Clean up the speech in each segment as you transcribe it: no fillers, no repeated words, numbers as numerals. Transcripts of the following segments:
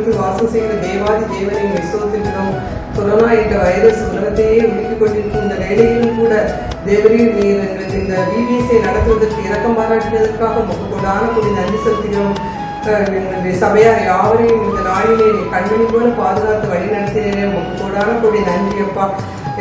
பரலோகத்தில் வாசம் செய்கிற தேவாதி தேவனை விசுவத்திற்கிறோம். கொரோனா என்ற வைரஸ் உலகத்தையே உலுக்கிக் கொண்டிருக்கும் இந்த வேளையிலும் கூட தேவரீர் நீர் எங்களுக்கு இந்த பிபிஎஸ்ஐ நடத்துவதற்கு இரக்கம் பாராட்டினதற்காக கொடான கூடி நன்றி செலுத்துகிறோம். எங்களுடைய சபையார் யாவரையும் இந்த நாளிலே நீ கண்மணி போல பாதுகாத்து வழி நடத்தினே உங்களுக்கு கொடான கூடி நன்றி அப்பா.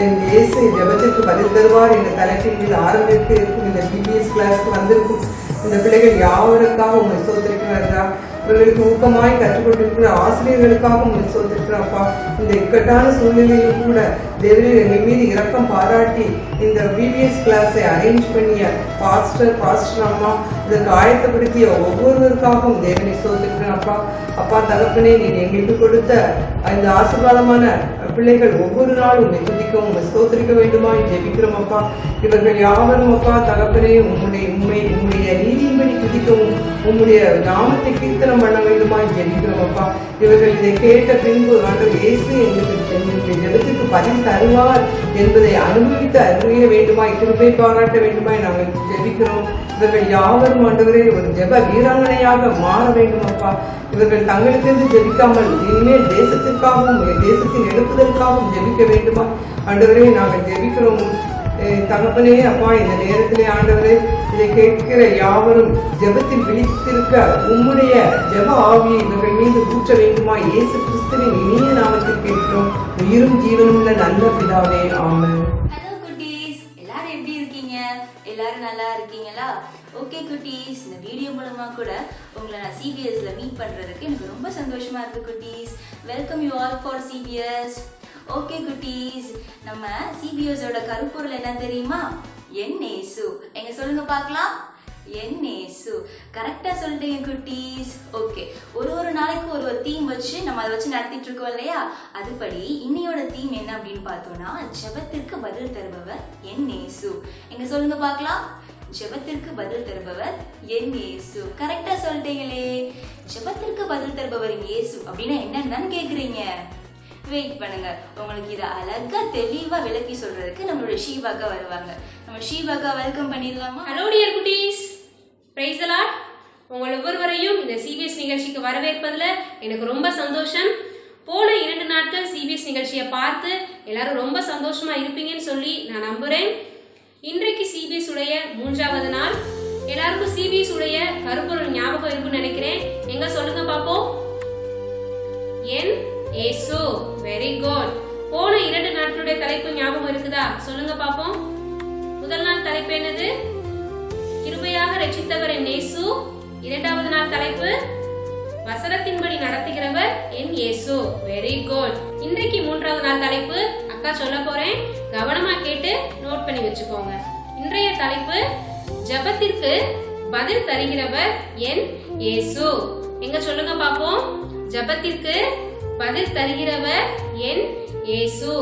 என் இயேசு ஜெபத்திற்கு பதில் தருவார் என்ற தலைப்பின் மீது ஆரம்பித்து இருக்கும் இந்த பிபிஎஸ் கிளாஸ்க்கு வந்திருக்கும் இந்த பிள்ளைகள் யாவருக்காக உங்களை சோதரிக்கிறார்களா, இவர்களுக்கு ஊக்கமாய் கற்றுக் கொண்டிருக்கிற ஆசிரியர்களுக்காக உங்களை சோதரிக்கிறாப்பா. இந்த இக்கட்டான சூழ்நிலையிலும் கூட தேவரீர் எங்கள் மீது இரக்கம் பாராட்டி இந்த பிபிஎஸ் கிளாஸை அரேஞ்ச் பண்ணிய பாஸ்டர் அம்மா இதற்கு ஆயத்தப்படுத்திய ஒவ்வொருவருக்காகவும் தேவனை சோதரிக்கிறேன் அப்பா. அப்பா தகப்பனே, நீ எங்களுக்கு கொடுத்த இந்த ஆசீர்வாதமான பிள்ளைகள் ஒவ்வொரு நாளும் உங்களை துதிக்கவும் உங்களை ஸ்தோத்திரிக்க வேண்டுமா ஜெபிக்கிறோம் அப்பா. இவர்கள் யாவரும் அப்பா தகப்பனே உம்முடைய நீதியின்படி துதிக்கவும் உம்முடைய நாமத்தை கீர்த்தனம் பண்ண வேண்டுமா ஜெபிக்கிறோம் அப்பா. இவர்கள் இதை கேட்ட பின்பு ஆண்டவர் இயேசு எங்களுடைய ஜெபத்திற்கு பதில் தருவார் என்பதை அனுபவித்து அறிய வேண்டுமாய் கிருபை பாராட்ட வேண்டுமாய் நாங்கள் ஜெபிக்கிறோம். இவர்கள் யாவரும் ஆண்டவரே ஒரு ஜெப வீராங்கனையாக மாற வேண்டும் அப்பா. இவர்கள் தங்களுக்கென்று ஜெபிக்காமல் இனிமேல் தேசத்திற்காகவும் தேசத்தின் எழுப்புதலுக்காகவும் ஜெபிக்க வேண்டுமா ஆண்டவரே நாங்கள் ஜெபிக்கிறோம் தகப்பனே அப்பா. இந்த நேரத்திலே ஆண்டவரே இதை கேட்கிற யாவரும் ஜெபத்தில் விழித்திருக்க உம்முடைய ஜெப ஆவியை இவர்கள் மீது ஊற்ற வேண்டுமா இயேசு கிறிஸ்துவின் இனிய நாமத்தில் கேட்கிறோம் உயிரும் ஜீவனுள்ள நல்ல பிதாவே, ஆமென். ஹலோ குட்டீஸ், எல்லாரும் எப்படி இருக்கீங்க? எல்லாரும் நல்லா இருக்கீங்களா? ஓகே குட்டீஸ், இந்த வீடியோ மூலமா கூட உங்களை நான் சிபிஎஸ்ல மீட் பண்றதுக்கு எனக்கு ரொம்ப சந்தோஷமா இருக்கு குட்டீஸ். Welcome you all for CBS. Okay குட்டீஸ், நம்ம சிபிஎஸோட கருப்பொருள் என்ன தெரியுமா? என் இயேசு. எங்க சொல்லுங்க பார்க்கலாம். என் இயேசு. கரெக்டா சொல்லிட்டீங்க குட்டீஸ். ஓகே, ஒரு நாளைக்கு ஒரு தீம் வச்சு நம்ம அதை வச்சு நடத்திட்டு இருக்கோம் இல்லையா? அதுபடி இன்னையோட தீம் என்ன அப்படின்னு பார்த்தோம்னா ஜெபத்திற்கு பதில் தருபவர் என் இயேசு. எங்க சொல்லுங்க பார்க்கலாம். ஜெபத்திற்கு பதில் தருபவர் என் இயேசு. கரெக்டா சொல்லிட்டீங்களே. ஜெபத்திற்கு பதில் தருபவர் இயேசு அப்படின்னா என்னன்னு கேக்குறீங்க? வெயிட் பண்ணுங்க, உங்களுக்கு இதை அழகா தெளிவா விளக்கி சொல்றதுக்கு நம்மளோட ஷீபாக்கா வருவாங்க. நம்ம ஷீபாக்கா வெல்கம் பண்ணிடலாமா? ஹலோ டியர் குட்டீஸ், பிரைஸ் தி லார்ட். உங்கள் ஒவ்வொருவரையும் இந்த சிபிஎஸ் நிகழ்ச்சிக்கு வரவேற்பதுல எனக்கு ரொம்ப சந்தோஷம். போன 2 நாட்கள் சிபிஎஸ் நிகழ்ச்சியை பார்த்து எல்லாரும் ரொம்ப சந்தோஷமா இருப்பீங்கன்னு சொல்லி நான் நம்புறேன். இன்றைக்கு சிபிஎஸ் உடைய 3வது நாள். எல்லாருக்கும் சிபிஎஸ் உடைய கருப்பொருள் ஞாபகம் இருக்குன்னு நினைக்கிறேன். எங்க சொல்லுங்க பாப்போம். என் இயேசு. Very good. போன 2 நாட்களுடைய தலைப்பு ஞாபகம் இருக்குதா? சொல்லுங்க பாப்போம். முதல் நாள் தலைப்பு என்னது? கிருபையாக ரட்சித்தவர் என் இயேசு. 2வது நாள் தலைப்பு வசனத்தின்படி நடத்துகிறவர் என் இயேசு. Very good. இன்றைக்கு 3வது நாள் தலைப்பு அக்கா சொல்ல போறேன், கவனமா கேட்டு நோட் பண்ணி வச்சுக்கோங்க. இன்றைய தலைப்பு ஜெபத்திற்கு பதில் தருகிறவர் என் இயேசு. எங்க சொல்லுங்க பாப்போம். ஜெபத்திற்கு பதில் தருகிறவர் என் இயேசு.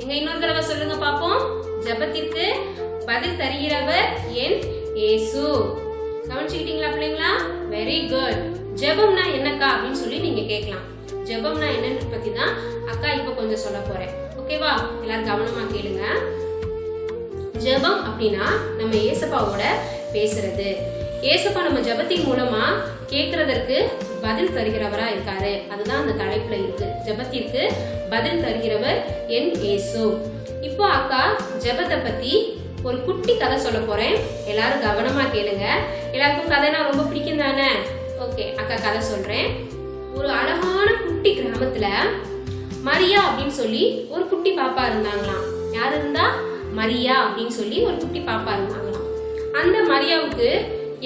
எங்க இன்னொரு தடவை சொல்லுங்க பாப்போம். ஜெபத்திற்கு பதில் தருகிறவர் என் இயேசு. கவனிச்சுக்கிட்டீங்களா பிள்ளைங்களா? Very good. ஜெபம்னா என்னக்கா அப்படின்னு சொல்லி நீங்க கேட்கலாம். ஜெபம்னா என்னன்னு பத்தி தான் அக்கா இப்ப கொஞ்சம் சொல்ல போறேன். ஓகேவா? எல்லாரும் கவனமா கேளுங்க. ஜெபம் அப்படின்னா நம்ம ஏசப்பாவோட பேசுறது. ஏசப்பா நம்ம ஜெபத்தின் மூலமா கேட்கறதற்கு பதில் தருகிறவரா இருக்காரு. அதுதான் அந்த தலைப்புல இருக்கு. ஜெபத்திற்கு பதில் தருகிறவர் என் இயேசு. இப்போ அக்கா ஜெபத்தை பத்தி ஒரு குட்டி கதை சொல்ல போறேன். எல்லாரும் கவனமா கேளுங்க. எல்லாருக்கும் கதைனா ரொம்ப பிடிக்கும் தானே? ஓகே, அக்கா கதை சொல்றேன். ஒரு அழகான குட்டி கிராமத்துல மரியா அப்படின்னு சொல்லி ஒரு குட்டி பாப்பா இருந்தாங்களாம். யாரு இருந்தா? மரியா அப்படின்னு சொல்லி ஒரு குட்டி பாப்பா இருந்தாங்களாம். அந்த மரியாவுக்கு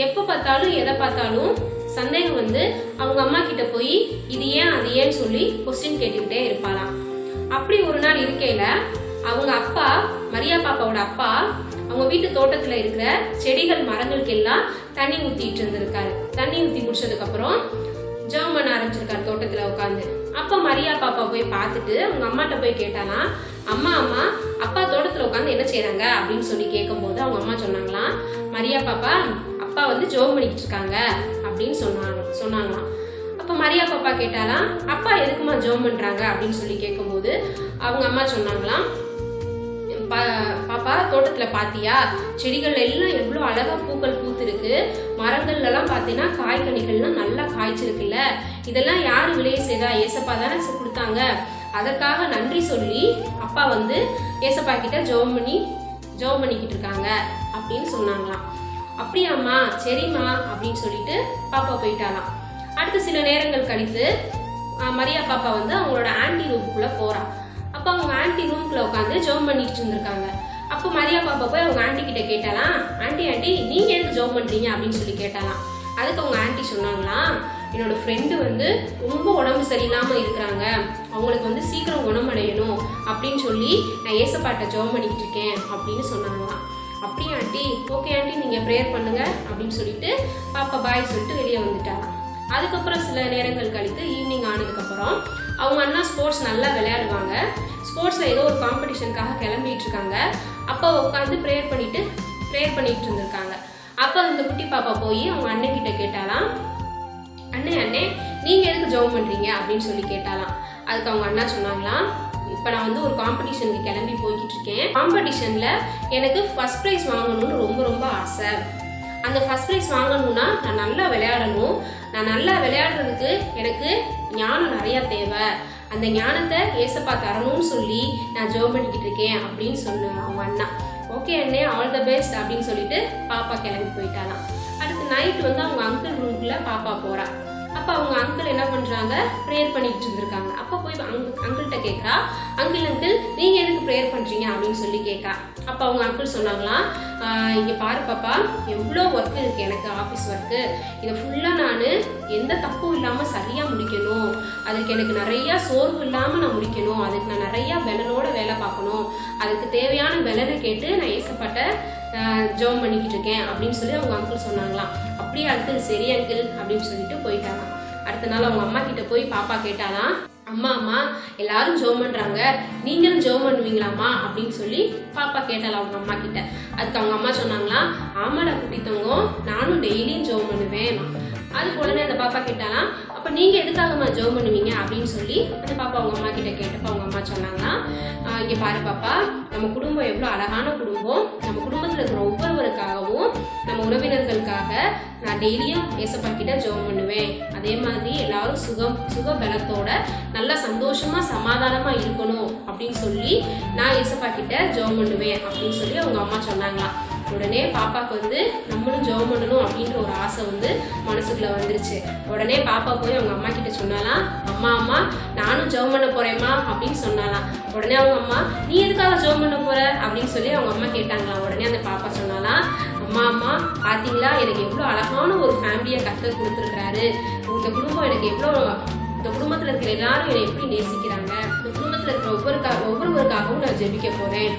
எப்ப பார்த்தாலும் எதை பார்த்தாலும் சந்தேகம் வந்து அவங்க அம்மா கிட்ட போய் இது ஏன் அது ஏன்னு சொல்லி கொஸ்டின் கேட்டுக்கிட்டே இருப்பாளாம். அப்படி ஒரு நாள் இருக்கையில அவங்க அப்பா, மரியா பாப்பாவோட அப்பா, அவங்க வீட்டு தோட்டத்துல இருக்கிற செடிகள் மரங்களுக்கு எல்லாம் தண்ணி ஊத்திட்டு இருந்திருக்காரு. தண்ணி ஊத்தி முடிச்சதுக்கு அப்புறம் ஜெபம் பண்ண ஆரம்பிச்சிருக்காரு தோட்டத்துல உட்காந்து. அப்ப மரியா பாப்பா போய் பார்த்துட்டு அவங்க அம்மாட்ட போய் கேட்டாலாம், அம்மா அப்பா தோட்டத்துல உட்காந்து என்ன செய்யறாங்க அப்படின்னு சொல்லி கேட்கும் போது அவங்க அம்மா சொன்னாங்களாம், மரியா பாப்பா அப்பா வந்து ஜெபம் பண்ணிட்டு இருக்காங்க அப்படின்னு சொன்னாங்களாம். அப்ப மரியா பாப்பா கேட்டாலாம், அப்பா எதுக்குமா ஜெபம் பண்றாங்க அப்படின்னு சொல்லி கேட்கும் போது அவங்க அம்மா சொன்னாங்களாம், பாப்பா தோட்டத்தில் பார்த்தியா, செடிகள் எல்லாம் எவ்வளோ அழகா பூக்கள் பூத்திருக்கு, மரங்கள்லாம் பார்த்தீங்கன்னா காய்கனிகள்லாம் நல்லா காய்ச்சிருக்குல்ல, இதெல்லாம் யார் விளைய செய்தா? ஏசப்பா தானே கொடுத்தாங்க. அதற்காக நன்றி சொல்லி அப்பா வந்து ஏசப்பா கிட்ட ஜெபம் பண்ணிக்கிட்டு இருக்காங்க அப்படின்னு சொன்னாங்களாம். அப்படியாம்மா, சரிம்மா அப்படின்னு சொல்லிட்டு பாப்பா போயிட்டாலாம். அடுத்து சில நேரங்கள் கழித்து மரியா பாப்பா வந்து அவங்களோட ஆன்டி ரூமுக்குள்ள போறா. அப்ப அவங்க ஆன்டி ரூம்குள்ள உட்காந்து ஜெபம் பண்ணிட்டு இருந்திருக்காங்க. அப்போ மரியா பாப்பா போய் அவங்க ஆன்டி கிட்ட கேட்டாலாம், ஆன்டி நீங்க எதுக்கு ஜெபம் பண்றீங்க அப்படின்னு சொல்லி கேட்டாலாம். அதுக்கு அவங்க ஆன்டி சொன்னாங்களாம், என்னோட ஃப்ரெண்டு வந்து ரொம்ப உடம்பு சரியில்லாம இருக்கிறாங்க, அவங்களுக்கு வந்து சீக்கிரம் குணமடையணும் அப்படின்னு சொல்லி நான் ஏசப்பாட்ட ஜெபம் பண்ணிக்கிட்டு இருக்கேன் அப்படின்னு சொன்னாங்களாம். அப்படியே ஆண்டி, ஓகே ஆண்டி, நீங்க ப்ரேயர் பண்ணுங்க அப்படின்னு சொல்லிட்டு பாப்பா பாய் சொல்லிட்டு வெளியே வந்துட்டாராம். அதுக்கப்புறம் சில நேரங்கள் கழித்து ஈவினிங் ஆனதுக்கப்புறம் அவங்க அண்ணா ஸ்போர்ட்ஸ் நல்லா விளையாடுவாங்க. ஸ்போர்ட்ஸில் ஏதோ ஒரு காம்படிஷனுக்காக கிளம்பிட்டு இருக்காங்க. அப்போ உட்காந்து ப்ரேயர் பண்ணிட்டு இருந்திருக்காங்க. அப்போ அந்த குட்டி பாப்பா போய் அவங்க அண்ணன் கிட்ட கேட்டாலாம், அண்ணே நீங்கள் எதுக்கு ஜெபம் பண்ணுறீங்க அப்படின்னு சொல்லி கேட்டாலாம். அதுக்கு அவங்க அண்ணா சொன்னாங்களாம், இப்போ நான் வந்து ஒரு காம்படிஷனுக்கு கிளம்பி போய்கிட்டு இருக்கேன். காம்படிஷனில் எனக்கு ஃபர்ஸ்ட் ப்ரைஸ் வாங்கணும்னு ரொம்ப ரொம்ப ஆசை. அந்த ஃபர்ஸ்ட் ப்ரைஸ் வாங்கணும்னா நான் நல்லா விளையாடணும். நான் நல்லா விளையாடுறதுக்கு எனக்கு ஞானம் நிறையா தேவை. அந்த ஞானத்தை ஏசப்பா தரணும்னு சொல்லி நான் ஜெபம் பண்ணிக்கிட்டு இருக்கேன் அப்படின்னு சொன்னேன் அவங்க அண்ணா. ஓகே அண்ணே, ஆல் த பெஸ்ட் அப்படின்னு சொல்லிட்டு பாப்பா கிளம்பி போயிட்டாலாம். அடுத்து நைட் வந்து அவங்க அங்கிள் ரூம்குள்ள பாப்பா போறா. அப்போ அவங்க அங்கிள் என்ன பண்றாங்க, ப்ரேயர் பண்ணிட்டு இருந்திருக்காங்க. அப்போ போய் அங்கிள்கிட்ட கேட்குறா, அங்கிள் நீங்க எதுக்கு ப்ரேயர் பண்றீங்க அப்படின்னு சொல்லி கேட்கா. அப்போ அவங்க அங்கிள் சொன்னாங்களாம், இங்கே பாரு பாப்பா, எவ்வளோ ஒர்க் இருக்கு எனக்கு, ஆஃபீஸ் ஒர்க்கு. இதை ஃபுல்லாக நான் எந்த தப்பும் இல்லாமல் சரியாக முடிக்கணும். அதுக்கு எனக்கு நிறையா சோர்வு இல்லாமல் நான் முடிக்கணும். அதுக்கு நான் நிறையா பலனோட வேலை பார்க்கணும். அதுக்கு தேவையான பலனை கேட்டு நான் ஏசப்பட்ட ஜெபம் பண்ணிக்கிட்டு இருக்கேன் அப்படின்னு சொல்லி அவங்க அங்கிள் சொன்னாங்களாம். அப்படியே அங்கிள் சரி அங்கிள் அப்படின்னு சொல்லிட்டு போயிட்டாங்க. அடுத்த நாள் அவங்க அம்மா கிட்ட போய் பாப்பா கேட்டாலாம், அம்மா எல்லாரும் ஜெபம் பண்றாங்க, நீங்களும் ஜெபம் பண்ணுவீங்களாமா அப்படின்னு சொல்லி பாப்பா கேட்டாலாம் அவங்க அம்மா கிட்ட. அதுக்கு அவங்க அம்மா சொன்னாங்களாம், ஆமாடா குட்டி தங்கம், நானும் டெய்லியும் ஜெபம் பண்ணுவேன். அதுக்கு உடனே அந்த பாப்பா கேட்டாலாம், அப்ப நீங்க எதுக்காகமா ஜெபம் பண்ணுவீங்க அப்படின்னு சொல்லி அந்த பாப்பா அவங்க அம்மா கிட்ட கேட்டப்ப அவங்க அம்மா சொன்னாங்களாம், இங்க பாரு பாப்பா, நம்ம குடும்பம் எவ்வளவு அழகான குடும்பம். நம்ம குடும்பத்துல இருக்கிற ஒவ்வொருவருக்காகவும் நம்ம உறவினர்களுக்காக நான் டெய்லியும் ஏசப்பா கிட்ட ஜெபம் பண்ணுவேன். அதே மாதிரி எல்லாரும் சுக பலத்தோட நல்லா சந்தோஷமா சமாதானமா இருக்கணும் அப்படின்னு சொல்லி நான் ஏசப்பா கிட்ட ஜெபம் பண்ணுவேன் அப்படின்னு சொல்லி அவங்க அம்மா சொன்னாங்களாம். உடனே பாப்பாவுக்கு வந்து நம்மளும் ஜெபம் பண்ணணும் அப்படின்ற ஒரு ஆசை வந்து மனசுக்குள்ள வந்துருச்சு. உடனே பாப்பா போய் அவங்க அம்மா கிட்ட சொன்னாலாம், அம்மா நானும் ஜெபம் பண்ண போறேம்மா அப்படின்னு சொன்னாலாம். உடனே அவங்க அம்மா, நீ எதுக்காக ஜெபம் பண்ண போற அப்படின்னு சொல்லி அவங்க அம்மா கேட்டாங்களாம். உடனே அந்த பாப்பா சொன்னாலாம், அம்மா பாத்தீங்களா, எனக்கு எவ்வளவு அழகான ஒரு ஃபேமிலியை கர்த்தர் கொடுத்துருக்காரு. இந்த குடும்பம் எனக்கு எவ்வளோ, இந்த குடும்பத்துல இருக்கிற எல்லாரும் என்னை எப்படி நேசிக்கிறாங்க. இந்த குடும்பத்துல இருக்கிற ஒவ்வொருவருக்காகவும் நான் ஜெபிக்க போறேன்.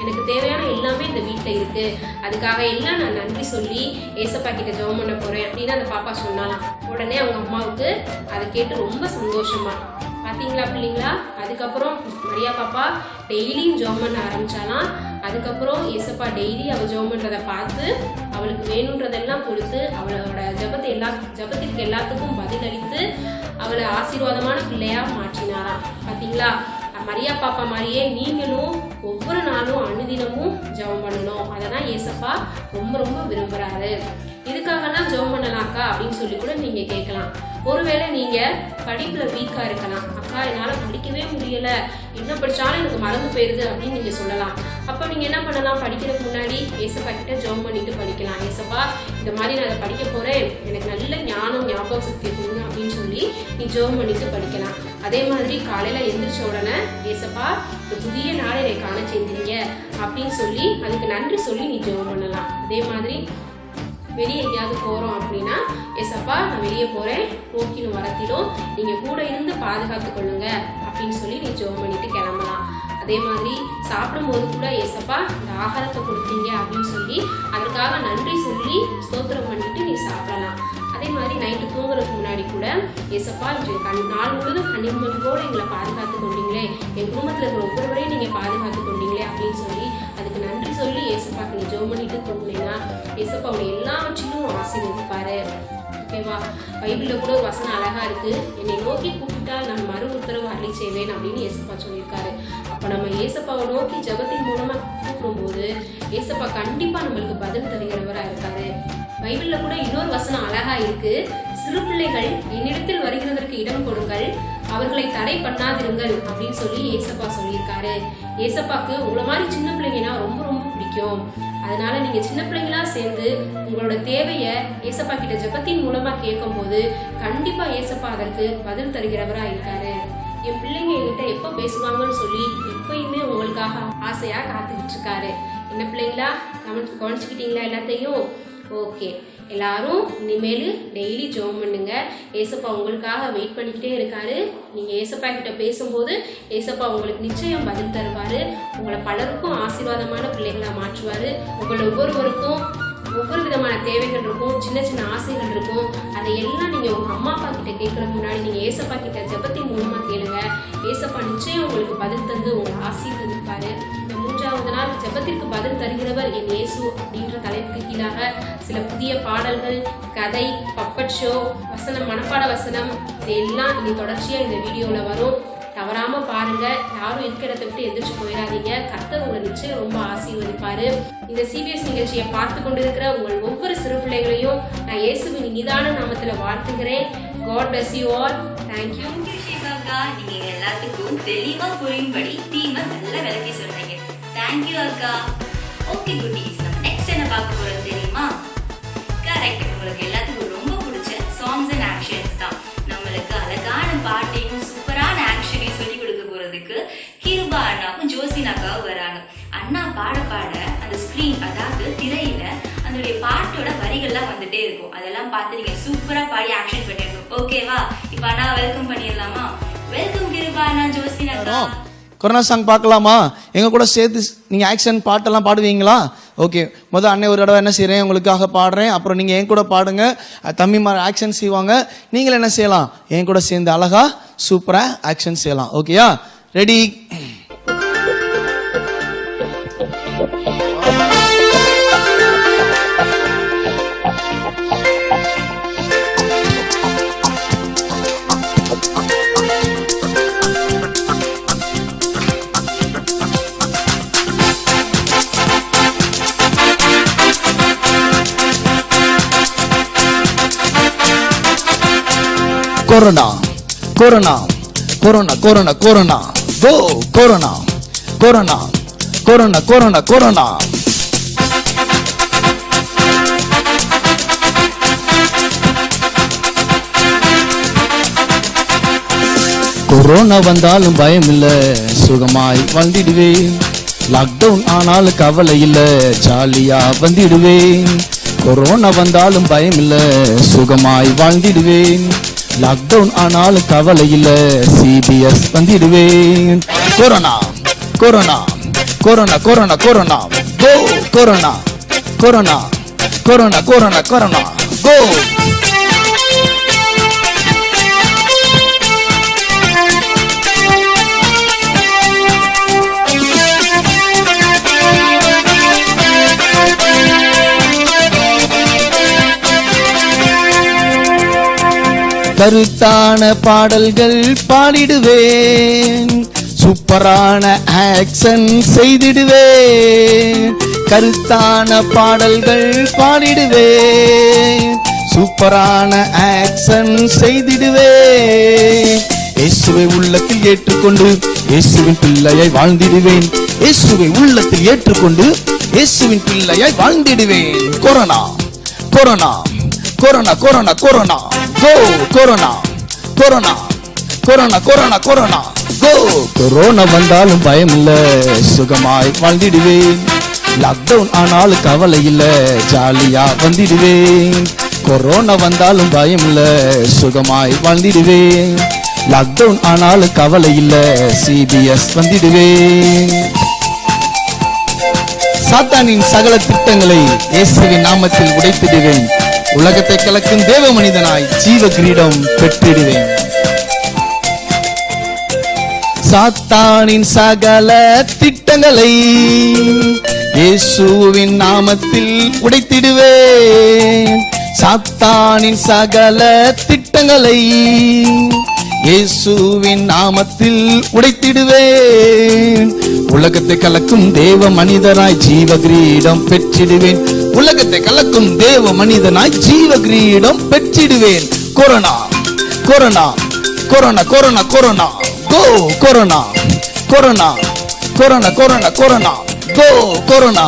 எனக்கு தேவையான எல்லாமே இந்த வீட்டில் இருக்கு. அதுக்காக எல்லாம் நான் நன்றி சொல்லி ஏசப்பா கிட்ட ஜெபம் பண்ண போறேன் அப்படின்னு அந்த பாப்பா சொன்னாலாம். உடனே அவங்க அம்மாவுக்கு அதை கேட்டு ரொம்ப சந்தோஷமா, பார்த்தீங்களா பிள்ளைங்களா. அதுக்கப்புறம் மரியா பாப்பா டெய்லியும் ஜெபம் பண்ண ஆரம்பிச்சாலாம். அதுக்கப்புறம் ஏசப்பா டெய்லி அவள் ஜெபம் பண்றதை பார்த்து அவளுக்கு வேணுன்றதெல்லாம் கொடுத்து அவளோட ஜபத்திற்கு எல்லாத்துக்கும் பதிலளித்து அவளை ஆசீர்வாதமான பிள்ளையா மாற்றினாராம். பார்த்தீங்களா, மரியா பாப்பா மாதிரியே நீங்களும் ஒவ்வொரு நாளும் அனுதினமும் ஜெபம் பண்ணணும். அதெல்லாம் ஏசப்பா ரொம்ப ரொம்ப விரும்புறாரு. இதுக்காகலாம் ஜெபம் பண்ணலாம்க்கா அப்படின்னு சொல்லி கூட நீங்க கேட்கலாம். ஒருவேளை நீங்க படிப்புல வீக்கா இருக்கலாம், அக்கா என்னால படிக்கவே முடியல, என்ன படிச்சாலும் எனக்கு மறந்து போயிருது அப்படின்னு நீங்க சொல்லலாம். அப்ப நீங்க என்ன பண்ணலாம், படிக்கிறதுக்கு முன்னாடி ஏசப்பா கிட்ட ஜெபம் பண்ணிட்டு படிக்கலாம். ஏசப்பா இந்த மாதிரி நான் அதை படிக்க போறேன், எனக்கு நல்ல ஞானம் ஞாபக சக்தி கொடுங்க அப்படின்னு சொல்லி நீ ஜெபம் பண்ணிட்டு படிக்கலாம். அதே மாதிரி காலையில எந்திரிச்ச உடனே ஏசப்பா இந்த புதிய நாளை என்னை காண செஞ்சீங்க அப்படின்னு சொல்லி அதுக்கு நன்றி சொல்லி நீ ஜெபம் பண்ணலாம். அதே மாதிரி வெளியே எங்கேயாவது போகிறோம் அப்படின்னா, ஏசப்பா நான் வெளியே போகிறேன், போக்கிலும் வரத்திலும் நீங்கள் கூட இருந்து பாதுகாத்து கொள்ளுங்க அப்படின்னு சொல்லி நீ ஜெபம் பண்ணிட்டு கிளம்பலாம். அதே மாதிரி சாப்பிடும்போது கூட ஏசப்பா இந்த ஆகாரத்தை கொடுத்தீங்க அப்படின்னு சொல்லி அதற்காக நன்றி சொல்லி ஸ்தோத்திரம் பண்ணிட்டு நீ சாப்பிடலாம். அதே மாதிரி நைட்டு தூங்குறதுக்கு முன்னாடி கூட ஏசப்பா நாள் முழுவதும் கண்ணிமணியோடு எங்களை பாதுகாத்து கொண்டீங்களே, என் குடும்பத்தில் இருக்கிற ஒவ்வொருவரையும் நீங்கள் பாதுகாத்து கொண்டீங்களே அப்படின்னு சொல்லி அதுக்கு நன்றி சொல்லி ஏசப்பாக்கு நீ ஜெபம் பண்ணிட்டு தூங்குனீங்கன்னா ஏசப்பா அவனை எல்லாவற்றிலும் ஆசீர்வதிப்பாரு. ஓகேவா? பைபிளில் கூட ஒரு வசனம் அழகா இருக்கு, என்னை நோக்கி கூப்பிட்டால் நான் மறு உத்தரவு அருளி செய்வேன் அப்படின்னு ஏசப்பா சொல்லியிருக்காரு. அப்போ நம்ம ஏசப்பாவை நோக்கி ஜெபத்தின் மூலமா கூப்பிடும்போது ஏசப்பா கண்டிப்பா நம்மளுக்கு பதில் தருகிறவரா இருக்காரு. பைபிள்ல கூட இன்னொரு வசனம் அழகா இருக்கு, சிறு பிள்ளைகள் என்னிடத்தில் வருகிறதற்கு இடம் கொடுங்கள், அவர்களை தடை பண்ணாதிருங்கள் அப்படின்னு சொல்லி ஏசப்பா சொல்லியிருக்காரு. ஏசப்பாக்கு உங்களை மாதிரி சின்ன பிள்ளைங்கன்னா ரொம்ப ரொம்ப பிடிக்கும். அதனால நீங்க சின்ன பிள்ளைங்களா சேர்ந்து உங்களோட தேவைய ஏசப்பா கிட்ட ஜெபத்தின் மூலமா கேட்கும் போது கண்டிப்பா ஏசப்பா அதற்கு பதில் தருகிறவரா இருக்காரு. என் பிள்ளைங்க என்கிட்ட எப்ப பேசுவாங்கன்னு சொல்லி எப்பயுமே உங்களுக்காக ஆசையா காத்துக்கிட்டு இருக்காரு. என்ன பிள்ளைங்களா, கவனிச்சுக்கிட்டீங்களா எல்லாத்தையும்? ஓகே, எல்லாரும் இனிமேல் டெய்லி ஜெபம் பண்ணுங்க. ஏசப்பா உங்களுக்காக வெயிட் பண்ணிக்கிட்டே இருக்காரு. நீங்க ஏசப்பா கிட்ட பேசும்போது ஏசப்பா உங்களுக்கு நிச்சயம் பதில் தருவாரு. உங்களை பலருக்கும் ஆசீர்வாதமான பிள்ளைகளா மாற்றுவாரு. உங்களை ஒவ்வொருவருக்கும் ஒவ்வொரு விதமான தேவைகள் இருக்கும், சின்ன சின்ன ஆசைகள் இருக்கும். அதையெல்லாம் நீங்க உங்க அம்மா அப்பா கிட்ட கேட்கறதுக்கு முன்னாடி நீங்க ஏசப்பா கிட்ட ஜெபத்தின் மூலமா கேளுங்க. ஏசப்பா நிச்சயம் உங்களுக்கு பதில் தந்து உங்களை ஆசீர்வதிப்பாரு. 3வது நாள் ஜெபத்திற்கு பதில் தருகிறவர் என் இயேசு அப்படின்ற தலைப்புக்கு கீழாக சில புதிய பாடல்கள், கதை, பப்பட் ஷோ, வசனம், மனப்பாட வசனம், இதெல்லாம் இனி தொடர்ச்சியா இந்த வீடியோல வரும். தவறாம பாருங்க. யாரும் இருக்கிற இடத்தை விட்டு எதிர்த்து போயிடாதீங்க. கர்த்தர் உங்களை நிச்சயம் ரொம்ப ஆசீர்வதிப்பாரு. இந்த சிபிஎஸ் நிகழ்ச்சியை பார்த்து கொண்டிருக்கிற உங்கள் ஒவ்வொரு சிறு பிள்ளைகளையும் நான் இயேசுவின் நிதான நாமத்துல வாழ்த்துகிறேன். God bless you all. Thank you. நீங்க எல்லாத்துக்கும் தெளிவா புரியும்படி தீமை நல்லா விளக்கி சொல்றீங்க. தேங்க்யூ அக்கா. ஓகே குட்டீஸ், நெக்ஸ்ட் என்ன பார்க்க போறோம் தெரியுமா? கரெக்ட், உங்களுக்கு எல்லாத்துக்கும் ரொம்ப பிடிச்ச சாங்ஸ் அண்ட் ஆக்ஷன்ஸ் தான். நம்மளுக்கு அழகான பாட்டையும் சூப்பரான ஆக்ஷனையும் சொல்லி கொடுக்க போறதுக்கு கிருபா அண்ணாவும் ஜோசினாக்காவும் வராங்க. அண்ணா பாட பாட அந்த ஸ்கிரீன், அதாவது திரையில அதனுடைய பாட்டோட வரிகள்லாம் வந்துட்டே இருக்கும். அதெல்லாம் பார்த்து நீங்க சூப்பரா பாடி ஆக்ஷன் பண்ணிடணும். ஓகேவா? இப்ப அண்ணா வெல்கம் பண்ணிடலாமா? வெல்கம் கிருபா அண்ணா, ஜோசினாக்கா. கொரோனா சாங் பார்க்கலாமா? எங்க கூட சேர்த்து நீங்க ஆக்ஷன் பாட்டெல்லாம் பாடுவீங்களா? ஓகே, முதல் அண்ணன் ஒரு தடவை என்ன செய்கிறேன், உங்களுக்காக பாடுறேன். அப்புறம் நீங்கள் என் கூட பாடுங்க. தம்பிமார் ஆக்ஷன் செய்வாங்க. நீங்கள் என்ன செய்யலாம், என் கூட சேர்ந்து அழகா சூப்பராக ஆக்ஷன் செய்யலாம். ஓகேயா? Ready? Corona, Corona, Corona, Corona, Corona, go, Corona, Corona, Corona, Corona, Corona. Corona வந்தாலும் பயம் இல்ல, சுகமாய் வாழ்ந்திடுவேன். லாக்டவுன் ஆனாலும் கவலை இல்ல, ஜாலியா வந்திடுவேன். கொரோனா வந்தாலும் பயம் இல்ல, சுகமாய் வாழ்ந்திடுவேன். லாக்டவுன் ஆனாலும் கவலை இல்ல, சிபிஎஸ் வந்திடுவேன். Corona, corona, corona, corona, corona, go, corona, corona, corona, corona, corona, go. கருத்தான பாடல்கள் பாடிடுவேன், சூப்பரான ஆக்ஷன் செய்திடுவேன். கருத்தான பாடல்கள் பாடிடுவேன், சூப்பரான ஆக்ஷன் செய்திடுவேன். இயேசுவை உள்ளத்தில் ஏற்றுக்கொண்டு இயேசுவின் பிள்ளையாய் வாழ்ந்திடுவேன். இயேசுவை உள்ளத்தில் ஏற்றுக்கொண்டு இயேசுவின் பிள்ளையாய் வாழ்ந்திடுவேன். Corona, corona, corona, corona, corona, go, corona, corona, corona, corona, corona, go. Corona வந்தாலும் பயம் இல்ல, சுகமாய் வாழ்ந்திடுவேன். லாக்டவுன் ஆனாலும் கவலை இல்ல, ஜாலியா வந்திடுவேன். கொரோனா வந்தாலும் பயம் இல்ல, சுகமாய் வாழ்ந்திடுவேன். லாக்டவுன் ஆனாலும் கவலை இல்ல, சிபிஎஸ் வந்திடுவேன். சாத்தானின் சகல திட்டங்களை இயேசுவின் நாமத்தில் உடைத்திடுவேன். உலகத்தை கலக்கும் தேவ மனிதனாய் ஜீவ கிரீடம் பெற்றிடுவேன். சாத்தானின் சகல திட்டங்களை இயேசுவின் நாமத்தில் உடைத்திடுவேன். சாத்தானின் சகல திட்டங்களை இயேசுவின் நாமத்தில் உடைத்திடுவேன். உலகத்தை கலக்கும் தேவ மனிதனாய் ஜீவ கிரீடம் பெற்றிடுவேன். உலகத்தை கலக்கும் தேவ மனிதனாய் ஜீவ கிரீடம் பெற்றிடுவேன். Corona corona corona corona corona go corona corona corona corona corona go corona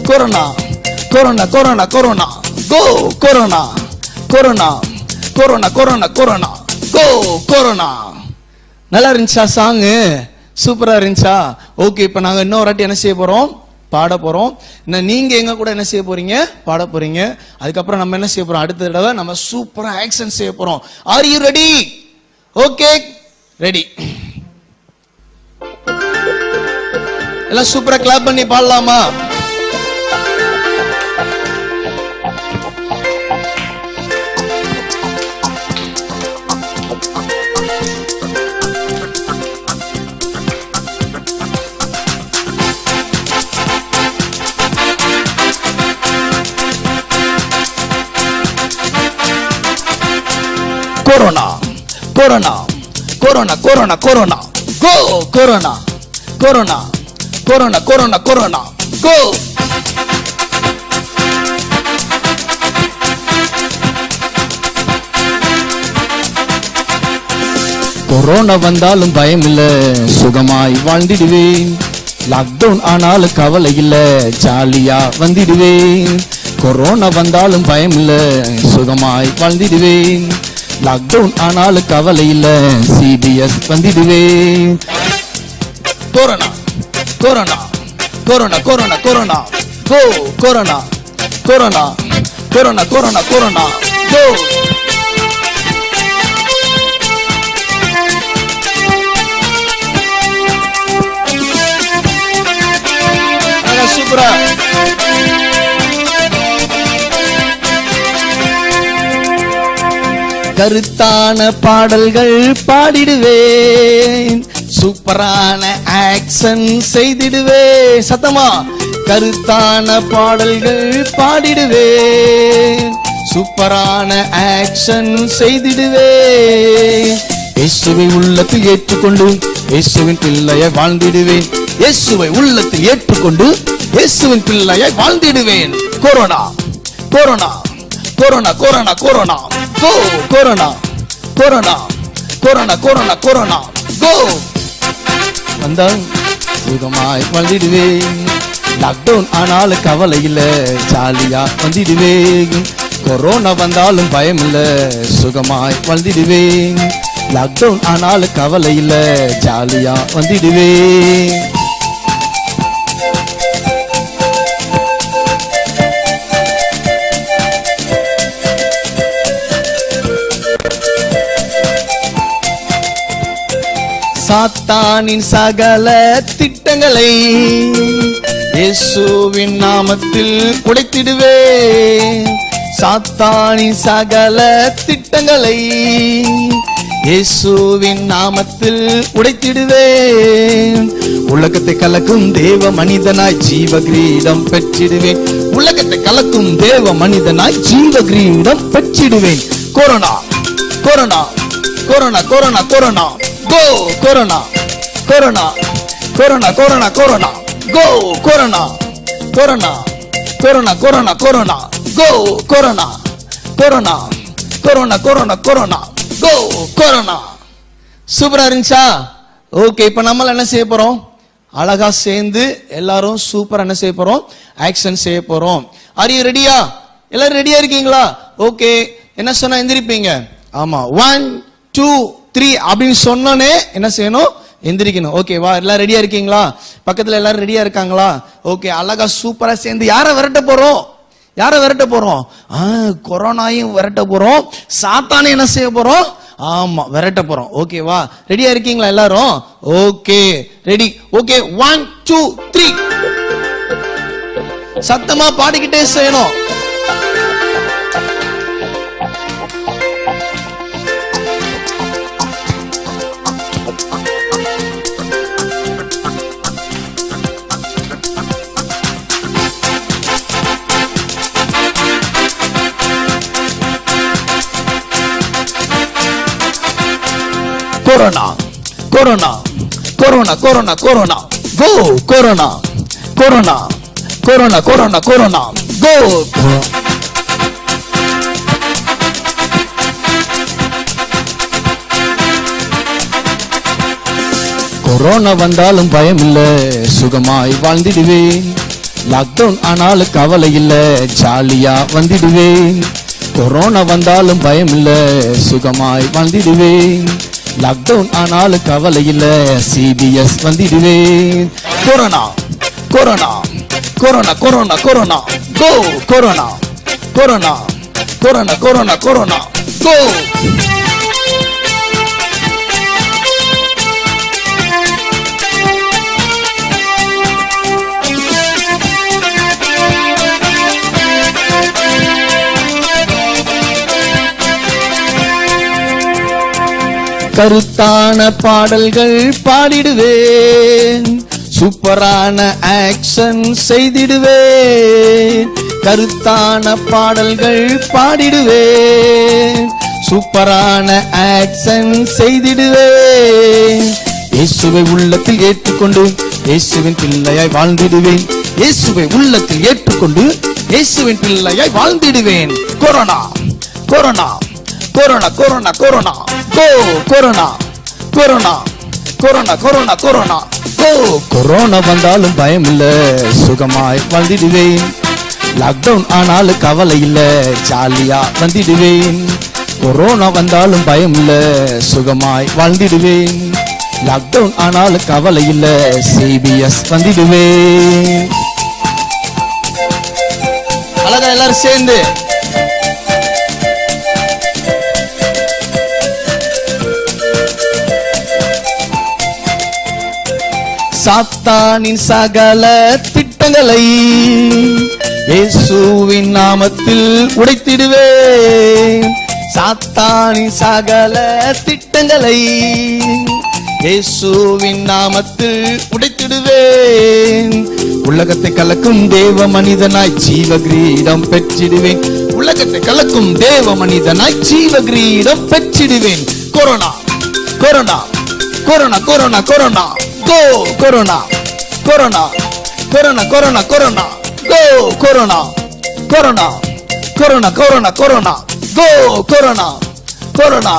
corona corona corona corona go corona corona corona corona corona go corona. நல்லா இருந்துச்சா சாங்கு? சூப்பரா இருந்துச்சா? ஓகே, இப்ப நாங்க இன்னொரு வாட்டி என்ன செய்ய போறோம்? பாட போறோம். நீங்க எங்க கூட என்ன செய்ய போறீங்க? பாட போறீங்க. அதுக்கப்புறம் நம்ம என்ன செய்ய போறோம்? அடுத்த தடவை நம்ம சூப்பரா ஆக்ஷன் செய்ய போறோம். Are you ready? Okay, ready. எல்லாம் சூப்பரா கிளாப் பண்ணி பாடலாமா? Corona corona corona corona corona go corona corona corona corona corona go. Corona வந்தாலும் பயம் இல்ல, சுகமாய் வாழ்ந்திடுவேன். லாக்டவுன் ஆனாலும் கவலை இல்ல, ஜாலியா வந்திடுவேன். கொரோனா வந்தாலும் பயம் இல்ல, சுகமாய் வாழ்ந்திடுவேன். லாக்டவுன் ஆனாலும் கவலை இல்ல, சிபிஎஸ் வந்திடுவேன். Corona corona corona corona corona go corona corona corona corona corona go. சூப்பரா. கருத்தான பாடல்கள் பாடிடுவேன், சூப்பரான ஆக்ஷன் செய்திடுவேன். சத்தமா கருத்தான பாடல்கள் பாடிடுவேன், சூப்பரான ஆக்ஷன் செய்திடுவேன். இயேசுவை உள்ளத்தில் ஏற்றுக்கொண்டு இயேசுவின் பிள்ளையை வாழ்ந்திடுவேன். இயேசுவை உள்ளத்தில் ஏற்றுக்கொண்டு இயேசுவின் பிள்ளையை வாழ்ந்திடுவேன். Corona corona corona corona corona go corona corona corona corona corona go. வந்தால் சுகமாய் வாழ்ந்திடுவேன். லாக்டவுன் ஆனாலும் கவலை இல்ல, ஜாலியா வந்திடுவேன். கொரோனா வந்தாலும் பயம் இல்ல, சுகமாய் வாழ்ந்திடுவேன். லாக்டவுன் ஆனாலும் கவலை இல்ல, ஜாலியா வந்திடுவேன். சாத்தானின் சகல திட்டங்களை இயேசுவின் நாமத்தில் உடைத்திடுவேன். சாத்தானின் சகல திட்டங்களை இயேசுவின் நாமத்தில் உடைத்திடுவேன். உலகத்தை கலக்கும் தேவ மனிதனாய் ஜீவ கிரீடம் பெற்றிடுவேன். உலகத்தை கலக்கும் தேவ மனிதனாய் ஜீவ கிரீடம் பெற்றிடுவேன். Corona corona corona corona corona go corona corona corona corona corona go corona corona corona corona corona go corona corona corona corona corona go corona. சூப்பரா இருந்துச்சா? ஓகே, இப்ப நம்மள என்ன செய்ய போறோம்? அழகா சேர்ந்து எல்லாரும் சூப்பரா என்ன செய்ய போறோம்? ஆக்ஷன் செய்ய போறோம். ஆர் யூ ரெடியா? எல்லாரும் ரெடியா இருக்கீங்களா? ஓகே, என்ன சொன்னா எந்திரிப்பீங்க? ஆமா, 1 2 3 அப்படின்னு சொன்னோன்னே என்ன செய்யணும்? எந்திரிக்கணும். ஓகேவா? எல்லாரும் ரெடியா இருக்கீங்களா? பக்கத்துல எல்லாரும் ரெடியா இருக்காங்களா? ஓகே, அழகா சூப்பரா சேர்ந்து யாரை விரட்ட போறோம்? யாரை விரட்ட போறோம்? கொரோனாவையும் விரட்ட போறோம், சாத்தானே என்ன செய்ய போறோம்? ஆமா, விரட்ட போறோம். ஓகேவா? ரெடியா இருக்கீங்களா எல்லாரும்? Okay, ready. ஓகே, 1 2 3 சத்தமா பாடிக்கிட்டே செய்யணும். Corona corona corona corona corona go corona corona corona corona corona go. Corona வந்தாலும் பயம் இல்ல, சுகமாய் வாழ்ந்திடுவேன். லாக்டவுன் ஆனாலும் கவலை இல்ல, ஜாலியா வந்திடுவேன். கொரோனா வந்தாலும் பயம் இல்ல, சுகமாய் வாழ்ந்திடுவேன். லாக்டவுன் ஆனாலும் கவலை இல்ல, சிபிஎஸ் வந்திடுவேன். Corona corona corona corona corona go corona corona corona corona corona go. கருத்தான பாடல்கள் பாடிடுவேன், சூப்பரான ஆக்ஷன் செய்திடுவேன். கருத்தான பாடல்கள் பாடிடுவேன், சூப்பரான ஆக்ஷன் செய்திடுவேன். இயேசுவை உள்ளத்தில் ஏற்றுக்கொண்டு இயேசுவின் பிள்ளையாய் வாழ்ந்திடுவேன். இயேசுவை உள்ளத்தில் ஏற்றுக்கொண்டு இயேசுவின் பிள்ளையாய் வாழ்ந்திடுவேன். Corona corona corona corona corona go corona corona corona corona corona go. Corona வந்தாலும் பயம் இல்ல, சுகமாய் வாழ்ந்திடுவேன். லாக்டவுன் ஆனாலும் கவலை இல்ல, ஜாலியா வந்திடுவேன். கொரோனா வந்தாலும் பயம் இல்ல, சுகமாய் வாழ்ந்திடுவேன். லாக்டவுன் ஆனாலும் கவலை இல்ல, சிபிஎஸ் வந்திடுவேன். அழகா எல்லாரும் சேர்ந்து சாத்தானின் சகல திட்டங்களை இயேசுவின் நாமத்தில் உடைத்திடுவேன். சாத்தானின் சகல திட்டங்களை இயேசுவின் நாமத்தில் உடைத்திடுவேன். உலகத்தை கலக்கும் தேவ மனிதனாய் ஜீவ கிரீடம் பெற்றிடுவேன். உலகத்தை கலக்கும் தேவ மனிதனாய் ஜீவ கிரீடம் பெற்றிடுவேன். Corona corona corona corona corona go corona corona corona corona corona go corona corona corona corona corona go corona corona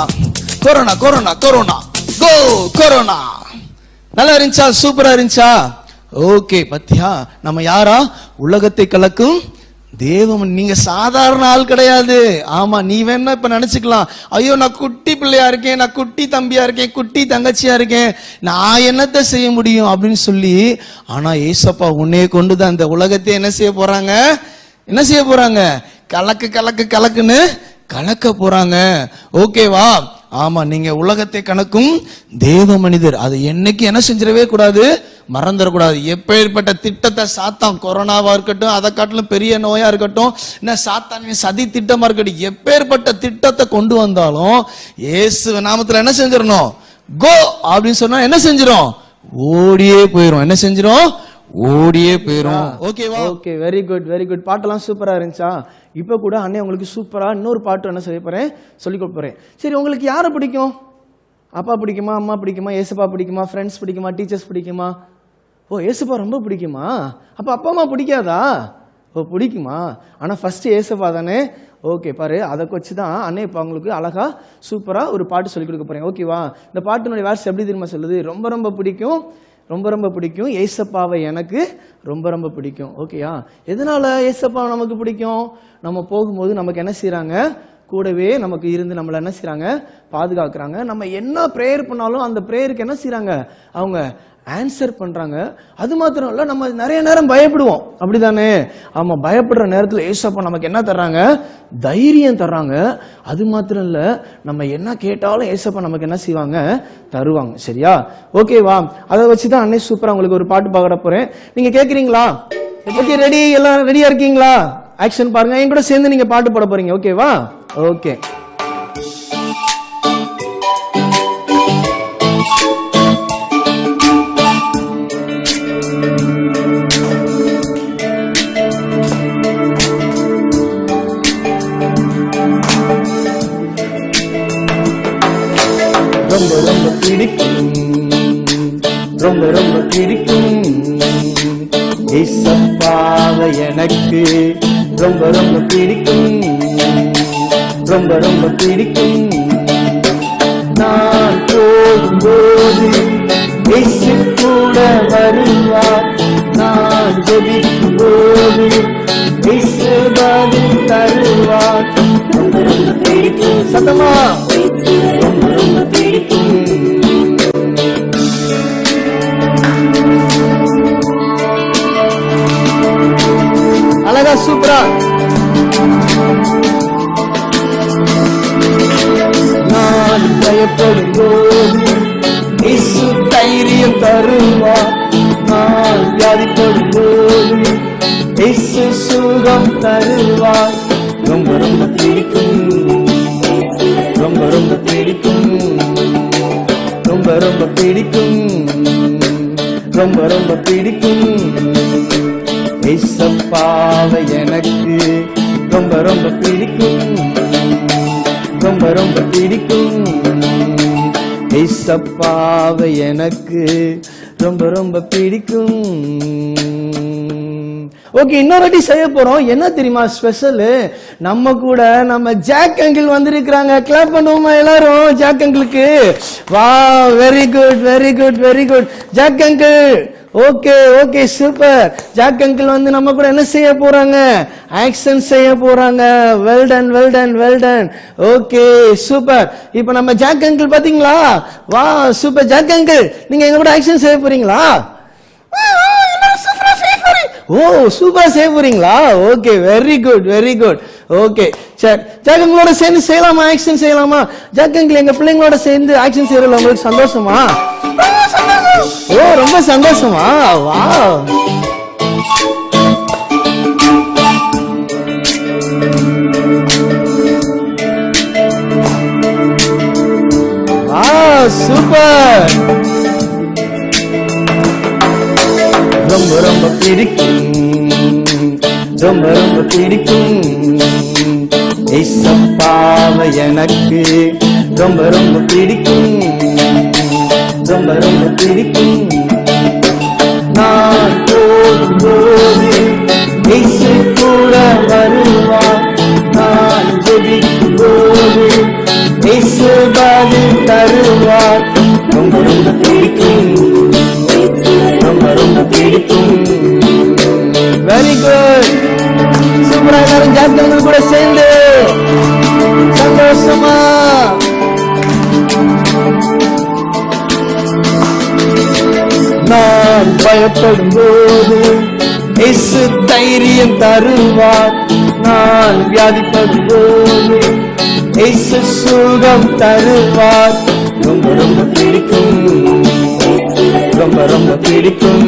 corona corona corona go corona. நல்லா இருந்துச்சா? சூப்பரா இருந்துச்சா? ஓகே. பத்தியா நம்ம யாரா? உலகத்தை கலக்கும் தேவன். நீங்க சாதாரண ஆள் கிடையாது. ஆமா, நீ வேணா இப்ப நினைச்சுக்கலாம், ஐயோ நான் குட்டி பிள்ளையா இருக்கேன், நான் குட்டி தம்பியா இருக்கேன், குட்டி தங்கச்சியா இருக்கேன், நான் என்னத்தை செய்ய முடியும் அப்படின்னு சொல்லி. ஆனா ஏசப்பா உன்னைய கொண்டுதான் இந்த உலகத்தை என்ன செய்ய போறாங்க? என்ன செய்ய போறாங்க? கலக்கு கலக்கு கலக்குன்னு கலக்க போறாங்க. ஓகேவா? ஆமா, நீங்க உலகத்தை கணக்கும் தேவ மனிதர். அது என்னைக்கு என்ன செஞ்சிடவே கூடாது, மறந்துடக்கூடாது. எப்பேற்பட்ட திட்டத்தை சாத்தான், கொரோனாவா இருக்கட்டும், அதை காட்டிலும் பெரிய நோயா இருக்கட்டும், என்ன சாத்தான் சதி திட்டமா இருக்கட்டும், எப்பேற்பட்ட திட்டத்தை கொண்டு வந்தாலும் இயேசு நாமத்துல என்ன செஞ்சிடணும்? கோ அப்படின்னு சொன்னா என்ன செஞ்சிடும்? ஓடியே போயிரும். என்ன செஞ்சிடும்? ஓடியே போயிரும். ஓகேவா? Okay, very good very good. பாட்டெல்லாம் சூப்பரா இருந்துச்சா? இப்ப கூட அண்ணே உங்களுக்கு சூப்பரா இன்னொரு பாட்டு என்ன செய்ய போறேன், சொல்லி கொடுக்க போறேன். சரி, உங்களுக்கு யாரை பிடிக்கும்? அப்பா பிடிக்குமா, அம்மா பிடிக்குமா, ஏசப்பா பிடிக்குமா, ஃப்ரெண்ட்ஸ் பிடிக்குமா, டீச்சர்ஸ் பிடிக்குமா? ஓ, ஏசப்பா ரொம்ப பிடிக்குமா? அப்ப அப்பா அம்மா பிடிக்காதா? ஓ, பிடிக்குமா? ஆனா ஃபர்ஸ்ட் ஏசப்பா தானே. ஓகே, பாரு, அதை வச்சு தான் அண்ணே இப்போ உங்களுக்கு அழகா சூப்பரா ஒரு பாட்டு சொல்லி கொடுக்க போறேன். ஓகேவா? இந்த பாட்டினுடைய வேர்ஸ் எப்படி தெரியுமா சொல்லுது? ரொம்ப ரொம்ப பிடிக்கும், ரொம்ப ரொம்ப பிடிக்கும் ஏசப்பாவை எனக்கு ரொம்ப ரொம்ப பிடிக்கும். ஓகேயா? எதனால ஏசப்பாவை நமக்கு பிடிக்கும்? நம்ம போகும்போது நமக்கு என்ன செய்யறாங்க? கூடவே நமக்கு இருந்து நம்மளை என்ன செய்யறாங்க? பாதுகாக்கிறாங்க. நம்ம என்ன ப்ரேயர் பண்ணாலும் அந்த ப்ரேயருக்கு என்ன செய்யறாங்க? அவங்க ஆன்சர் பண்றாங்க. அது மாத்திரம் இல்ல, நம்ம நிறைய நேரம் பயப்படுவோம், அப்படிதானே? ஆமா, பயப்படுற நேரத்தில் ஏசப்பா நமக்கு என்ன தர்றாங்க? தைரியம் தர்றாங்க. அது மாத்திரம் இல்ல, நம்ம என்ன கேட்டாலும் ஏசப்பா நமக்கு என்ன செய்வாங்க? தருவாங்க. சரியா? ஓகேவா? அதை வச்சுதான் அன்னை சூப்பரா உங்களுக்கு ஒரு பாட்டு பாட போறேன். நீங்க கேக்குறீங்களா? Okay, ready? எல்லாம் ரெடியா இருக்கீங்களா? ஆக்ஷன் பாருங்க, என் கூட சேர்ந்து நீங்க பாட்டு பாட போறீங்க. ஓகேவா? ஓகே. ரொம்ப ரொம்ப பிடிக்கும், ரொம்ப ரொம்ப பிடிக்கும். ஏசப்பாவை எனக்கு ரொம்ப ரொம்ப பிடிக்கும், ரொம்ப ரொம்ப பிடிக்கும். நான் போகும்போது இயேசு கூட வருவார், நான் ஜெபிக்கும் போது இயேசு பதில் தருவார். ரொம்ப ரொம்ப பிடிக்கும். சத்தமா ரொம்ப ரொம்ப பிடிக்கும். அழகா சூப்பரா. நான் பயப்படும் போது இயேசு தைரியம் தருவார், நான் வியாதிப்படும் போது இயேசு சுகம் தருவார். ரொம்ப ரொம்ப பிடிக்கும், ரொம்ப ரொம்ப பிடிக்கும், ரொம்ப ரொம்ப பிடிக்கும், ரொம்ப ரொம்ப பிடிக்கும். ஏசப்பாவை எனக்கு ரொம்ப ரொம்ப பிடிக்கும், ரொம்ப ரொம்ப பிடிக்கும். ஏசப்பாவை எனக்கு ரொம்ப ரொம்ப பிடிக்கும். ஓகே, இன்னொரு வாட்டி செய்ய போறோம். என்ன தெரியுமா ஸ்பெஷல்? நம்ம கூட நம்ம ஜாக் அங்கிள் வந்திருக்கிறாங்க. கிளாப் பண்ணுவோமா எல்லாரும் ஜாக் அங்கிளுக்கு? வா, very good very good very good Jack uncle. Okay okay super. Jack uncle வந்து நம்ம கூட என்ன செய்ய போறாங்க? ஆக்ஷன் செய்ய போறாங்க. Well done well done well done. Okay super. இப்போ நம்ம ஜாக் அங்கிள் பாத்தீங்களா? வா சூப்பர். ஜாக் அங்கிள், நீங்க எங்க கூட ஆக்ஷன் செய்ய போறீங்களா? ஓ சூப்பரா செய்ய போறீங்களா? Okay very good very good. Okay சரி, ஜாக் அங்கிளோட சேர்ந்து செய்யலாமா? ஆக்ஷன் செய்யலாமா? ஜாக் அங்கிள், எங்க பிள்ளைங்களோட சேர்ந்து ஆக்ஷன் செய்யறதுல உங்களுக்கு சந்தோஷமா? ஓ ரொம்ப சந்தோஷமா? வா சூப்பர். ரொம்ப ரொம்ப பிடிக்கும், ரொம்ப ரொம்ப பிடிக்கும். ஏசப்பாவை எனக்கு ரொம்ப ரொம்ப பிடிக்கும், ரொம்ப ரொம்ப பிடிக்கும். நான் போகும்போது இயேசு கூட வருவார், நான் ஜெபிக்கும் போது இயேசு பதில் தருவார். ரொம்ப ரொம்ப பிடிக்கும், ரொம்ப ரொம்ப பிடிக்கும். வெரி குட் சூப்பரா. எல்லாரும் ஜாக் அங்கிள் கூட சேர்ந்து சந்தோஷமா. நான் பயப்படும் போது இயேசு தைரியம் தருவார், நான் வியாதிப்படும் போது இயேசு சுகம் தருவார். ரொம்ப ரொம்ப பிடிக்கும், ரொம்ப ரொம்ப பிடிக்கும்,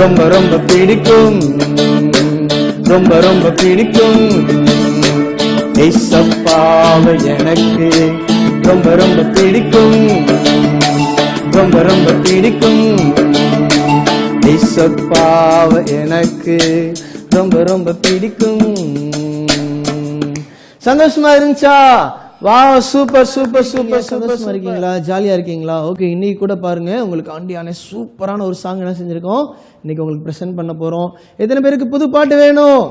ரொம்ப ரொம்ப பிடிக்கும், ரொம்ப ரொம்ப பிடிக்கும். ஏசப்பாவை எனக்கு ரொம்ப ரொம்ப பிடிக்கும், ரொம்ப ரொம்ப பிடிக்கும். ஏசப்பாவை எனக்கு ரொம்ப ரொம்ப பிடிக்கும். சந்தோஷமா இருந்துச்சா? வா சூப்பர் சூப்பர் சூப்பர். சந்தோஷமா இருக்கீங்களா? ஜாலியா இருக்கீங்களா? ஓகே, இன்னைக்கு கூட பாருங்க உங்களுக்கு ஆண்டியான சூப்பரான ஒரு சாங் என்ன செஞ்சிருக்கோம், இன்னைக்கு உங்களுக்கு பிரசன்ட் பண்ண போறோம். எத்தனை பேருக்கு புது பாட்டு வேணும்?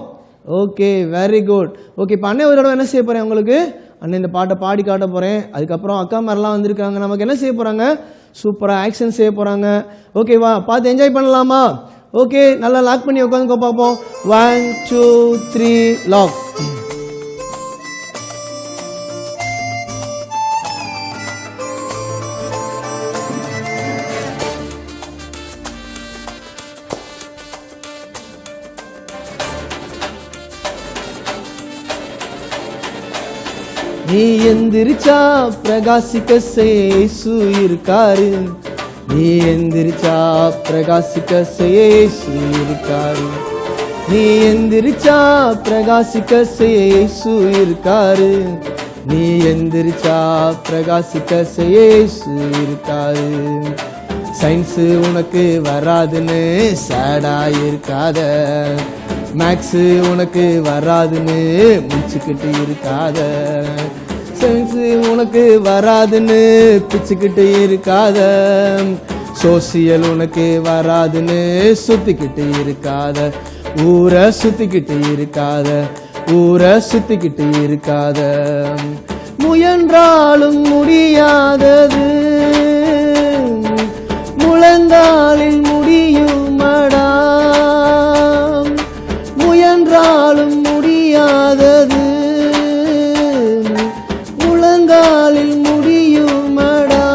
Okay very good. ஓகே, இப்போ அண்ணன் ஒரு தடவை என்ன செய்ய போறேன் உங்களுக்கு? அண்ணன் இந்த பாட்டை பாடி காட்ட போறேன். அதுக்கப்புறம் அக்கா மாதிரிலாம் வந்திருக்காங்க, நமக்கு என்ன செய்ய போறாங்க? சூப்பரா ஆக்ஷன் செய்ய போறாங்க. ஓகேவா? பார்த்து என்ஜாய் பண்ணலாமா? ஓகே, நல்லா லாக் பண்ணி உட்காந்து பார்ப்போம். 1 2 3 லாக். நீ எந்திரிச்சா பிரகாசிக்க இயேசு இருக்காரு, நீ எந்திரிச்சா பிரகாசிக்க இயேசு இருக்காரு, நீ எந்திரிச்சா பிரகாசிக்க இயேசு இருக்காரு, நீ எந்திரிச்சா பிரகாசிக்க இயேசு இருக்காரு. சயின்ஸு உனக்கு வராதுன்னு சேடா இருக்காத, மேக்ஸு உனக்கு வராதுன்னு முடிச்சுக்கிட்டு இருக்காத, சயின்ஸ் உனக்கு வராதுன்னு பிச்சுக்கிட்டு இருக்காத, சோசியல் உனக்கு வராதுன்னு சுத்திக்கிட்டு இருக்காத, ஊரை சுத்திக்கிட்டு இருக்காத, ஊரை சுத்திக்கிட்டு இருக்காத. முயன்றாலும் முடியாதது முழங்காலில் முடியுமடா, முயன்றாலும் முடியாதது முழங்காலில் முடியுமடா.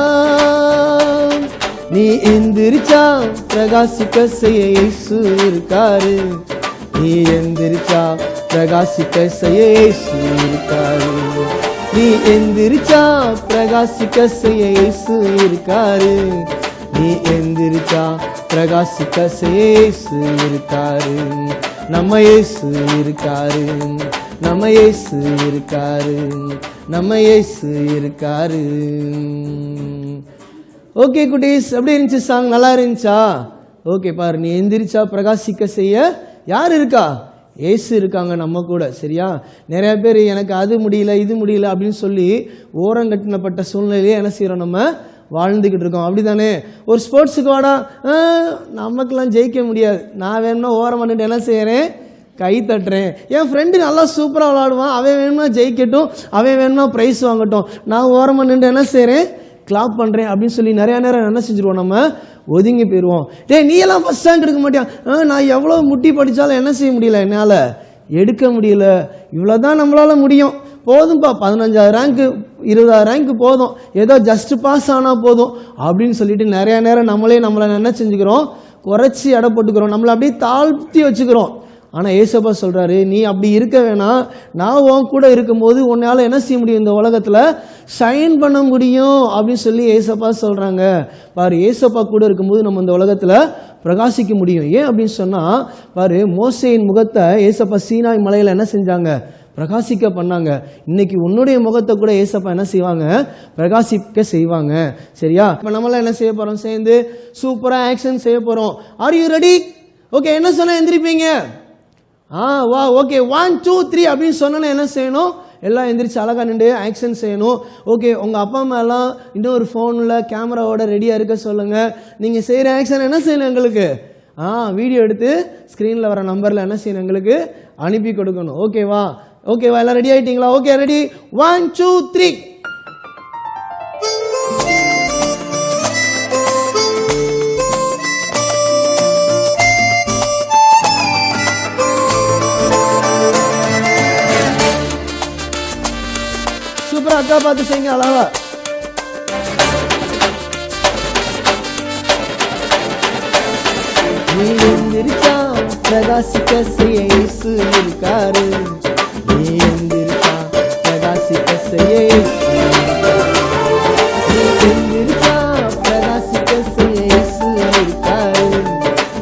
நீ எந்திரிச்சா பிரகாசிக்க செய்ய இயேசு இருக்காரு, நீ எந்திரிச்சா பிரகாசிக்க செய்ய இயேசு இருக்காரு, நீ எந்திரிச்சா பிரகாசிக்க செய்ய இயேசு இருக்காரு, நீ எந்திரிச்சா பிரகாசிக்க செய்ய இயேசு இருக்காரு. நம்ம இயேசு இருக்காரு, நம்ம இயேசு இருக்காரு, நம்ம இயேசு இருக்காரு. ஓகே குட்டீஸ், எப்படி இருந்துச்சு சாங்? நல்லா இருந்துச்சா? ஓகே பாரு, நீ எந்திரிச்சா பிரகாசிக்க செய்ய யார் இருக்கா? ஏசு இருக்காங்க நம்ம கூட. சரியா? நிறைய பேர் எனக்கு அது முடியல இது முடியல அப்படின்னு சொல்லி ஓரங்கட்டினப்பட்ட சூழ்நிலையே என்ன செய்யறோம், நம்ம வாழ்ந்துக்கிட்டு இருக்கோம். அப்படி தானே? ஒரு ஸ்போர்ட்ஸுக்கு வாடா, நமக்கெல்லாம் ஜெயிக்க முடியாது, நான் வேணும்னா ஓரம் பண்ணிட்டு என்ன செய்யறேன், கை தட்டுறேன். என் ஃப்ரெண்டு நல்லா சூப்பராக விளாடுவான், அவன் வேணும்னா ஜெயிக்கட்டும், அவன் வேணும்னா ப்ரைஸ் வாங்கட்டும், நான் ஓரம் பண்ணிட்டு என்ன செய்கிறேன், கிளாப் பண்ணுறேன் அப்படின்னு சொல்லி நிறையா நேரம் என்ன செஞ்சுருவோம், நம்ம ஒதுங்கி போயிடுவோம். நீ எல்லாம் ஃபஸ்ட் ரேங்க் எடுக்க மாட்டியா, நான் எவ்வளோ முட்டி படித்தாலும் என்ன செய்ய முடியல, என்னால் எடுக்க முடியல, இவ்வளோ தான் நம்மளால் முடியும், போதும்பா 15,000 ரேங்க்கு 20,000 ரேங்க்கு போதும், ஏதோ ஜஸ்ட் பாஸ் ஆனால் போதும் அப்படின்னு சொல்லிட்டு நிறையா நேரம் நம்மளை என்ன செஞ்சுக்கிறோம், குறைச்சி எடை போட்டுக்கிறோம், நம்மளை அப்படியே தாழ்த்தி வச்சுக்கிறோம். ஆனால் ஏசப்பா சொல்கிறாரு, நீ அப்படி இருக்க வேணாம், நான் உன் கூட இருக்கும்போது உன்னால் என்ன செய்ய முடியும், இந்த உலகத்தில் ஷைன் பண்ண முடியும் அப்படின்னு சொல்லி ஏசப்பா சொல்கிறாங்க. பாரு, ஏசப்பா கூட இருக்கும்போது நம்ம இந்த உலகத்தில் பிரகாசிக்க முடியும். ஏன் அப்படின்னு சொன்னால், பாரு, மோசேயின் முகத்தை ஏசப்பா சீனாய் மலையில் என்ன செஞ்சாங்க, பிரகாசிக்க பண்ணாங்க. இன்னைக்கு உன்னுடைய முகத்தை கூட ஏசப்பா என்ன செய்வாங்க, பிரகாசிக்க செய்வாங்க. சரியா? இப்போ நம்மளாம் என்ன செய்ய போகிறோம், சேர்ந்து சூப்பராக ஆக்ஷன் செய்ய போகிறோம். R you ready? ஓகே, என்ன சொன்னால் எந்திரிப்பீங்க? வா, ஓகே, 1 2 3 அப்படின்னு சொன்னா என்ன செய்யணும், எல்லாம் எந்திரிச்சு அழகா நின்று ஆக்ஷன் செய்யணும். ஓகே, உங்கள் அப்பா அம்மா எல்லாம் இன்னொரு ஃபோனில் கேமராவோட ரெடியாக இருக்க சொல்லுங்கள். நீங்கள் செய்கிற ஆக்ஷன் என்ன செய்யணும், எங்களுக்கு வீடியோ எடுத்து ஸ்க்ரீனில் வர நம்பரில் என்ன செய்யணும், எங்களுக்கு அனுப்பி கொடுக்கணும். ஓகேவா? ஓகேவா, எல்லாம் ரெடி ஆகிட்டீங்களா? Okay, ready, 1 2 3. சூப்பரா அக்கா பார்த்து செய்யுங்க, அழகா. நீ எந்திரிச்சா பிரகாசிக்க செய்ய இயேசு இருக்காரு, நீ எந்திரிச்சா பிரகாசிக்க செய்ய இயேசு இருக்காரு, நீ எந்திரிச்சா பிரகாசிக்க செய்ய இயேசு இருக்காரு,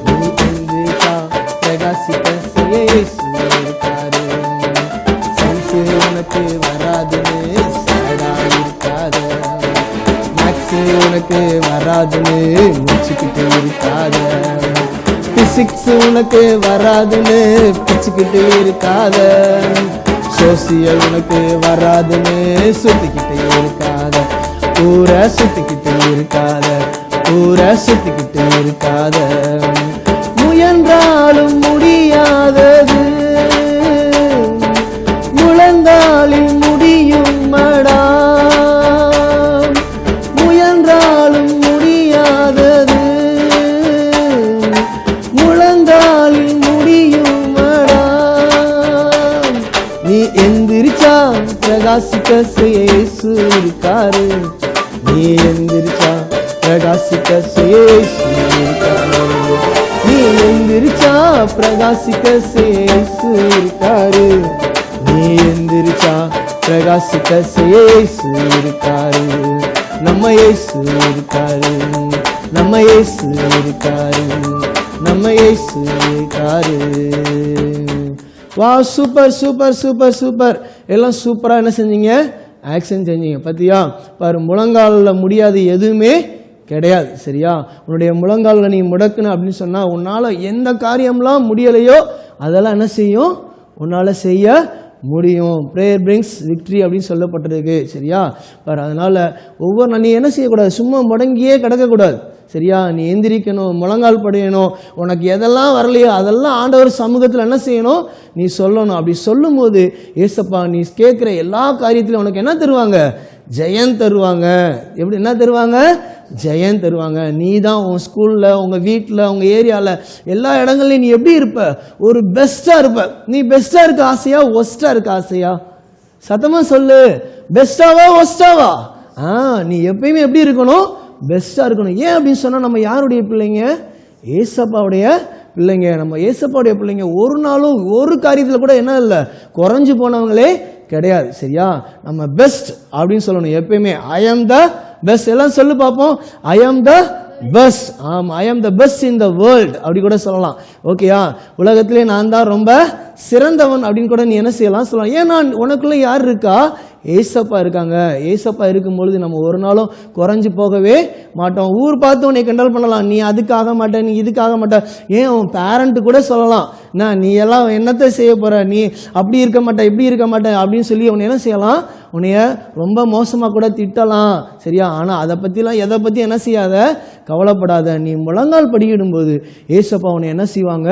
நீ எந்திரிச்சா பிரகாசிக்க செய்ய இயேசு இருக்காரு. சயின்ஸ் உனக்கு வராதுன்னு இருக்காத, மேக்ஸ் உனக்கு வராதுன்னு முடிச்சுக்கிட்டு இருக்காத, பிசிக்ஸ் உனக்கு வராதுன்னு பிச்சுக்கிட்டு இருக்காத, சோசியல் உனக்கு வராதுன்னு சுத்திக்கிட்டு இருக்காத, ஊரை சுத்திக்கிட்டு இருக்காத, ஊரை சுத்திக்கிட்டு இருக்காத. முயன்றாலும் முடியாதது முழங்காலில் முடியுமடா, முயன்றாலும் முடியாதது முழங்காலில் முடியுமடா. நீ எந்திரிச்சா பிரகாசிக்க செய்ய இயேசு இருக்காரு, நீ எந்திரிச்சா பிரகாசிக்க செய்ய இயேசு இருக்காரு, நீ எந்திரிச்சா பிரகாசிக்க செய்ய இயேசு இருக்காரு, நீ எந்திரிச்சா பிரகாசிக்க செய்ய இயேசு இருக்காரு. நம்ம இயேசு இருக்காரு, நம்ம இயேசு இருக்காரு, நம்ம இயேசு இருக்காரு. வா, சூப்பர் சூப்பர் சூப்பர் சூப்பர். எல்லாம் சூப்பராக என்ன செஞ்சீங்க, ஆக்ஷன் செஞ்சீங்க. பார்த்தியா? பாரு, முழங்காலில் முடியாது எதுவுமே கிடையாது. சரியா? உன்னுடைய முழங்காலில் நீ முடக்குன அப்படின்னு சொன்னால் உன்னால் எந்த காரியம்லாம் முடியலையோ அதெல்லாம் என்ன செய்யும், உன்னால் செய்ய முடியும். ப்ரேயர் பிரிங்ஸ் விக்ட்ரி அப்படின்னு சொல்லப்பட்டிருக்கு. சரியா? அதனால் ஒவ்வொரு நாள் நீ என்ன செய்யக்கூடாது, சும்மா முடங்கியே கிடக்கக்கூடாது. சரியா? நீ எந்திரிக்கணும், முழங்கால் படையணும். உனக்கு எதெல்லாம் வரலையோ அதெல்லாம் ஆண்டவர் சமூகத்தில் என்ன செய்யணும், நீ சொல்லணும். அப்படி சொல்லும் போது ஏசப்பா நீ கேட்குற எல்லா காரியத்திலும் உனக்கு என்ன தருவாங்க, ஜெயம் தருவாங்க. எப்படி என்ன தருவாங்க, ஜெயம் தருவாங்க. நீ தான் உன் ஸ்கூலில், உங்கள் வீட்டில், உங்கள் ஏரியாவில் எல்லா இடங்கள்லையும் நீ எப்படி இருப்ப, ஒரு பெஸ்ட்டாக இருப்ப. நீ பெஸ்ட்டாக இருக்க ஆசையா, ஒஸ்ட்டாக இருக்க ஆசையா? சத்தமாக சொல்லு, பெஸ்ட்டாவா ஒஸ்ட்டாவா? நீ எப்பயுமே எப்படி இருக்கணும், பெஸ்ட்டாக இருக்கணும். ஏன் அப்படின்னு சொன்னால் நம்ம யாருடைய பிள்ளைங்க, ஏசப்பாவுடைய பிள்ளைங்க. நம்ம ஏசப்பாவுடைய பிள்ளைங்க. ஒரு நாளும் ஒரு காரியத்தில் கூட என்ன இல்லை, குறைஞ்சு போனவங்களே கிடையாது. சரியா? நம்ம பெஸ்ட் அப்படின்னு சொல்லணும் எப்பயுமே. ஐ ஆம் த பெஸ்ட். எல்லாம் சொல்லு பார்ப்போம். ஐ ஆம் த பெஸ்ட். ஆமாம், ஐ ஆம் the best in the world அப்படி கூட சொல்லலாம். ஓகேயா? உலகத்திலே நான் தான் ரொம்ப சிறந்தவன் அப்படின்னு கூட நீ என்ன செய்யலாம், சொல்லலாம். ஏன்னா உனக்குள்ள யார் இருக்கா, ஏசப்பா இருக்காங்க. ஏசப்பா இருக்கும் பொழுது நம்ம ஒரு நாளும் குறைஞ்சு போகவே மாட்டோம். ஊர் பார்த்து உன்னை கிண்டல் பண்ணலாம், நீ அதுக்காக மாட்டேன், நீ இதுக்காக மாட்டேன். ஏன் உன் பேரண்ட்டு கூட சொல்லலாம், நீ எல்லாம் என்னத்தை செய்ய போகிற, நீ அப்படி இருக்க மாட்டேன், இப்படி இருக்க மாட்டேன் அப்படின்னு சொல்லி உன்னை என்ன செய்யலாம், உன்னைய ரொம்ப மோசமாக கூட திட்டலாம். சரியா? ஆனால் அதை பற்றிலாம் எதை பற்றி என்ன செய்யாத, கவலைப்படாத. நீ முழங்கால் படியிடும்போது ஏசப்பா உன்னை என்ன செய்வாங்க,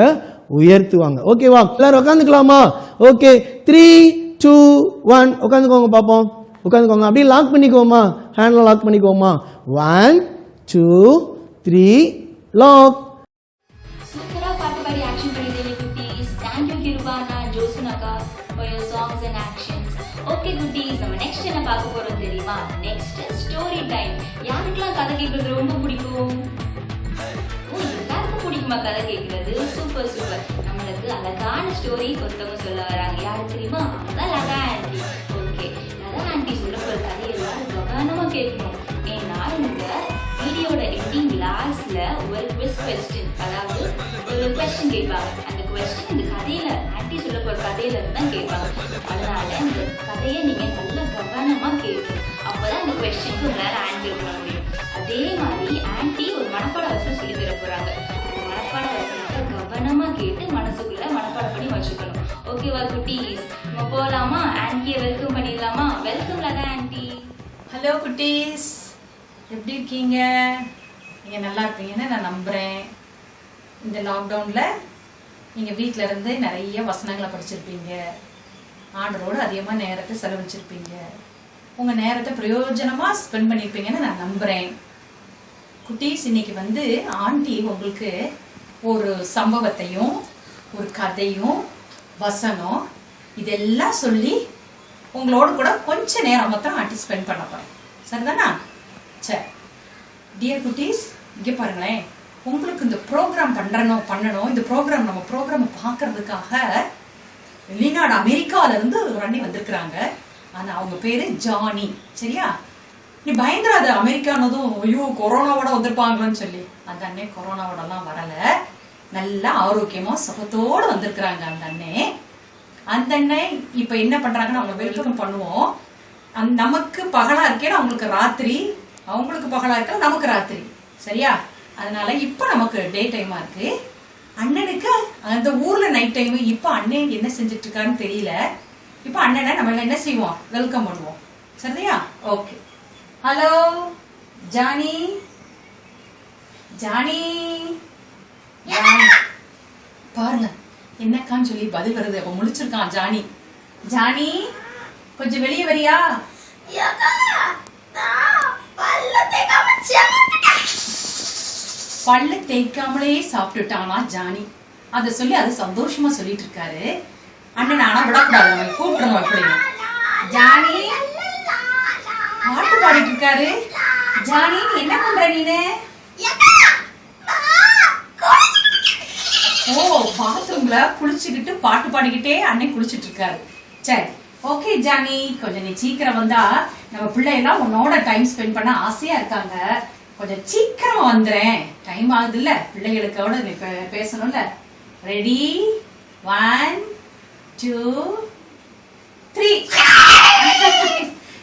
உயர்த்துவாங்க. ஓகேவா? எல்லாரும் உட்காந்துக்கலாமா? ஓகே, 3, 2, 1 உட்காந்துக்கோங்க பார்ப்போம். உட்காந்துக்கோங்க. அப்படியே லாக் பண்ணிக்கோமா, ஹேண்டில் லாக் பண்ணிக்கோமா. 1, 2, 3 லாக். சூப்பரா பாட்டு பாடி ஆக்ஷன் பண்ணிட்டீங்க குட்டீஸ். Thank you கிருபானா, ஜோசுனாக்கா for your songs and actions. Okay குட்டீஸ், நம்ம நெக்ஸ்ட் என்ன பார்க்க போறோம் தெரியுமா? Next story time. யாருக்கெல்லாம் கதை கேட்கறது ரொம்ப பிடிக்கும்? எல்லாருக்கும் பிடிக்குமா கதை கேட்கறது? Super super. நம்மளுக்கு அழகான ஸ்டோரி ஒருத்தவங்க சொல்ல வராங்க. யாரு தெரியுமா? அதான் Latha aunty. Okay, Latha aunty சொல்ல போற கதை எல்லாரும் கவனமா கேட்கணும். ஏன்னா இந்த வீடியோட எண்டிங் லாஸ்ட்ல ஒரு கொஸ்டின், அதாவது ஒரு கொஸ்டின் கேட்பாங்க. அந்த கொஸ்டின் இந்த கதையில ஆண்டி சொல்ல போற கதையில இருந்து தான் கேட்பாங்க. அதனால இந்த கதையை நீங்க நல்லா கவனமா கேட்கணும். அப்பதான் அந்த கொஸ்டினுக்கு உங்களால ஆன்சர் பண்ண முடியும். அதே மாதிரி ஆன்டி ஒரு மனப்பாட வசனம் சொல்லி தர போறாங்க. அந்த மனப்பாட வசனத்தை கவனமா கேட்டு மனசுக்குள்ள மனப்பாடம் பண்ணி வச்சுக்கணும். ஓகேவா குட்டீஸ்? நம்ம போலாமா? ஆன்டியை வெல்கம் பண்ணிடலாமா? Welcome Latha aunty. ஹலோ குட்டீஸ், எப்படி இருக்கீங்க? நீங்கள் நல்லா இருப்பீங்கன்னு நான் நம்புகிறேன். இந்த லாக்டவுனில் நீங்கள் வீட்டில் இருந்து நிறைய வசனங்களை படிச்சிருப்பீங்க. ஆண்டரோடு அதிகமாக நேரத்தை செலவழிச்சிருப்பீங்க. உங்கள் நேரத்தை பிரயோஜனமாக ஸ்பெண்ட் பண்ணியிருப்பீங்கன்னு நான் நம்புகிறேன். குட்டீஸ், இன்னைக்கு ஆண்டி உங்களுக்கு ஒரு சம்பவத்தையும் ஒரு கதையும் வசனம் இதெல்லாம் சொல்லி உங்களோட கூட கொஞ்ச நேரம் மாத்திரம் ஆண்டி ஸ்பெண்ட் பண்ண போறேன். சரிதானா? சரி டியர் குட்டீஸ், இங்கே பாருங்களேன். உங்களுக்கு இந்த ப்ரோக்ராம் பண்ணணும். இந்த ப்ரோக்ராம் நம்ம ப்ரோக்ராம் பார்க்கறதுக்காக வெளிநாடு அமெரிக்கால இருந்து ஒரு அண்ணி வந்திருக்கிறாங்க. ஆனா அவங்க பேரு ஜானி. சரியா? நீ பயந்துராத, அமெரிக்கானதும் ஐயோ கொரோனாவோட வந்திருப்பாங்களோன்னு சொல்லி. அந்த அண்ணே கொரோனாவோடலாம் வரல, நல்லா ஆரோக்கியமா சுகத்தோடு வந்திருக்கிறாங்க அந்த அண்ணே. அந்த அண்ணே இப்ப என்ன பண்றாங்கன்னு அவங்க வெல்கம் பண்ணுவோம். நமக்கு பகலா இருக்கேன்னு அவங்களுக்கு ராத்திரி, அவங்களுக்கு பகலா இருக்க நமக்கு ராத்திரி. சரியா? அதனால இப்ப நமக்கு டே டைமா இருக்கு. அண்ணனுக்கு அந்த ஊர்ல நைட் டைம். இப்ப அண்ணன் என்ன செஞ்சுட்டு இருக்காருன்னு தெரியல. இப்ப அண்ணனை நம்ம என்ன செய்வோம், வெல்கம் பண்ணுவோம். சரியா? ஓகே. Hello Johnny. ஜானி பாருங்க என்னக்கான்னு சொல்லி பதில் வருது. அப்ப முழிச்சிருக்கான் ஜானி. ஜானி கொஞ்சம் வெளியே வரியா? பல்ல தேய்க்காமலே சாப்பிட்டுட்டானா ஜானி. அத சொல்லி அது சந்தோஷமா சொல்லிட்டு இருக்காரு. அண்ணன் ஆனா விடக்கூடாது, நம்ம கூப்பிடணும். எப்படி ஜானி பாட்டு பாடிட்டு இருக்காரு. ஜானி என்ன பண்ற நீனு? ஓ, பாத்ரூம்ல குளிச்சுக்கிட்டு பாட்டு பாடிக்கிட்டே அண்ணன் குளிச்சுட்டு இருக்காரு. சரி ஓகே ஜானி, கொஞ்சம் நீ சீக்கிரம் வந்தா நம்ம பிள்ளையெல்லாம் உன்னோட டைம் ஸ்பெண்ட் பண்ண ஆசையா இருக்காங்க. கொஞ்சம் சீக்கிரம் வந்துறேன். டைம் ஆகுது இல்ல, பிள்ளைகளுக்கோட நீ பேசணும்ல. ரெடி? 1 2 3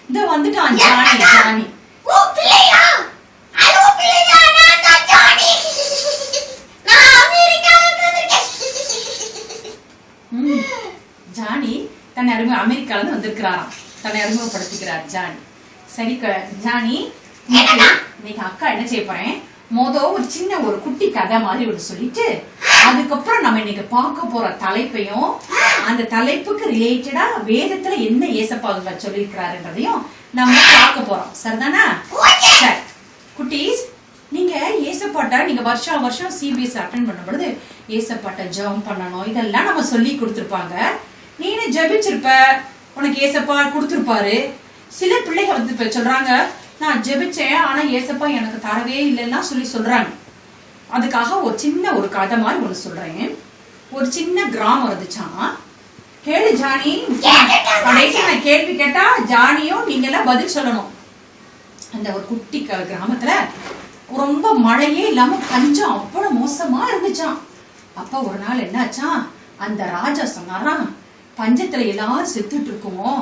இந்த வந்துட்டான் ஜானி. ஜானி ஜானி தன்னை இருக்கிறாராம். தன்னை அறிமுகப்படுத்திக்கிறார் ஜானி. சரி ஜானி, இன்னைக்கு அக்கா என்ன செய்ய போறேன், ஒரு சின்ன ஒரு குட்டி கதை மாதிரி ஒரு சொல்லிட்டு அதுக்கப்புறம் நம்ம இன்னைக்கு பார்க்க போற தலைப்பையும் அந்த தலைப்புக்கு ரிலேட்டடா வேதத்துல என்ன ஏசப்பா சொல்லியிருக்கிறாருன்றதையும் நம்ம பார்க்க போறோம். சரிதானா? சரி குட்டீஸ், நீங்க ஏசப்பாட்ட நீங்க வருஷம் சிபிஎஸ் அட்டென்ட் பண்ணும் பொழுது ஏசப்பாட்ட ஜெபம் பண்ணணும் இதெல்லாம் நம்ம சொல்லி கொடுத்துருப்பாங்க. நீனு ஜெபிச்சிருப்ப, உனக்கு ஏசப்பா கொடுத்துருப்பாரு. சில பிள்ளைகள் வந்து சொல்றாங்க, நான் ஜெபிச்சேன் ஆனா ஏசப்பா எனக்கு தரவே இல்லைன்னா சொல்றாங்க. அதுக்காக ஒரு சின்ன ஒரு கதை மாதிரி ஒண்ணு சொல்றேன். ஒரு சின்ன கிராமம் இருந்துச்சான். கேளு ஜானி, கடைசி நான் கேள்வி கேட்டா ஜானியும் நீங்க எல்லாம் பதில் சொல்லணும். அந்த ஒரு குட்டி கிராமத்துல ரொம்ப மழையே இல்லாம பஞ்சம் அவ்வளவு மோசமா இருந்துச்சான். அப்ப ஒரு நாள் என்னாச்சான், அந்த ராஜா சொன்னாராம், பஞ்சத்துல எல்லாரும் செத்துட்டு இருக்கோம்,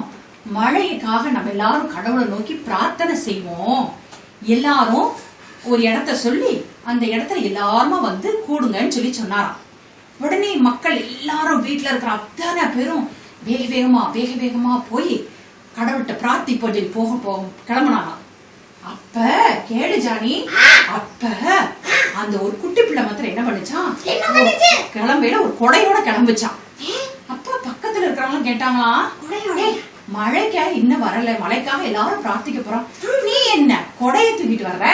மழைக்காக நம்ம எல்லாரும் கடவுளை நோக்கி பிரார்த்தனை செய்வோம், எல்லாரும் ஒரு இடத்த சொல்லி அந்த இடத்துல எல்லாருமா வந்து கூடுங்கன்னு சொல்லி சொன்னாராம். உடனே மக்கள் எல்லாரும் வீட்டுல இருக்கிற அத்தனை பேரும் வேக வேகமா போய் கடவுள்கிட்ட பிரார்த்திப்போம் போக கிளம்புனாராம். அப்ப கேளு ஜானி, அப்ப அந்த ஒரு குட்டி பிள்ளை மாத்திரம் என்ன பண்ணுச்சான், கிளம்பையில ஒரு கொடையோட கிளம்புச்சான். அப்ப பக்கத்துல இருக்கிறவங்க கேட்டாங்களா, மழைக்கா இன்னும் வரல, மழைக்காக எல்லாரும் பிரார்த்திக்க போறோம், நீ என்ன கொடையை தூக்கிட்டு வர்ற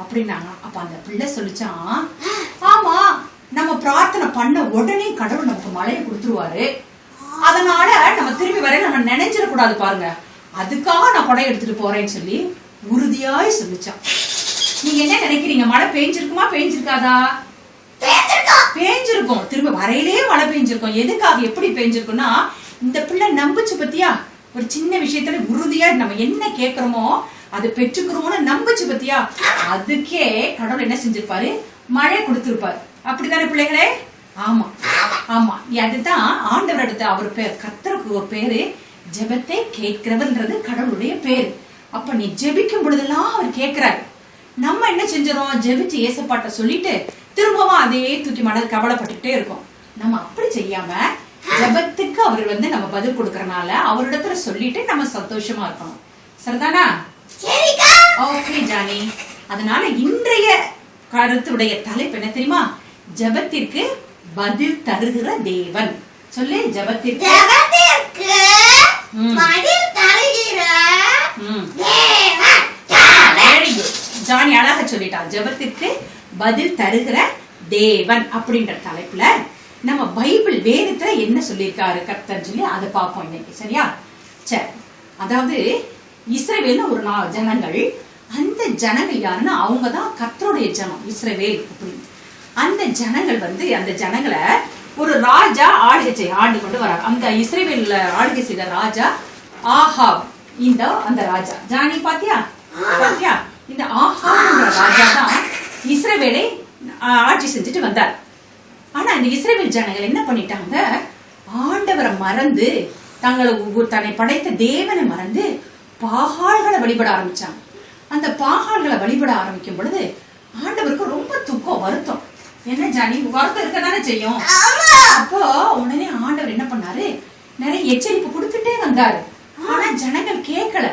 அப்படின்னாங்க. அப்ப அந்த பிள்ளை சொல்லிச்சான், ஆமா நம்ம பிரார்த்தனை பண்ண உடனே கடவுள் நமக்கு மழையை கொடுத்துருவாரு, அதனால நம்ம திரும்பி வர நம்ம நினைச்சிடக்கூடாது பாருங்க, அதுக்காக நான் கொடை எடுத்துட்டு போறேன்னு சொல்லி உறுதியாய் சொல்லிச்சான். நீங்க என்ன நினைக்கிறீங்க, மழை பெஞ்சிருக்குமா பெஞ்சிருக்காதா? பெஞ்சிருக்கும். திரும்ப வரையிலே மழை பெஞ்சிருக்கும். எதுக்காக எப்படி பெஞ்சிருக்கும்னா, இந்த பிள்ளை நம்புச்சு பத்தியா, ஒரு சின்ன விஷயத்துல உறுதியா நம்ம என்ன கேக்குறோமோ அதை பெற்றுக்கிறோம்னு நம்புச்சு பத்தியா, அதுக்கே கடவுள் என்ன செஞ்சிருப்பாரு, மழை கொடுத்திருப்பாரு. அப்படித்தானே பிள்ளைகளே? ஆமா ஆமா, அதுதான் ஆண்டவர் எடுத்த அவர் பேர். கர்த்தருக்கு ஒரு பேரு ஜெபத்தை கேட்கிறவர்ன்றது கடவுளுடைய பேரு. அப்ப நீ ஜெபிக்கும் பொழுதெல்லாம் அவர் கேட்கிறாரு. நம்ம என்ன செஞ்சிரோம், ஜெபிச்சு ஏசப்பாட்ட சொல்லிட்டு திரும்பவும் அதே தூக்கி மனது கவலைப்பட்டுட்டே இருக்கும். நம்ம அப்படி செய்யாம ஜெபத்துக்கு அவர் வந்து நம்ம பதில் கொடுக்கறனால அவரிடத்துல சொல்லிட்டு நம்ம சந்தோஷமா இருக்கணும். சரிதானா? ஓகே ஜானி, அதனால இன்றைய கருத்துடைய தலைப்பு என்ன தெரியுமா, ஜெபத்திற்கு பதில் தருகிற தேவன். சொல்லு, ஜெபத்திற்கு பதில் தருகிற தேவன். வெரி குட் ஜானி, அழகா சொல்லிட்டா. ஜெபத்திற்கு பதில் தருகிற தேவன் அப்படின்ற தலைப்புல நம்ம பைபிள் வேதத்துல என்ன சொல்லியிருக்காரு கர்த்தர் சொல்லி அதை பார்ப்போம் இன்னைக்கு. சரியா? சரி, அதாவது இஸ்ரவேல்னு ஒரு ஜனங்கள், அந்த ஜனங்கள் யாருன்னா அவங்கதான் கர்த்தருடைய ஜனம் இஸ்ரவேல் அப்படின்னு. அந்த ஜனங்கள் வந்து அந்த ஜனங்களை ஒரு ராஜா ஆண்டு கொண்டு வராங்க. அந்த இஸ்ரவேல்ல ஆளுகை செய்த ராஜா ஆகாப். அந்த ராஜா ஜானி பாத்தியா, இந்த ஆகாப்ன்ற ராஜா தான் இஸ்ரவேலை ஆட்சி செஞ்சுட்டு வந்தார். ஆனா இந்த இஸ்ரவேல் ஜனங்கள் என்ன பண்ணிட்டாங்க, ஆண்டவரை மறந்து தன்னை படைத்த தேவனை மறந்து பாகால்களை வழிபட ஆரம்பிச்சாங்க. அந்த பாகால்களை வழிபட ஆரம்பிக்கும் பொழுது ஆண்டவருக்கு ரொம்ப துக்கம், வருத்தம். என்ன ஜானி, வருத்தம் இருக்கதானே செய்யும். அப்போ உடனே ஆண்டவர் என்ன பண்ணாரு, நிறைய எச்சரிப்பு கொடுத்துட்டே வந்தாரு. ஆனா ஜனங்கள் கேட்கல.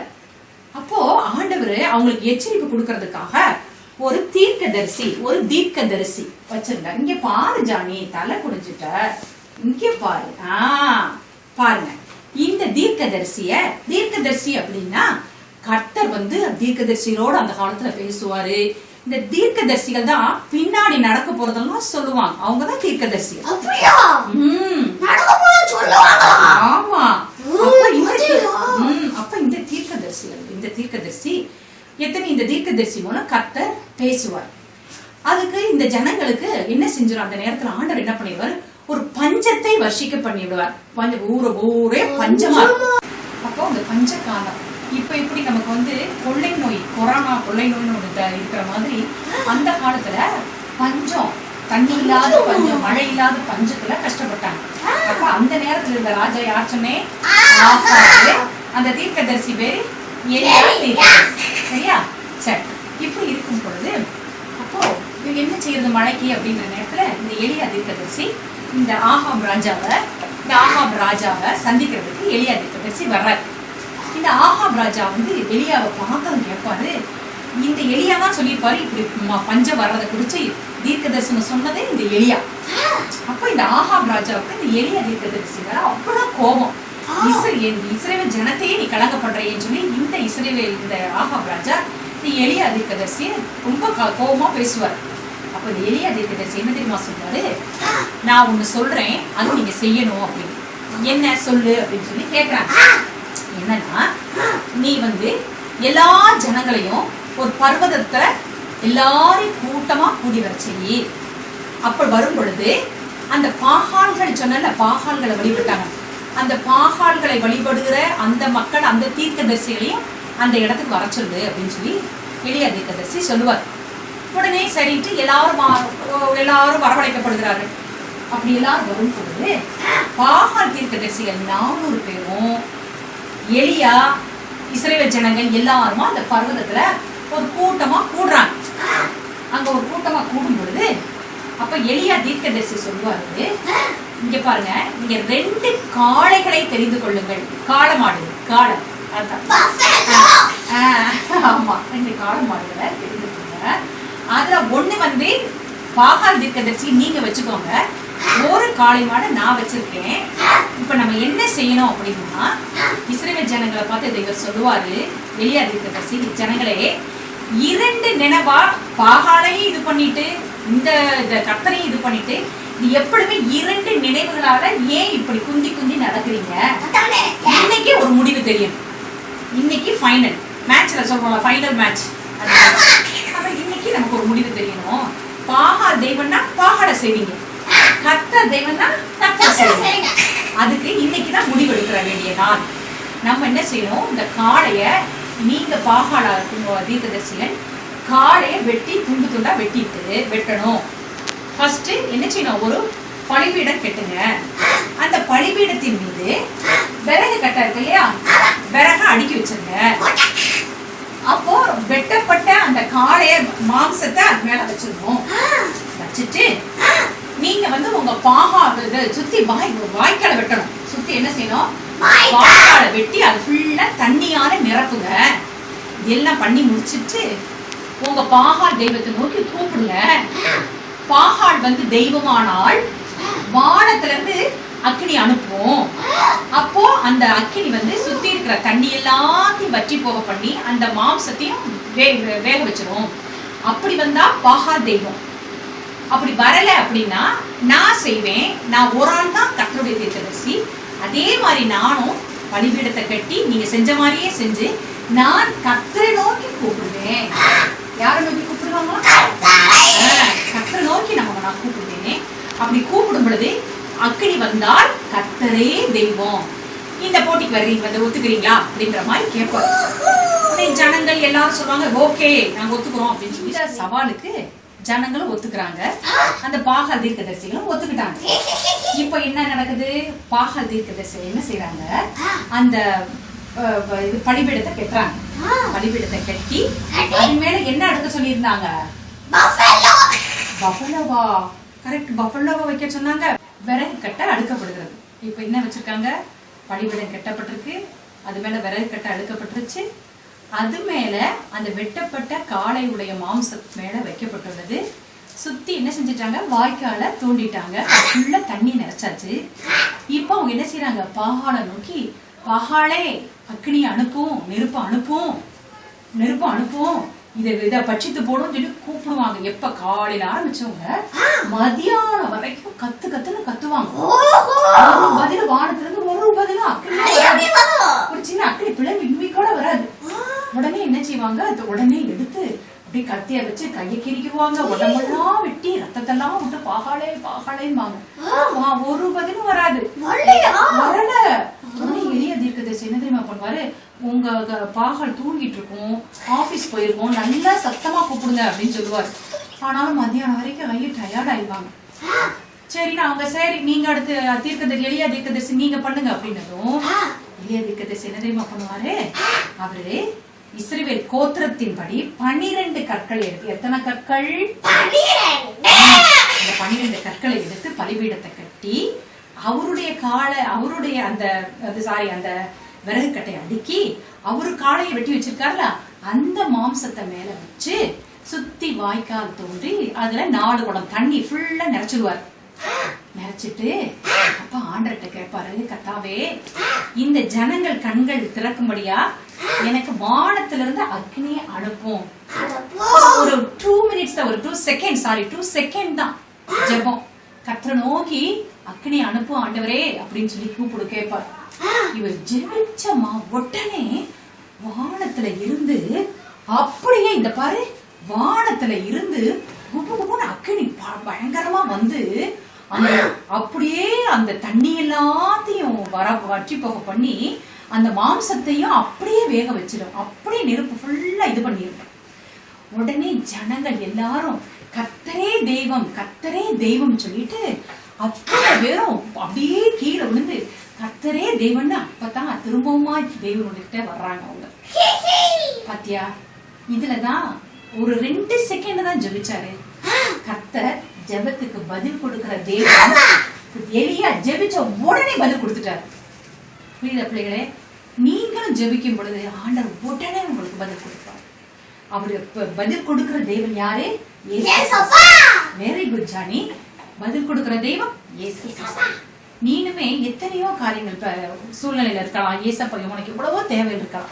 அப்போ ஆண்டவர் அவங்களுக்கு எச்சரிப்பு கொடுக்கறதுக்காக ஒரு தீர்க்கதரிசி வச்சிருந்தார். இங்க பாரு ஜானி, தலை குடிஞ்சிட்ட, இங்க பாரு. பாருங்க, இந்த தீர்க்கதரிசி அப்படின்னா கர்த்தர் வந்து தீர்க்கதரிசியோட அந்த காலத்துல பேசுவாரு. இந்த தீர்க்கதரிசிகள் தான் பின்னாடி நடக்க போறதெல்லாம் சொல்லுவாங்க. அவங்கதான் தீர்க்கதரிசிகள். ஆமா. அப்ப இந்த தீர்க்கதரிசி இந்த தீர்க்கதரிசி மூலம் கர்த்தர் பேசுவார். அதுக்கு இந்த ஜனங்களுக்கு என்ன செஞ்சிடும், அந்த நேரத்துல ஆண்டவர் என்ன பண்ணிடுவார், ஒரு பஞ்சத்தை வர்ஷிக்க பண்ணிவிடுவார். ஊரே பஞ்சமா இருக்கும். அப்போ அந்த பஞ்ச காலம் இப்ப இப்படி நமக்கு வந்து கொரோனா கொள்ளை நோய்னு இருக்கிற மாதிரி அந்த காலத்துல பஞ்சம், தண்ணி இல்லாத பஞ்சம், மழை இல்லாத பஞ்சத்துல கஷ்டப்பட்டாங்க. அப்ப அந்த நேரத்துல இருந்த ராஜா யார் சொன்னே, அந்த தீர்க்கதரிசி பேரு சரியா? சரி, இப்படி இருக்கும் பொழுது அப்போ இவங்க என்ன செய்யறது மழைக்கு அப்படின்ற நேரத்துல இந்த எலியா தீர்க்கதரிசி இந்த ஆகாப் ராஜாவை சந்திக்கிறதுக்கு எலியா தீர்க்கதரிசி வர்றாரு. இந்த ஆகாப் ராஜா வந்து எலியாவை பார்த்தவன் கேட்பாரு, இந்த எலியா தான் சொல்லியிருப்பாரு இப்படி பஞ்சம் வர்றதை குறிச்சு தீர்க்கதரிசனம் சொன்னதே இந்த எலியா. அப்ப இந்த ஆகாப் ராஜாவுக்கு இந்த எலியா தீர்க்கதரிசி அவ்வளவு கோபம். இஸ்ரவேல் ஜனத்தையே நீ கலங்க பண்றேன்னு சொல்லி இந்த ஆகாப் ராஜா இந்த எலியா தீர்க்கதரிசி ரொம்ப கோபமா பேசுவார். அப்ப இந்த எலியா தீர்க்கதரிசி என்ன தெரியுமா சொல்றாரு, நான் ஒண்ணு சொல்றேன் அது நீங்க செய்யணும் அப்படின்னு. என்ன சொல்லு அப்படின்னு சொல்லி கேட்கிறாங்க. என்னன்னா, நீ வந்து எல்லா ஜனங்களையும் ஒரு பர்வதத்துல எல்லாரையும் கூட்டமா கூடி வர செய்யி. அப்ப வரும் பொழுது அந்த பாகால்கள் சொன்ன பாகால்களை வழிபட்டாங்க, அந்த பாகால்களை வழிபடுகிற அந்த மக்கள் அந்த தீர்க்கதரிசிகளையும் அந்த இடத்துக்கு வர சொல்லு அப்படின்னு சொல்லி எலியா தீர்க்கதரிசி சொல்லுவார். உடனே சரிட்டு எல்லாரும் வரவழைக்கப்படுகிறார்கள். அப்படி எல்லாரும் வரும் பொழுது பாகால் தீர்க்கதரிசிகள் 400 பேரும் எலியா இஸ்ரவேல் ஜனங்கள் எல்லாருமா அந்த பர்வதத்துல ஒரு கூட்டமா கூடுறாங்க. அங்க ஒரு கூட்டமா கூடும் பொழுது அப்ப எலியா தீர்க்கதரிசி சொல்லுவாரு, இங்க பாருங்க, நீங்க 2 காளைகளை தெரிந்து கொள்ளுங்கள். காளை மாடு, காளை, ஆமா 2 காளை மாடுகளை தெரிந்து கொள்ளுங்க. அதுல ஒண்ணு வந்து பாகால் தீர்க்கதரிசி நீங்க வச்சுக்கோங்க, ஒரு காளை மாடை நான் வச்சிருக்கேன். இப்ப நம்ம என்ன செய்யணும் அப்படின்னா, இஸ்ரவேல் ஜனங்களை பார்த்து இவர் சொல்லுவாரு, எலியா தீர்க்கதரிசி, ஜனங்களே 2 நினைவா பாகாலையும் இது பண்ணிட்டு இந்த கர்த்தரையும் இது பண்ணிட்டு நீ எப்பொழுதுமே 2 நினைவுகளால ஏன் இப்படி குந்தி குந்தி நடக்கிறீங்க? இன்னைக்கு ஒரு முடிவு தெரியும். இன்னைக்கு ஃபைனல் மேட்ச்ல சொல்றோம்ல, ஃபைனல் மேட்ச். இன்னைக்கு நமக்கு ஒரு முடிவு தெரியணும். பாகால் தெய்வம்னா பாகாலை செய்வீங்க, கர்த்தர் தெய்வம்னா கர்த்தர் செய்வீங்க. அதுக்கு இன்னைக்கு தான் முடிவு எடுக்கிற வேண்டிய நாள். நம்ம என்ன செய்யணும், இந்த காளைய நீங்க பாகாலா தீர்க்கதரிசிகள் காளைய வெட்டி துண்டு துண்டா வெட்டணும். ஃபர்ஸ்ட் என்ன செய்யணும், ஒரு பலிபீடம் கட்டுங்க. அந்த பலிபீடத்தின் மீது விறகு கட்ட இருக்கு இல்லையா, விறக அடுக்கி வச்சிருங்க. அப்போ வெட்டப்பட்ட அந்த காளைய மாம்சத்தை அது மேல வச்சிடணும். வச்சுட்டு நீங்க வந்து உங்க சுத்தி வாய்க்கால வெட்டணும். சுத்தி என்ன செய்யணும், வாய்க்கால வெட்டி அது ஃபுல்லா தண்ணியால நிரப்புங்க. எல்லாம் பண்ணி முடிச்சிட்டு உங்க பாகால் தெய்வத்தை நோக்கி கூப்பிடுங்க. பாகால் வந்து தெய்வமானால் வானத்துல இருந்து அக்கினி அனுப்பும். அப்போ அந்த அக்கினி வந்து சுத்தி இருக்கிற தண்ணி எல்லாத்தையும் வற்றி போக பண்ணி அந்த மாம்சத்தையும் வேக வச்சிடும். அப்படி வந்தா பாகால் தெய்வம். அப்படி வரல அப்படின்னா நான் செய்வேன், நான் ஒரு ஆள் தான் கர்த்தருடைய தீர்க்கதரிசி. அதே மாதிரி நானும் பலிபீடத்தை கட்டி நீங்க செஞ்ச மாதிரியே செஞ்சு நான் கர்த்தரை நோக்கி கூப்பிடுவேன். யாரை நோக்கி கூப்பிடுவாங்க? கர்த்தரை நோக்கி நான் கூப்பிடுவேன். அப்படி கூப்பிடும் பொழுது அக்கினி வந்தால் கர்த்தரே தெய்வம். இந்த போட்டிக்கு வர்றீங்க, வந்து ஒத்துக்கிறீங்களா அப்படின்ற மாதிரி கேட்பாரு. ஜனங்கள் எல்லாரும் சொல்லுவாங்க, ஓகே நாங்க ஒத்துக்கிறோம் அப்படின்னு சொல்லி சவாலுக்கு ஜனங்களும் ஒத்துக்கிறாங்க. அந்த பாகால் தீர்க்கதரிசிகளும் ஒத்துக்கிட்டாங்க. இப்ப என்ன நடக்குது, பாகால் தீர்க்கதரிசிகள் என்ன செய்யறாங்க, அந்த பலிபீடத்தை கட்டுறாங்க. பலிபீடத்தை கட்டி அது மேல என்ன அடுக்க சொல்லியிருந்தாங்க, பஃபலோவா. கரெக்ட், பஃபலோவா வைக்க சொன்னாங்க. விறகு கட்ட அடுக்கப்படுகிறது. இப்ப என்ன வச்சிருக்காங்க, பலிபீடம் கட்டப்பட்டிருக்கு, அது மேல விறகு கட்ட அடுக்கப்பட்டுருச்சு. அது மேல அந்த வெட்டப்பட்ட காளையுடைய மாம்சத்து மேல வைக்கப்பட்டுள்ளது. சுத்தி என்ன செஞ்சிட்டாங்க, வாய்க்கால தோண்டிட்டாங்க, ஃபுல்லா தண்ணி நிறைச்சாச்சு. இப்ப அவங்க என்ன செய்யறாங்க, பாகாலை நோக்கி, பாகாலே அக்னி அனுப்பும், நெருப்பு அனுப்பும், நெருப்பு அனுப்பும், இதை பட்சித்து போடும் சொல்லி கூப்பிடுவாங்க. எப்ப காலையில ஆரம்பிச்சவங்க மதியானம் வரைக்கும் கத்துன்னு கத்துவாங்க. பதில வானத்துல இருந்து ஒரு பதிலும் அக்னி, ஒரு சின்ன அக்னி பிள்ளைங்க இன்மை கூட வராது. உடனே என்ன செய்வாங்க, அதை உடனே எடுத்து அப்படி கத்திய வச்சு கையை கிரிக்குவாங்க, உடம்பெல்லாம் வெட்டி ரத்தத்தெல்லாம் விட்டு பாகாலே பாகாலேம்பாங்க. ஒரு பதிலும் வராது, வரல. உடனே எளிய தீர்க்கதரிசி என்ன தெரியுமா பண்ணுவாரு, உங்க பாகால் தூங்கிட்டு இருக்கும், ஆபீஸ் போயிருக்கோம், நல்லா சத்தமா கூப்பிடுங்க அப்படின்னு சொல்லுவாரு. ஆனாலும் மத்தியானம் வரைக்கும் கையை டயர்ட் ஆயிடுவாங்க. சரி அவங்க சரி நீங்க அடுத்து தீர்க்கதரிசி எளிய தீர்க்கதரிசி நீங்க பண்ணுங்க அப்படின்னதும் எளிய தீர்க்கதரிசி என்ன தெரியுமா பண்ணுவாரு, அவரு இஸ்ரவேல் கோத்திரத்தின்படி 12 கற்களை எடுத்து, எத்தனை கற்கள், 12 கற்களை எடுத்து பலிபீடத்தை கட்டி அவருடைய அந்த விறகு கட்டையை அடுக்கி அவரு காளையை வெட்டி வச்சிருக்காருல அந்த மாம்சத்தை மேல வச்சு சுத்தி வாய்க்கால் தோன்றி அதுல 4 குடம் தண்ணி ஃபுல்லா நிறைச்சிடுவார். நிறைச்சிட்டு அப்ப ஆண்டர்கிட்ட கேட்பாரு, கர்த்தாவே இந்த ஜனங்கள் கண்கள் திறக்கும்படியா எனக்கு வானத்துல இருந்து அக்னியை அனுப்பும். ஒரு 2 மினிட்ஸ் தான், ஒரு 2 செகண்ட் தான் ஜெபம். கர்த்தரை நோக்கி அக்னி அனுப்பும் ஆண்டவரே அப்படின்னு சொல்லி கூப்பிடு கேட்பார். இவர் ஜெபிச்ச உடனே வானத்துல இருந்து அப்படியே இந்த பாரு, வானத்துல இருந்து குபு குபுன்னு அக்னி பயங்கரமா வந்து அந்த அப்படியே அந்த தண்ணி எல்லாத்தையும் வற்றி போக பண்ணி அந்த மாம்சத்தையும் அப்படியே வேக வச்சிடும். அப்படியே நெருப்பு ஃபுல்லா இது பண்ணிடும். உடனே ஜனங்கள் எல்லாரும் கர்த்தரே தெய்வம் கர்த்தரே தெய்வம் சொல்லிட்டு அத்தனை பேரும் அப்படியே கீழே விழுந்து கர்த்தரே தெய்வம்னு அப்பதான் திரும்பவுமா தெய்வனுடைய வர்றாங்க. அவங்க பாத்தியா, இதுலதான் ஒரு 2 செகண்ட் தான் ஜெபிச்சாரு. கர்த்தர் ஜெபத்துக்கு பதில் கொடுக்கிற தெய்வம். எலியா ஜெபிச்ச உடனே பதில் கொடுத்துட்டாரு. புரியுதா பிள்ளைகளே? நீங்களும் ஜெபிக்கும் பொழுது ஆண்டவர் உடனே உங்களுக்கு பதில் கொடுப்பார். அவரு பதில் கொடுக்கிற தெய்வம் யாரு? Very good Johnny. பதில் கொடுக்கிற தெய்வம் இயேசு. நீனுமே எத்தனையோ காரியங்கள் சூழ்நிலையில இருக்கலாம். ஏசப்பா உனக்கு எவ்வளவோ தேவை இருக்கலாம்.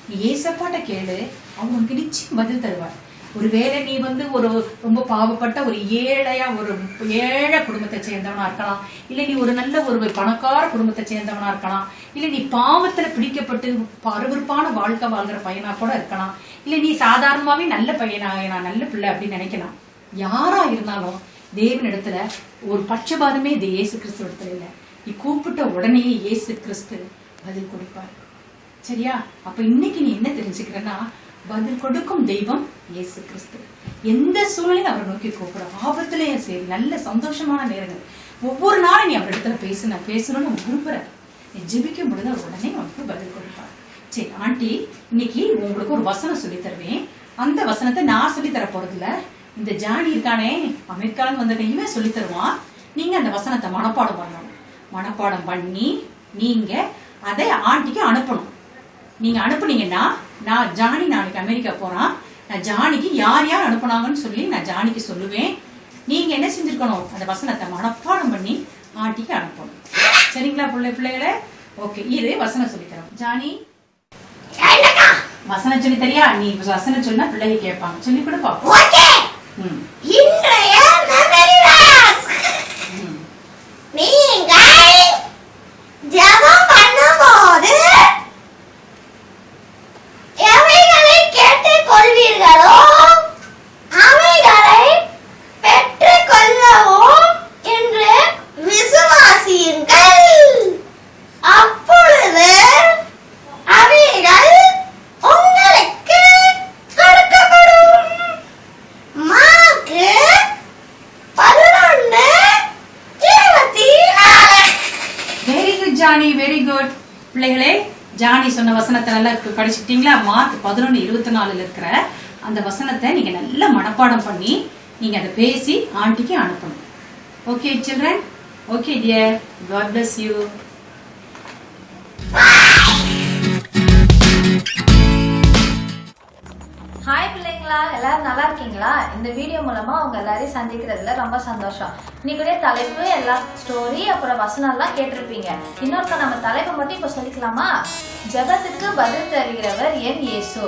நீ ஏசப்பாட்ட கேளு, அவங்க உனக்கு நிச்சயம் பதில் தருவார். ஒருவேளை நீ ஒரு ரொம்ப பாவப்பட்ட ஒரு ஏழை குடும்பத்தை சேர்ந்தவனா இருக்கலாம், இல்ல நீ ஒரு நல்ல ஒரு பணக்கார குடும்பத்தை சேர்ந்தவனா இருக்கலாம், இல்ல நீ பாவத்துல பிடிக்கப்பட்டு அருவருப்பான வாழ்க்கை வாழ்கிற பையனா கூட இருக்கலாம், இல்ல நீ சாதாரணமாவே நல்ல பையனா நான் நல்ல பிள்ளை அப்படின்னு நினைக்கலாம். யாரா இருந்தாலும் தேவனிடத்துல ஒரு பட்சபாதமே இது இயேசு கிறிஸ்து இடத்துல இல்ல. நீ கூப்பிட்ட உடனேயே இயேசு கிறிஸ்து பதில் கொடுப்பார். சரியா? அப்ப இன்னைக்கு நீ என்ன தெரிஞ்சுக்கிறன்னா, பதில் கொடுக்கும் தெய்வம் இயேசு கிறிஸ்து. எந்த சூழ்நிலையும் அவர் நோக்கி கூப்பிட, ஆபத்துலயும் சரி நல்ல சந்தோஷமான நேரங்கள் ஒவ்வொரு நாளும் நீ அவர் இடத்துல பேசணும்னு விரும்புற. நீ ஜெபிக்கும் பொழுது அவர் உடனே உனக்கு பதில் கொடுப்பார். சரி ஆண்டி, இன்னைக்கு உங்களுக்கு ஒரு வசனம் சொல்லி தருவேன். அந்த வசனத்தை நான் சொல்லி தர போறது இல்ல, இந்த ஜானி இருக்கானே அமெரிக்கால வந்த இவன் சொல்லி தருவான். நீங்க அந்த வசனத்தை மனப்பாடம் பண்ணணும். மனப்பாடம் பண்ணி நீங்க அதை ஆண்டிக்கு அனுப்பணும். நீங்க அனுப்புனீங்கன்னா நான் ஜானி நாளைக்கு அமெரிக்கா போறான், நான் ஜானிக்கு யார் யார் அனுப்புனாங்கன்னு சொல்லி நான் ஜானிக்கு சொல்லுவேன். நீங்க என்ன செஞ்சிருக்கணும், அந்த வசனத்தை மனப்பாடம் பண்ணி ஆண்டிக்கு அனுப்பணும். சரிங்களா பிள்ளைகளே? ஓகே, இரு வசனம் சொல்லித்தரோம். ஜானி வசனம் சொல்லி தரியா? நீ வசனம் சொன்னா பிள்ளைங்க கேட்பாங்க. சொல்லி கூட பாப்போம். Johnny very good. பிள்ளைகளே, ஜானி சொன்ன வசனத்தை நல்லா படிச்சுட்டீங்களா? மார்க் 11:24 இருக்கிற அந்த வசனத்தை நீங்க நல்லா மனப்பாடம் பண்ணி நீங்க அதை பேசி ஆண்டிக்கு அனுப்பணும். Okay children? Okay dear, god bless you. Hi பிள்ளைங்களா, எல்லாரும் நல்லா இருக்கீங்களா? இந்த வீடியோ மூலமா உங்க எல்லாரையும் சந்திக்கிறதுல ரொம்ப சந்தோஷம். இன்னைக்குடைய தலைப்பு எல்லாம் ஸ்டோரி அப்புறம் வசனம் எல்லாம் கேட்டிருப்பீங்க. இன்னொருக்க நம்ம தலைப்பை மட்டும் இப்ப சொல்லிக்கலாமா? ஜெபத்துக்கு பதில் தருகிறவர் என் இயேசு.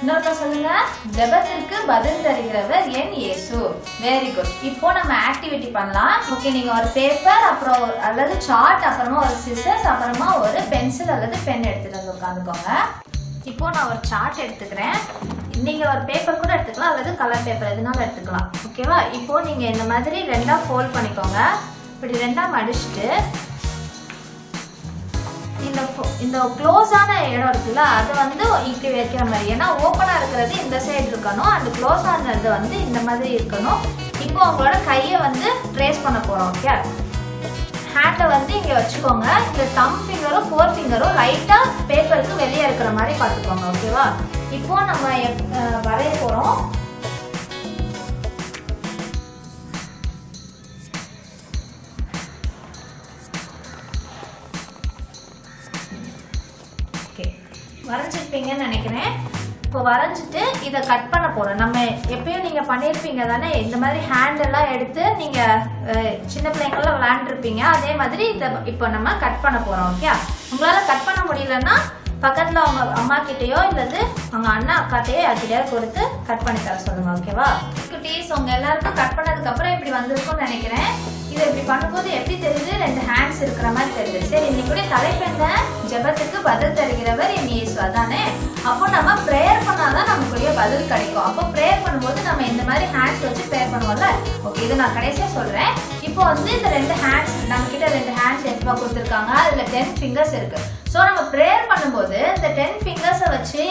இன்னொருக்க சொல்லுங்க, ஜெபத்திற்கு பதில் தருகிறவர் என் இயேசு. Very good. இப்போ நம்ம ஆக்டிவிட்டி பண்ணலாம். ஓகே, நீங்க ஒரு பேப்பர் அப்புறம் அல்லது சார்ட் அப்புறமா ஒரு சிசர்ஸ் அப்புறமா ஒரு பென்சில் அல்லது பென் எடுத்துட்டு வந்து உட்காந்துக்கோங்க. இப்போ நான் ஒரு சார்ட் எடுத்துக்கிறேன். நீங்க ஒரு பேப்பர் கூட எடுத்துக்கலாம் அல்லது கலர் பேப்பர் எதுனாலும் எடுத்துக்கலாம். ஓகேவா? இப்போ நீங்க இந்த மாதிரி 2ஆ ஃபோல்ட் பண்ணிக்கோங்க. இப்படி 2ஆ மடிச்சுட்டு இந்த க்ளோஸான இடம் இருக்குல்ல, அது இப்படி வைக்கிற மாதிரி. ஏன்னா ஓப்பனா இருக்கிறது இந்த சைடு இருக்கணும், அந்த க்ளோஸ் ஆனது இந்த மாதிரி இருக்கணும். இப்போ உங்களோட கையை ட்ரேஸ் பண்ண போறோம். ஓகே, ஹேண்டை இங்க வச்சுக்கோங்க. இந்த தம் ஃபிங்கரும் 4 ஃபிங்கரும் லைட்டா பேப்பருக்கு வெளியே இருக்கிற மாதிரி பார்த்துக்கோங்க. ஓகேவா? இப்போ நம்ம வரைய போறோம். வரைஞ்சிருப்பீங்கன்னு நினைக்கிறேன். இப்போ வரைஞ்சிட்டு இதை கட் பண்ண போகிறோம். நம்ம எப்பயும் நீங்கள் பண்ணியிருப்பீங்க தானே, இந்த மாதிரி ஹேண்டெல்லாம் எடுத்து நீங்கள் சின்ன பிள்ளைங்களாம் விளையாண்டுருப்பீங்க. அதே மாதிரி இதை இப்போ நம்ம கட் பண்ண போகிறோம். ஓகே, உங்களால் கட் பண்ண முடியலன்னா பக்கத்தில் அவங்க அம்மா கிட்டேயோ இல்லது அவங்க அண்ணா அக்காட்டையோ யார்கிட்டயாவது கொடுத்து கட் பண்ணி தர சொல்லுங்க. ஓகேவா குட்டீஸ்? உங்க எல்லாருக்கும் கட் பண்ணதுக்கப்புறம் இப்படி வந்திருக்கும்னு நினைக்கிறேன். இதை இப்படி பண்ணும்போது எப்படி தெரியுது? 2 ஹேண்ட்ஸ் இருக்கிற மாதிரி தெரியுது. சரி, இன்னைக்குடைய தலைப்பு என்ன? ஜெபத்துக்கு பதில் தருகிறவர் என் இயேசு. அதானே? அப்போ நம்ம ப்ரேயர் பண்ணாதான் நமக்குரிய பதில் கிடைக்கும். அப்போ ப்ரேயர் பண்ணும்போது நம்ம இந்த மாதிரி ஹேண்ட்ஸ் வச்சு ப்ரேயர் பண்ணுவோம்ல. ஓகே, இதை நான் கடைசியாக சொல்கிறேன். இப்போ வந்து இந்த 2 ஹேண்ட்ஸ் நம்ம கிட்ட 2 ஹேண்ட்ஸ் எப்போ கொடுத்துருக்காங்க. அதில் 10 ஃபிங்கர்ஸ் இருக்கு. ஸோ நம்ம ப்ரேயர் பண்ணும்போது இந்த 10 ஃபிங்கர்ஸை வச்சு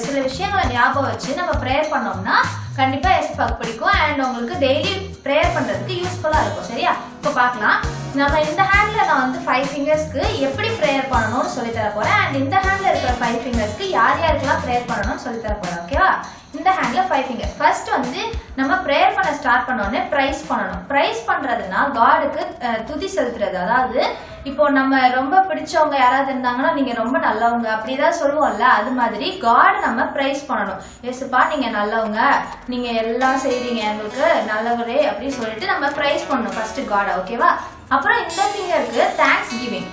சில விஷயங்களை ஞாபகம் வச்சு நம்ம ப்ரேயர் பண்ணோம்னா கண்டிப்பாக எஸ்பாக்கு பிடிக்கும். அண்ட் உங்களுக்கு டெய்லி ப்ரேயர் பண்ணுறதுக்கு யூஸ்ஃபுல்லாக இருக்கும். சரியா? இப்போ பார்க்கலாம். நம்ம இந்த ஹேண்டில் நான் வந்து 5 ஃபிங்கர்ஸ்க்கு எப்படி ப்ரேயர் பண்ணணும்னு சொல்லித்தர போகிறேன். அண்ட் இந்த ஹேண்டில் இருக்கிற 5 ஃபிங்கர்ஸ்க்கு யார் யாருக்கெல்லாம் ப்ரேயர் பண்ணணும்னு சொல்லித்தர போகிறேன். ஓகேவா? இந்த ஹேண்டில் 5 ஃபிங்கர்ஸ். ஃபர்ஸ்ட் வந்து நம்ம ப்ரேயர் பண்ண ஸ்டார்ட் பண்ணோடனே ப்ரைஸ் பண்ணணும். ப்ரைஸ் பண்ணுறதுனா காடுக்கு துதி செலுத்துறது. அதாவது இப்போ நம்ம ரொம்ப பிடிச்சவங்க யாராவது இருந்தாங்கன்னா நீங்கள் ரொம்ப நல்லவங்க அப்படிதான் சொல்லுவோம்ல, அது மாதிரி காட் நம்ம ப்ரைஸ் பண்ணணும். ஏசுப்பா நீங்கள் நல்லவங்க, நீங்கள் எல்லாம் செய்றீங்க, எங்களுக்கு நல்லவரே அப்படின்னு சொல்லிட்டு நம்ம ப்ரைஸ் பண்ணணும் ஃபர்ஸ்ட் காடை. ஓகேவா? அப்புறம் இந்த ஃபிங்கருக்கு தேங்க்ஸ் கிவிங்.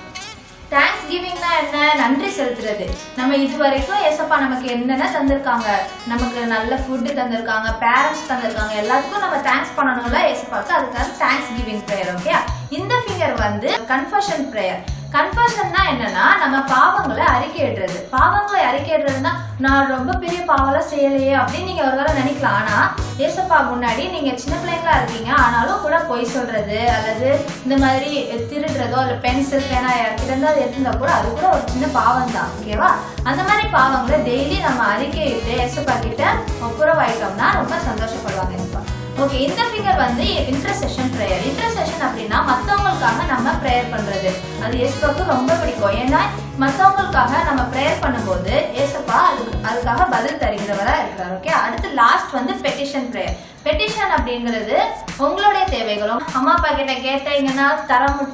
தேங்க்ஸ் கிவிங்னா என்ன? நன்றி செலுத்துறது. நம்ம இது வரைக்கும் ஏசப்பா நமக்கு என்னென்ன தந்திருக்காங்க, நமக்கு நல்ல ஃபுட்டு தந்திருக்காங்க, பேரண்ட்ஸ் தந்திருக்காங்க, எல்லாத்துக்கும் நம்ம தேங்க்ஸ் பண்ணணும்ல ஏசப்பாக்கு. அதுக்காக தேங்க்ஸ் கிவிங் ப்ரேயர். ஓகே, இந்த ஃபிங்கர் வந்து கன்ஃபஷன் ப்ரேயர். கன்ஃபஷன்னா என்னன்னா நம்ம பாவங்களை அறிக்கையிடுறது. பாவங்களை அறிக்கையிடுறதுன்னா நான் ரொம்ப பெரிய பாவம்லாம் செய்யலையே அப்படின்னு நீங்க ஒரு வேளை நினைக்கலாம். ஆனா ஏசப்பா முன்னாடி நீங்க சின்ன பிள்ளைங்களா இருக்கீங்க ஆனாலும் கூட பொய் சொல்றது அல்லது இந்த மாதிரி திருடுறதோ இல்ல பென்சில் பேனா இருந்தா எடுத்துருந்தா கூட அது கூட ஒரு சின்ன பாவம் தான். ஓகேவா? அந்த மாதிரி பாவங்களை டெய்லி நம்ம அறிக்கையிட்டு ஏசப்பா கிட்ட ஒப்புரவாயிட்டோம்னா ரொம்ப சந்தோஷப்படுவாங்க ஏசப்பா. ஓகே, இந்த ஃபிங்கர் வந்து இன்டர்செஷன் ப்ரேயர். இன்டர்செஷன் அப்படின்னா மற்றவங்களுக்காக நம்ம ப்ரேயர் பண்றது. அது ஏசப்பாவுக்கு ரொம்ப பிடிக்கும். ஏன்னா மற்றவங்களுக்காக நம்ம ப்ரேயர் பண்ணும்போது ஏசப்பா அதுக்காக பதில் தருகிறவரா இருக்கிறார். ஓகே, அடுத்து லாஸ்ட் வந்து பெட்டிஷன் ப்ரேயர். பெட்டிஷன் அப்படிங்கிறது உங்களுடைய தேவைகளும் அம்மா அப்பா கிட்ட கேட்டீங்கன்னா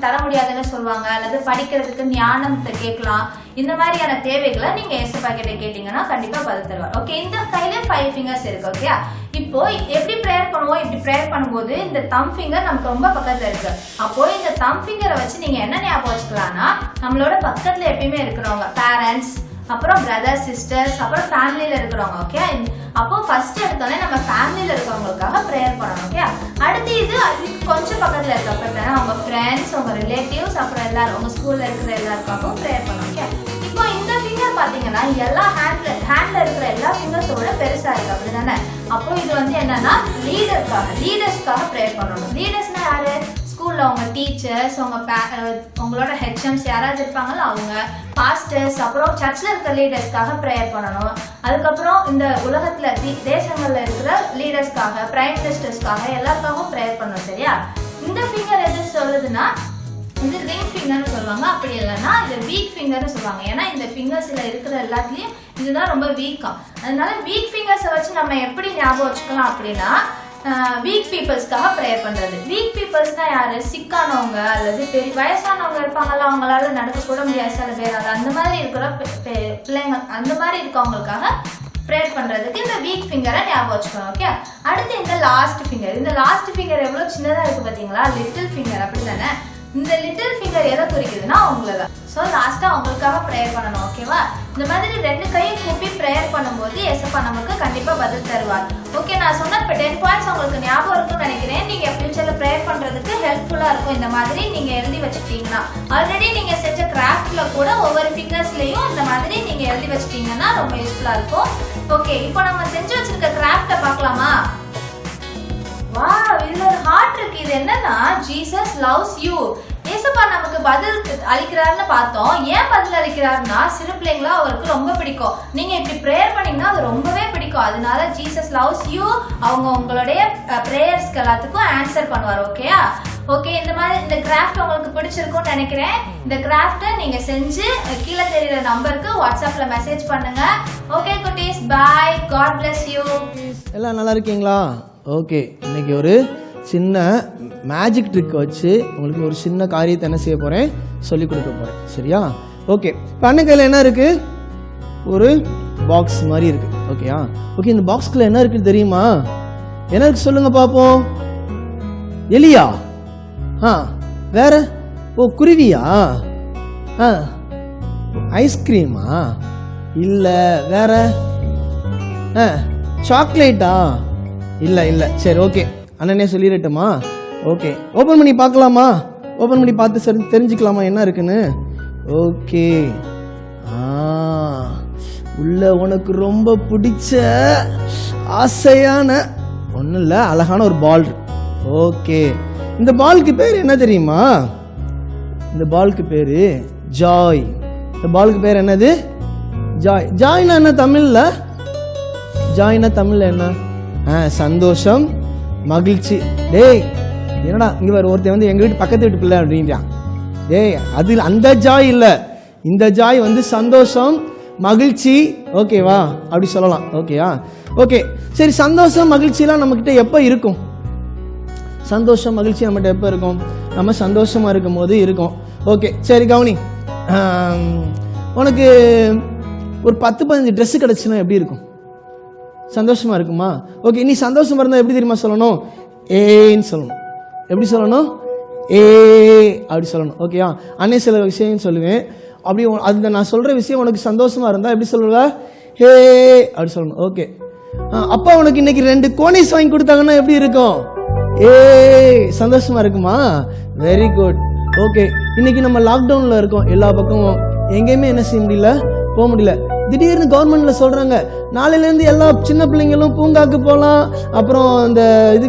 தர முடியாதுன்னு சொல்லுவாங்க, அல்லது படிக்கிறதுக்கு ஞானத்தை கேட்கலாம். இந்த மாதிரியான தேவைகளை நீங்க ஏசப்பா கிட்ட கேட்டீங்கன்னா கண்டிப்பா பதில் தருவார். ஓகே, இந்த கையில 5 ஃபிங்கர்ஸ் இருக்கு. ஓகே, இப்போ எப்படி ப்ரேயர் பண்ணுவோம்? இப்படி ப்ரேயர் பண்ணும்போது இந்த தம் ஃபிங்கர் நமக்கு ரொம்ப பக்கத்துல இருக்கு. அப்போ இந்த தம் ஃபிங்கரை வச்சு நீங்க என்ன ஞாபகம் வச்சுக்கலாம்னா நம்மளோட பக்கத்துல எப்பயுமே இருக்கிறவங்க, பேரண்ட்ஸ், அப்புறம் பிரதர்ஸ் சிஸ்டர்ஸ், அப்புறம் ஃபேமிலியில இருக்கிறவங்க. ஓகே, அப்போ ஃபர்ஸ்ட் எடுத்தோடனே நம்ம ஃபேமிலியில இருக்கிறவங்களுக்காக ப்ரேயர் பண்ணணும். ஓகே, அடுத்து இது அதுக்கு கொஞ்சம் பக்கத்துல இருக்க அவங்க ஃப்ரெண்ட்ஸ், உங்க ரிலேட்டிவ்ஸ், அப்புறம் எல்லாரும் உங்க ஸ்கூல்ல இருக்கிற எல்லாருக்காகவும் ப்ரேயர் பண்ணணும். ஓகே, இப்போ இந்த ஃபிங்கர் பாத்தீங்கன்னா எல்லா ஹேண்ட்ல இருக்கிற எல்லா ஃபிங்கர்ஸோட பெருசா இருக்கு, அப்படிதானே? அப்போ இது வந்து என்னன்னா லீடர்ஸ்க்காக ப்ரேயர் பண்ணணும். லீடர்ஸ்னா யாரு? ஸ்கூல்ல உங்க டீச்சர்ஸ், உங்களோட ஹெச்எம்ஸ் யாராவது இருப்பாங்கல்ல அவங்க, பாஸ்டர்ஸ், அப்புறம் சர்ச்ல இருக்கிற லீடர்ஸ்க்காக ப்ரேயர் பண்ணணும். அதுக்கப்புறம் இந்த உலகத்துல தேசங்கள்ல இருக்கிற லீடர்ஸ்க்காக, பிரைம் மினிஸ்டர்ஸ்க்காக எல்லாருக்காகவும் ப்ரேயர் பண்ணணும். சரியா? இந்த ஃபிங்கர் எது சொல்லுதுன்னா இது ரிங் ஃபிங்கர்னு சொல்லுவாங்க. அப்படி இல்லைன்னா இது வீக் ஃபிங்கர்னு சொல்லுவாங்க. ஏன்னா இந்த ஃபிங்கர்ஸ்ல இருக்கிற எல்லாத்துலயும் இதுதான் ரொம்ப வீக்கா. அதனால வீக் ஃபிங்கர்ஸை வச்சு நம்ம எப்படி ஞாபகம் வச்சுக்கலாம் அப்படின்னா வீக் பீப்புள்ஸ்க்காக ப்ரேயர் பண்றது. வீக் பீப்புள்ஸ்னா யாரு? சிக்கானவங்க அல்லது பெரிய வயசானவங்க இருப்பாங்கல்ல, அவங்களால நடக்க கூட முடியாது சில பேர், அது அந்த மாதிரி இருக்கிற பிள்ளைங்க, அந்த மாதிரி இருக்கவங்களுக்காக ப்ரேயர் பண்றதுக்கு இந்த வீக் ஃபிங்கரை ஞாபகம் வச்சுக்கணும். ஓகே, அடுத்து இந்த லாஸ்ட் ஃபிங்கர். இந்த லாஸ்ட் ஃபிங்கர் எவ்வளவு சின்னதா இருக்கு பாத்தீங்களா? Little finger. அப்படித்தானே? இந்த லிட்டில் ஃபிங்கர் எதை குறிக்குதுன்னா உங்களை தான். ஸோ லாஸ்ட்டாக அவங்களுக்காக ப்ரேயர் பண்ணணும். ஓகேவா? இந்த மாதிரி 2 கையும் கூப்பி ப்ரேயர் பண்ணும்போது ஏசப்பா நமக்கு கண்டிப்பாக பதில் தருவார். ஓகே, நான் சொன்ன இப்போ 10 பாயிண்ட்ஸ் உங்களுக்கு ஞாபகம் இருக்குன்னு நினைக்கிறேன். நீங்கள் ஃபியூச்சரில் ப்ரேயர் பண்ணுறதுக்கு ஹெல்ப்ஃபுல்லாக இருக்கும். இந்த மாதிரி நீங்கள் எழுதி வச்சுக்கிட்டீங்கன்னா, ஆல்ரெடி நீங்கள் செஞ்ச கிராஃப்டில் கூட ஒவ்வொரு ஃபிங்கர்ஸ்லையும் இந்த மாதிரி நீங்கள் எழுதி வச்சுட்டீங்கன்னா ரொம்ப யூஸ்ஃபுல்லாக இருக்கும். ஓகே, இப்போ நம்ம செஞ்சு வச்சிருக்க கிராஃப்டை பார்க்கலாமா? வா, இதுல ஒரு ஹார்ட் இருக்கு. இது என்னன்னா ஜீசஸ் லவ்ஸ் யூ. ஏசப்பா நமக்கு பதில் அளிக்கிறாருன்னு பார்த்தோம். ஏன் பதில் அளிக்கிறாருன்னா சிறு பிள்ளைங்களா அவருக்கு ரொம்ப பிடிக்கும். நீங்க இப்படி ப்ரேயர் பண்ணீங்கன்னா அது ரொம்பவே பிடிக்கும். அதனால ஜீசஸ் லவ்ஸ் யூ. அவங்க உங்களுடைய ப்ரேயர்ஸ்க்கு எல்லாத்துக்கும் ஆன்சர் பண்ணுவார். ஓகேயா? ஓகே, இந்த மாதிரி இந்த கிராஃப்ட் உங்களுக்கு பிடிச்சிருக்கும்னு நினைக்கிறேன். இந்த கிராஃப்டை நீங்க செஞ்சு கீழே தெரியுற நம்பருக்கு வாட்ஸ்அப்ல மெசேஜ் பண்ணுங்க. ஓகே குட்டீஸ், பை. God bless you. எல்லாம் நல்லா இருக்கீங்களா? ஓகே, இன்னைக்கு ஒரு சின்ன மேஜிக் ட்ரிக் வச்சு உங்களுக்கு ஒரு சின்ன காரியத்தை என்ன செய்ய போகிறேன், சொல்லி கொடுக்க போகிறேன். சரியா? ஓகே, இப்போ அண்ணன் கையில் என்ன இருக்குது? ஒரு பாக்ஸ் மாதிரி இருக்கு. ஓகேயா? ஓகே, இந்த பாக்ஸ்க்குள்ள என்ன இருக்குன்னு தெரியுமா? என்ன இருக்கு சொல்லுங்க பாப்போம். எலியா? வேற? ஓ, குருவியா? ஐஸ்கிரீமா? இல்ல. வேற? சாக்லேட்டா? இல்ல இல்ல. சரி, ஓகே, அண்ணனே சொல்லிடட்டுமா? ஓகே, ஓபன் பண்ணி பார்க்கலாமா? ஓபன் பண்ணி பார்த்து தெரிஞ்சுக்கலாமா என்ன இருக்குன்னு? ஓகே. உள்ள உனக்கு ரொம்ப பிடிச்ச ஆசையான ஒன்றும் இல்லை, அழகான ஒரு பால். ஓகே, இந்த பாலுக்கு பேர் என்ன தெரியுமா? இந்த பாலுக்கு பேரு ஜாய். இந்த பாலுக்கு பேர் என்னது? ஜாய். ஜாய்னா என்ன தமிழ்ல? ஜாய்னா தமிழ்ல என்ன? சந்தோஷம், மகிழ்ச்சி. டேய் என்னடா இங்க வர ஒருத்தன் வந்து எங்க வீட்டு பக்கத்து வீட்டு பிள்ளை அப்படின்றான். டேய் அது அந்த ஜாய் இல்லை, இந்த ஜாய் வந்து சந்தோஷம், மகிழ்ச்சி. ஓகேவா? அப்படி சொல்லலாம். ஓகேயா? ஓகே, சரி. சந்தோஷம் மகிழ்ச்சியெல்லாம் நம்மக்கிட்ட எப்போ இருக்கும்? சந்தோஷம் மகிழ்ச்சி நம்மகிட்ட எப்போ இருக்கும்? நம்ம சந்தோஷமா இருக்கும் போது இருக்கும். ஓகே, சரி கவனி. உனக்கு ஒரு 10-15 ட்ரெஸ் கிடச்சுன்னா எப்படி இருக்கும்? சந்தோஷமா இருக்குமா? ஓகே, நீ சந்தோஷமா இருந்தால் எப்படி தெரியுமா சொல்லணும்? ஏன்னு சொல்லணும். எப்படி சொல்லணும்? ஏ அப்படி சொல்லணும். ஓகேயா? அன்னை சில விஷயம் சொல்லுவேன். அப்படி அந்த நான் சொல்ற விஷயம் உனக்கு சந்தோஷமா இருந்தா எப்படி சொல்லுவ? ஹே அப்படி சொல்லணும். ஓகே, அப்பா உனக்கு இன்னைக்கு 2 கோனிஸ் வாங்கி கொடுத்தாங்கன்னா எப்படி இருக்கும்? ஏ சந்தோஷமா இருக்குமா? Very good. ஓகே, இன்னைக்கு நம்ம லாக்டவுன்ல இருக்கோம். எல்லா பக்கமும் எங்கேயுமே என்ன செய்ய முடியல, போக முடியல. திடீர்னு கவர்மெண்ட்ல சொல்றாங்க நாளையிலேருந்து எல்லா சின்ன பிள்ளைங்களும் பூங்காக்கு போகலாம், அப்புறம் இந்த இது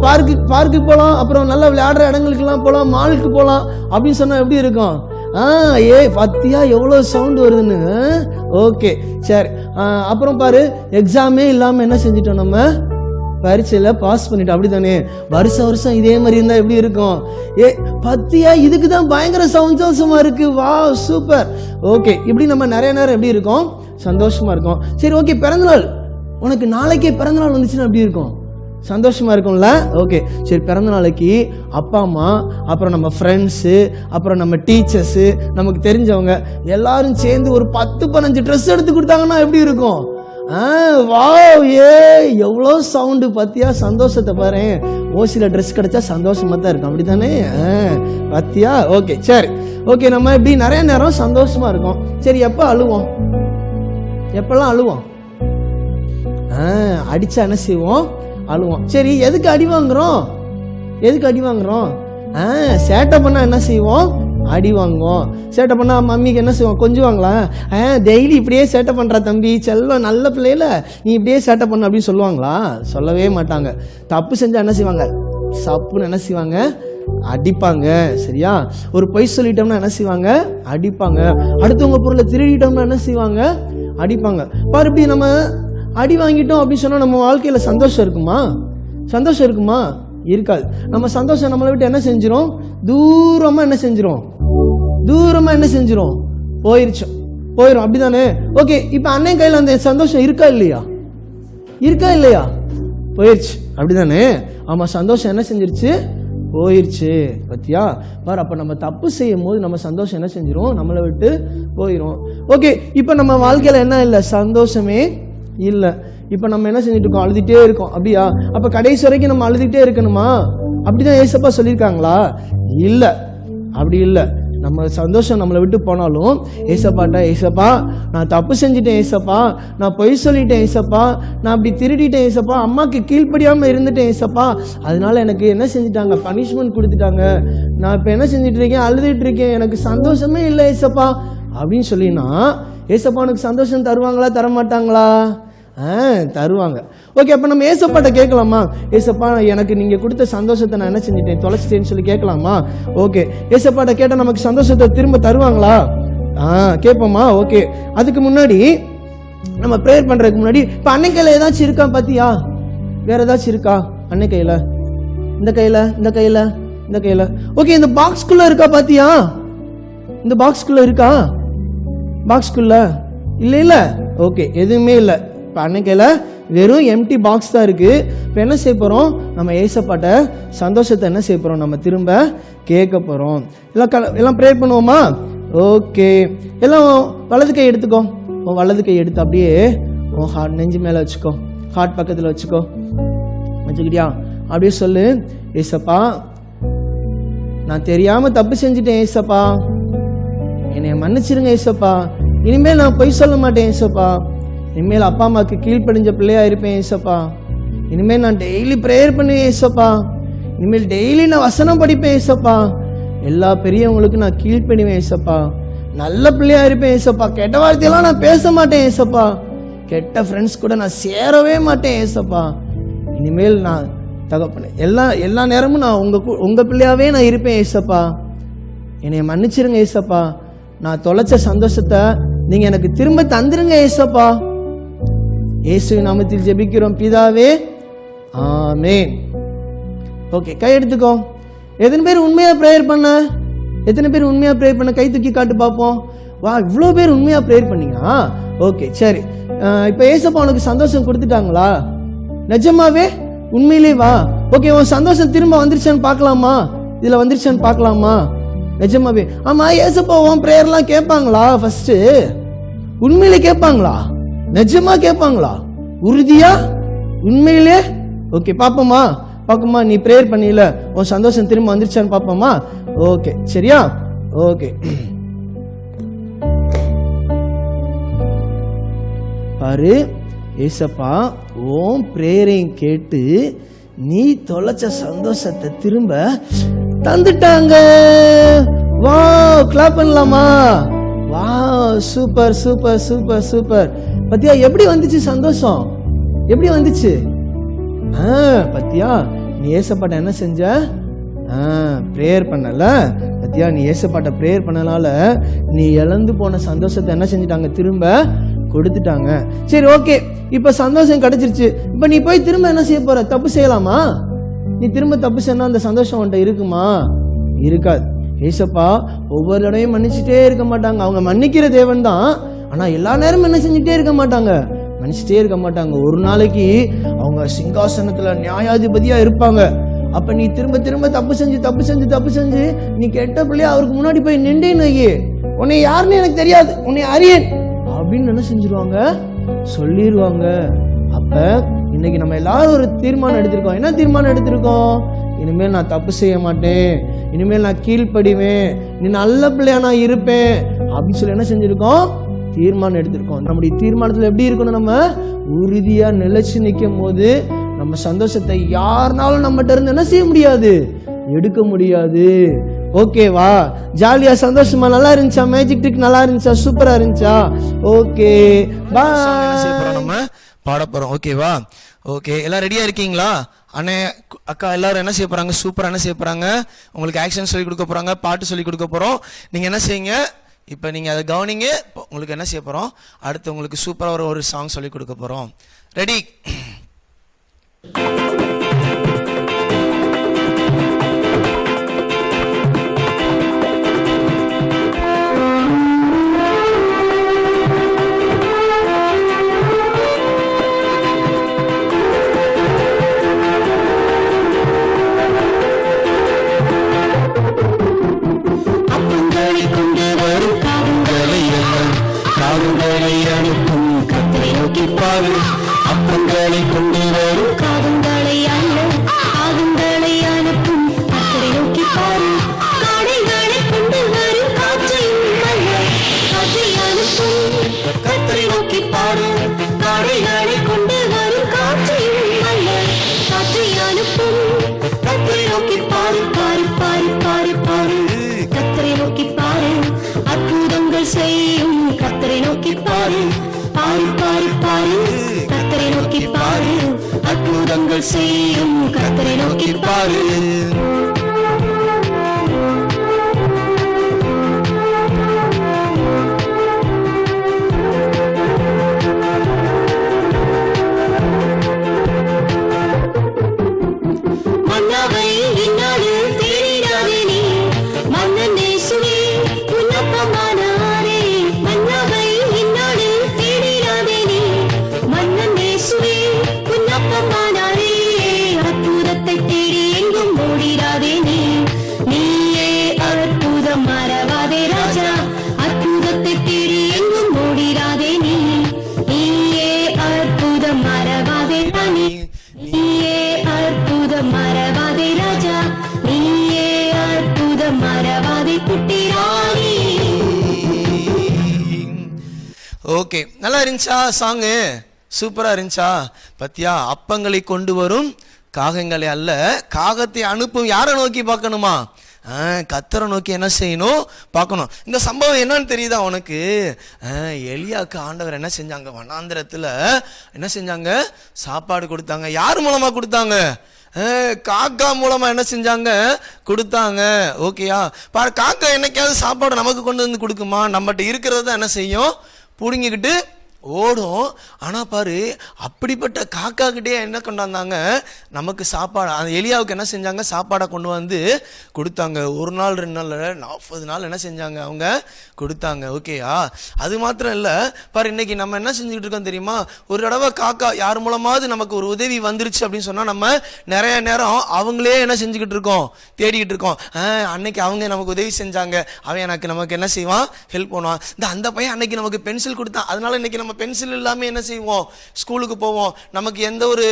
பார்க்கு போகலாம், அப்புறம் நல்லா விளையாடுற இடங்களுக்கெல்லாம் போகலாம், மாலுக்கு போகலாம் அப்படின்னு சொன்னா எப்படி இருக்கும்? பத்தியா எவ்வளோ சவுண்ட் வருதுன்னு. ஓகே, சரி. அப்புறம் பாரு, எக்ஸாமே இல்லாமல் என்ன செஞ்சிட்டோம், நம்ம பரீட்சையில் பாஸ் பண்ணிட்டோம். அப்படி தானே? வருஷம் இதே மாதிரி இருந்தால் எப்படி இருக்கும்? பத்தியா இதுக்கு தான் பயங்கர சந்தோஷமா இருக்கு. வா சூப்பர். ஓகே, இப்படி நம்ம நிறைய நேரம் எப்படி இருக்கோம்? சந்தோஷமா இருக்கும். சரி, ஓகே, பிறந்தநாள் உனக்கு நாளைக்கே பிறந்தநாள் வந்துச்சுன்னா எப்படி இருக்கும்? சந்தோஷமா இருக்கும்ல? ஓகே, சரி. பிறந்த நாளைக்கு அப்பா அம்மா, அப்புறம் நம்ம ஃப்ரெண்ட்ஸு, அப்புறம் நம்ம டீச்சர்ஸு, நமக்கு தெரிஞ்சவங்க எல்லாரும் சேர்ந்து ஒரு 10-15 ட்ரெஸ் எடுத்து கொடுத்தாங்கன்னா எப்படி இருக்கும்? வாவ், எவ்வளோ சவுண்டு பத்தியா? சந்தோஷத்தை பாரு. ஓசியில் ட்ரெஸ் கிடைச்சா சந்தோஷமா தான் இருக்கும். அப்படித்தானே? பத்தியா? ஓகே, சரி. ஓகே, நம்ம இப்படி நிறைய நேரம் சந்தோஷமா இருக்கோம். சரி, எப்போ அழுவோம்? எப்பெல்லாம் அழுவோம்? அடிச்சா என்ன செய்வோம்? அழுவோம். சரி, எதுக்கு அடி வாங்குறோம்? எதுக்கு அடி வாங்குறோம்? சேட்டை பண்ணா என்ன செய்வோம்? அடி வாங்குவோம். சேட்டை பண்ணா மம்மிக்கு என்ன செய்வோம்? கொஞ்சுவாங்களா? டெய்லி இப்படியே சேட்டை பண்ற தம்பி, செல்லம் நல்ல பிள்ளையில நீ இப்படியே சேட்டை பண்ண அப்படின்னு சொல்லுவாங்களா? சொல்லவே மாட்டாங்க. தப்பு செஞ்சா என்ன செய்வாங்க? சப்புன்னு என்ன செய்வாங்க? அடிப்பாங்க. சரியா? ஒரு பொய் சொல்லிட்டோம்னா என்ன செய்வாங்க? அடிப்பாங்க. அடுத்தவங்க பொருளை திருடிட்டோம்னா என்ன செய்வாங்க? அடிப்பாங்க. பாரு, இப்படி நம்ம அடி வாங்கிட்டோம் அப்படின்னு சொன்னா நம்ம வாழ்க்கையில சந்தோஷம் இருக்குமா? சந்தோஷம் இருக்குமா? இருக்காது. நம்ம சந்தோஷம் நம்மளை விட்டு என்ன செஞ்சிரும்? தூரமா என்ன செஞ்சிரும்? தூரமா என்ன செஞ்சிரும்? போயிரும். அப்படிதானே? ஓகே, இப்ப அண்ணன் கையில அந்த சந்தோஷம் இருக்கா இல்லையா? இருக்கா இல்லையா? போயிருச்சு. அப்படிதானே? ஆமா, சந்தோஷம் என்ன செஞ்சிருச்சு? போயிருச்சு. பத்தியா? பாரு, அப்ப நம்ம தப்பு செய்யும் போது நம்ம சந்தோஷம் என்ன செஞ்சிரும்? நம்மளை விட்டு போயிரும். ஓகே, இப்ப நம்ம வாழ்க்கையில என்ன இல்லை? சந்தோஷமே இல்லை. இப்போ நம்ம என்ன செஞ்சுட்டு இருக்கோம்? அழுதுகிட்டே இருக்கோம். அப்படியா? அப்போ கடைசி வரைக்கும் நம்ம அழுதுகிட்டே இருக்கணுமா? அப்படிதான் ஏசப்பா சொல்லியிருக்காங்களா? இல்லை, அப்படி இல்லை. நம்ம சந்தோஷம் நம்மளை விட்டு போனாலும் ஏசப்பாட்ட, ஏசப்பா நான் தப்பு செஞ்சுட்டேன், ஏசப்பா நான் பொய் சொல்லிட்டேன், ஏசப்பா நான் அப்படி திருடிட்டேன், ஏசப்பா அம்மாவுக்கு கீழ்ப்படியாமல் இருந்துட்டேன், ஏசப்பா அதனால எனக்கு என்ன செஞ்சுட்டாங்க? பனிஷ்மெண்ட் கொடுத்துட்டாங்க. நான் இப்போ என்ன செஞ்சுட்டு இருக்கேன்? அழுதுட்டு இருக்கேன். எனக்கு சந்தோஷமே இல்லை ஏசப்பா அப்படின்னு சொல்லினா ஏசப்பா உனக்கு சந்தோஷம் தருவாங்களா? தரமாட்டாங்களா? தருவாங்க. ஓகே, அப்போ நம்ம ஏசப்பாட்ட கேட்கலாமா? ஏசப்பா எனக்கு நீங்கள் கொடுத்த சந்தோஷத்தை நான் என்ன செஞ்சுட்டேன்? தொலைச்சிட்டேன்னு சொல்லி கேட்கலாமா? ஓகே, ஏசப்பாட்ட கேட்டால் நமக்கு சந்தோஷத்தை திரும்ப தருவாங்களா? கேட்போமா? ஓகே, அதுக்கு முன்னாடி நம்ம ப்ரேயர் பண்ணுறதுக்கு முன்னாடி இப்போ அன்னை கையில் ஏதாச்சும் இருக்கா? பார்த்தியா? வேற ஏதாச்சும் இருக்கா? அன்னை கையில், இந்த கையில், இந்த கையில், இந்த கையில். ஓகே, இந்த பாக்ஸ்குள்ளே இருக்கா? பார்த்தியா? இந்த பாக்ஸ்குள்ளே இருக்கா? பாக்ஸ்குள்ள இல்லை. ஓகே, எதுவுமே இல்லை. இப்போ அன்னைக்கையில் வெறும் எம்டி பாக்ஸ் தான் இருக்குது. இப்போ என்ன செய்ய போகிறோம்? நம்ம ஏசப்பாட்ட சந்தோஷத்தை என்ன செய்ய போகிறோம்? நம்ம திரும்ப கேட்க போகிறோம். எல்லாம் ப்ரேயர் பண்ணுவோமா? ஓகே, எல்லாம் வலது கை எடுத்துக்கோ. உன் வலது கை எடுத்து அப்படியே உன் ஹார்ட் நெஞ்சு மேலே வச்சுக்கோ, ஹார்ட் பக்கத்தில் வச்சுக்கோ. வச்சுக்கிட்டியா? அப்படியே சொல்லு, ஏசப்பா நான் தெரியாம தப்பு செஞ்சுட்டேன் ஏசப்பா, என்னை மன்னிச்சிருங்க ஏசப்பா. இனிமேல் நான் பொய் சொல்ல மாட்டேன் ஏசப்பா. இனிமேல் அப்பா அம்மாவுக்கு கீழ்ப்படிஞ்ச பிள்ளையா இருப்பேன் ஏசப்பா. இனிமேல் நான் டெய்லி ப்ரேயர் பண்ணுவேன் ஏசப்பா. இனிமேல் டெய்லி நான் வசனம் படிப்பேன் ஏசப்பா. எல்லா பெரியவங்களுக்கு நான் கீழ்ப்படிவேன் ஏசப்பா. நல்ல பிள்ளையா இருப்பேன் ஏசப்பா. கெட்ட வார்த்தையெல்லாம் நான் பேச மாட்டேன் ஏசப்பா. கெட்ட ஃப்ரெண்ட்ஸ் கூட நான் சேரவே மாட்டேன் ஏசப்பா. இனிமேல் நான் தகப்பனே எல்லா நேரமும் நான் உங்க பிள்ளையாவே நான் இருப்பேன் ஏசப்பா. என்னை மன்னிச்சிருங்க ஏசப்பா. நான் தொலைச்ச சந்தோஷத்தை நீங்க எனக்கு திரும்ப தந்துருங்க ஏசப்பா. இயேசுவின் நாமத்தில் ஜெபிக்கிறோம் பிதாவே, ஆமென். ஓகே, கை எடுத்துக்கோ. எத்தனை பேர் உண்மையா ப்ரேயர் பண்ண? எத்தனை பேர் உண்மையா ப்ரேயர் பண்ண? கை தூக்கி காட்டு பார்ப்போம். வா, இவ்வளோ பேர் உண்மையா ப்ரேயர் பண்ணீங்க. ஓகே, சரி. இப்போ ஏசப்பா உனக்கு சந்தோஷம் கொடுத்துட்டாங்களா? நிஜமாவே உண்மையிலே வா. ஓகே, உன் சந்தோஷம் திரும்ப வந்துருச்சான்னு பார்க்கலாமா? இதுல வந்துருச்சான்னு பார்க்கலாமா? நிஜமாவே? ஆமா, ஏசப்பா உன் ப்ரேயர்லாம் கேட்பாங்களா? ஃபர்ஸ்ட் உண்மையிலே கேட்பாங்களா? நிஜமா கேட்பாங்களா? உறுதியா? உண்மையிலே? ஓகே, பாப்போமா? பாப்போமா? நீ ப்ரேயர் பண்ணல, உன் சந்தோஷம் திரும்ப வந்துருச்சான்னு பாப்போமா? ஓகே, சரியா? ஓகே, பாரு, ஏசப்பா உன் பிரேயரையும் கேட்டு நீ தொலைச்ச சந்தோஷத்தை திரும்ப தந்துட்டாங்க. வா, கிளாப் பண்ணலாமா? வா, சூப்பர் சூப்பர் சூப்பர் சூப்பர். பத்தியா எப்படி வந்துச்சு சந்தோஷம்? எப்படி வந்துச்சு? பத்தியா நீ ஏசப்பாட்ட என்ன செஞ்ச? பிரேயர் பண்ணல. பத்தியா நீ ஏசப்பாட்ட பிரேயர் பண்ணனால நீ இழந்து போன சந்தோஷத்தை என்ன செஞ்சிட்டாங்க? திரும்ப கொடுத்துட்டாங்க. சரி, ஓகே, இப்ப சந்தோஷம் கிடைச்சிருச்சு. இப்ப நீ போய் திரும்ப என்ன செய்ய போற? தப்பு செய்யலாமா? நீ திரும்ப தப்பு செய்யணும், அந்த சந்தோஷம் உன்கிட்ட இருக்குமா? இருக்காது. ஏசப்பா ஒவ்வொரு தடவையும் மன்னிச்சுட்டே இருக்க மாட்டாங்க. அவங்க மன்னிக்கிற தேவன் தான், ஆனா எல்லா நேரமும் என்ன செஞ்சுட்டே இருக்க மாட்டாங்க, மன்னிச்சுட்டே இருக்க மாட்டாங்க. ஒரு நாளைக்கு அவங்க சிங்காசனத்துல நியாயாதிபதியா இருப்பாங்க. அப்ப நீ திரும்ப திரும்ப தப்பு செஞ்சு நீ கெட்ட பிள்ளையா அவருக்கு முன்னாடி போய் நின்றேன்னு, உன்னை யாருன்னு எனக்கு தெரியாது, உன்னை அறியேன் அப்படின்னு என்ன செஞ்சிருவாங்க? சொல்லிடுவாங்க. அப்ப இன்னைக்கு நம்ம எல்லாரும் ஒரு தீர்மானம் எடுத்திருக்கோம். என்ன தீர்மானம் எடுத்திருக்கோம்? இனிமேல் நான் தப்பு செய்ய மாட்டேன், இனிமேல் நான் கீழ்ப்படிவேன், நீ நல்ல பிள்ளையா நான் இருப்பேன் அப்படின்னு சொல்லி என்ன செஞ்சிருக்கோம்? தீர்மானம் எடுத்திருக்கோம். நம்முடைய தீர்மானத்துல எப்படி இருக்கணும்? நம்ம உறுதியா நிலைச்சு நிற்கும் போது நம்ம சந்தோஷத்தை யாருனாலும் நம்மகிட்ட இருந்து என்ன செய்ய முடியாது, எடுக்க முடியாது. ஓகேவா? ஜாலியா சந்தோஷமா நல்லா இருந்துச்சா? மேஜிக் ட்ரிக் நல்லா இருந்துச்சா? சூப்பரா இருந்துச்சா? ஓகே, பாய். நம்ம பாட போறோம். ஓகேவா? ஓகே, எல்லாம் ரெடியா இருக்கீங்களா? அண்ணே அக்கா எல்லாரும் என்ன செய்ய போறாங்க? சூப்பரா என்ன செய்ய போறாங்க? உங்களுக்கு ஆக்ஷன் சொல்லி கொடுக்க போறாங்க, பாட்டு சொல்லி கொடுக்க போறோம். நீங்க என்ன செய்யுங்க, இப்ப நீங்க அதை கவனிங்க. உங்களுக்கு என்ன செய்ய போறோம்? அடுத்து உங்களுக்கு சூப்பரா ஒரு சாங் சொல்லி கொடுக்க போறோம். ரெடி? அப்பங்களை கொண்டு வரும் காதுங்களை அல்ல, காதுங்களை அனுப்பும் கத்தரை நோக்கி பாரு. காடைகளை கொண்டு வரும் காற்றையும் அல்ல, காற்றை அனுப்பும் கத்தரை நோக்கி பாரு. காடைகளை கொண்டு வரும் காற்றையும் அல்ல, காற்றை அனுப்பும் கத்தரை நோக்கி பாரு. பாரு பாரு பாரு பாரு, கத்தரை நோக்கி பாரு. அற்புதங்கள் செய்யும் கத்தரை நோக்கி பாரு. பாரு பாரு பாரு, கத்தரை நோக்கி பாரு. அற்புதங்கள் செய்யும் கத்தரை நோக்கி பாரு. மன்னாவை இந்நாடு தேடினாவே நீ, மன்னன் இயேசுவே உன்னப்பமானாரே. மன்னாவை இந்நாடு தேடினாவே நீ, மன்னன் இயேசுவே உன்னப்பமானாரே. அற்புதத்தை தேடி எங்கும் ஓடி ஓகே, நல்லா இருந்துச்சா சாங்கு? சூப்பரா இருந்துச்சா? பத்தியா, அப்பங்களை கொண்டு வரும் காகங்களை அல்ல, காகத்தை அனுப்பும் யாரை நோக்கி பார்க்கணுமா? கத்தரை நோக்கி என்ன செய்யணும்? பார்க்கணும். இந்த சம்பவம் என்னன்னு தெரியுதா உனக்கு? எலியாவுக்கு ஆண்டவர் என்ன செஞ்சாங்க? வனாந்திரத்தில் என்ன செஞ்சாங்க? சாப்பாடு கொடுத்தாங்க. யார் மூலமா கொடுத்தாங்க? காக்கா மூலமா என்ன செஞ்சாங்க? கொடுத்தாங்க. ஓகேயா? பாரு, காக்கா என்னைக்காவது சாப்பாடு நமக்கு கொண்டு வந்து கொடுக்குமா? நம்மகிட்ட இருக்கிறத என்ன செய்யும்? பிடுங்கிக்கிட்டு ஓடும். ஆனால் பாரு, அப்படிப்பட்ட காக்கா கிட்டே என்ன கொண்டாந்தாங்க? நமக்கு சாப்பாடு. அந்த எலியாவுக்கு என்ன செஞ்சாங்க? சாப்பாடை கொண்டு வந்து கொடுத்தாங்க. 1 நாள் 2 நாள் 40 நாள் என்ன செஞ்சாங்க? அவங்க கொடுத்தாங்க. ஓகேயா? அது மாத்திரம் இல்லை, பாரு, இன்னைக்கு நம்ம என்ன செஞ்சுக்கிட்டு இருக்கோம் தெரியுமா? ஒரு தடவை காக்கா யார் மூலமாவது நமக்கு ஒரு உதவி வந்துருச்சு அப்படின்னு சொன்னால் நம்ம நிறைய நேரம் அவங்களே என்ன செஞ்சுக்கிட்டு இருக்கோம்? தேடிக்கிட்டு இருக்கோம். அன்னைக்கு அவங்க நமக்கு உதவி செஞ்சாங்க, அவன் நமக்கு என்ன செய்வான்? ஹெல்ப் பண்ணுவான். அந்த பையன் அன்னைக்கு நமக்கு பென்சில் கொடுத்தான், அதனால இன்னைக்கு நம்ம பென்சில் இல்லாம என்ன செய்வோம்? ஸ்கூலுக்கு போவோம். நமக்கு எந்த ஒரு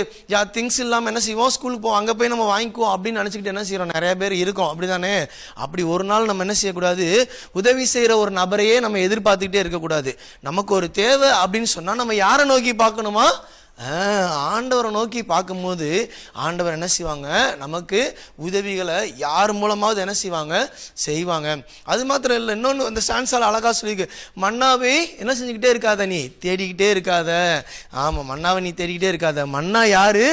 திங்ஸ் இல்லாம என்ன செய்வோம்? ஸ்கூலுக்கு போவோம். அங்க போய் நம்ம வாங்கிக்குவோம் அப்படின்னு நினைச்சுக்கிட்டு என்ன செய்யறோம்? நிறைய பேர் இருக்கோம், அப்படிதானே? அப்படி ஒரு நாள் நம்ம என்ன செய்யக்கூடாது? உதவி செய்யற ஒரு நபரையே நம்ம எதிர்பார்த்துக்கிட்டே இருக்கக்கூடாது. நமக்கு ஒரு தேவை அப்படின்னு சொன்னா நம்ம யாரை நோக்கி பார்க்கணுமா? ஆண்டவரை நோக்கி பார்க்கும்போது ஆண்டவர் என்ன செய்வாங்க? நமக்கு உதவிகளை யார் மூலமாவது என்ன செய்வாங்க? செய்வாங்க. அது மாத்திரம் இல்லை, இன்னொன்று அந்த ஸ்டான்ஸால் அழகா சொல்லிருக்கு, மன்னாவை என்ன செஞ்சுக்கிட்டே இருக்காத, நீ தேடிக்கிட்டே இருக்காத. ஆமாம், மன்னாவை நீ தேடிக்கிட்டே இருக்காத. மன்னா யாரு?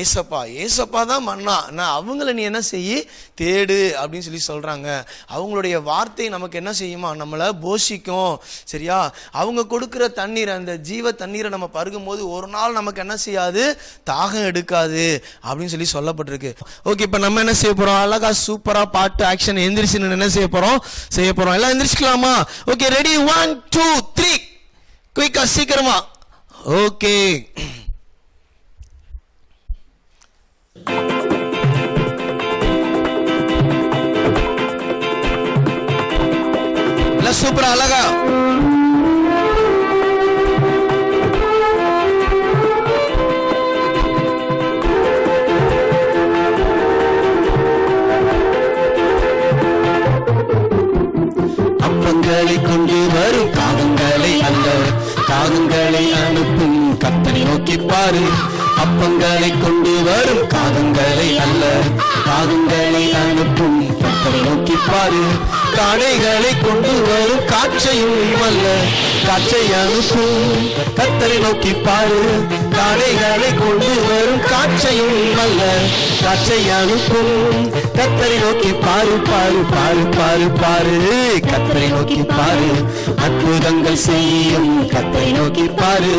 ஏசப்பா. ஏசப்பா தான் மன்னா. அவங்கள நீ என்ன செய்ய? தேடு அப்படின்னு சொல்லி சொல்றாங்க. அவங்களுடைய வார்த்தை நமக்கு என்ன செய்யுமா? நம்மளை போஷிக்கும். சரியா? அவங்க கொடுக்குற தண்ணீர், அந்த ஜீவ தண்ணீரை நம்ம பருகும் போது ஒரு நாள் நமக்கு என்ன செய்யாது? தாகம் எடுக்காது அப்படின்னு சொல்லி சொல்லப்பட்டிருக்கு. ஓகே, இப்ப நம்ம என்ன செய்ய போறோம்? அழகா சூப்பரா பாட்டு ஆக்ஷன் எந்திரிச்சு என்ன செய்ய போறோம்? எல்லாம் எந்திரிச்சுக்கலாமா? Okay, ready? 1 2 3 குயிக்கா, சீக்கிரமா. ஓகே, சூப்பரா அழகா. அப்பங்களை கொண்டு வரும் காகங்களை அல்ல, காகங்களை அனுப்பும் கர்த்தரை நோக்கி பாரு. அப்பங்களை கொண்டு வரும் காகங்களை அல்ல, காகங்களை அனுப்பும் கர்த்தரை நோக்கி பாரு. காடைகளை கொண்டு வரும் காற்றையும் அல்ல, காற்றை அனுப்பும் கர்த்தரை நோக்கி பாரு. காடைகளை கொண்டு வரும் காற்றையும் அல்ல, காற்றை அனுப்பும் கர்த்தரை நோக்கி பாரு. பாரு பாரு பாரு பாரு, கர்த்தரை நோக்கி பாரு. அற்புதங்கள் செய்யும் கர்த்தரை நோக்கி பாரு.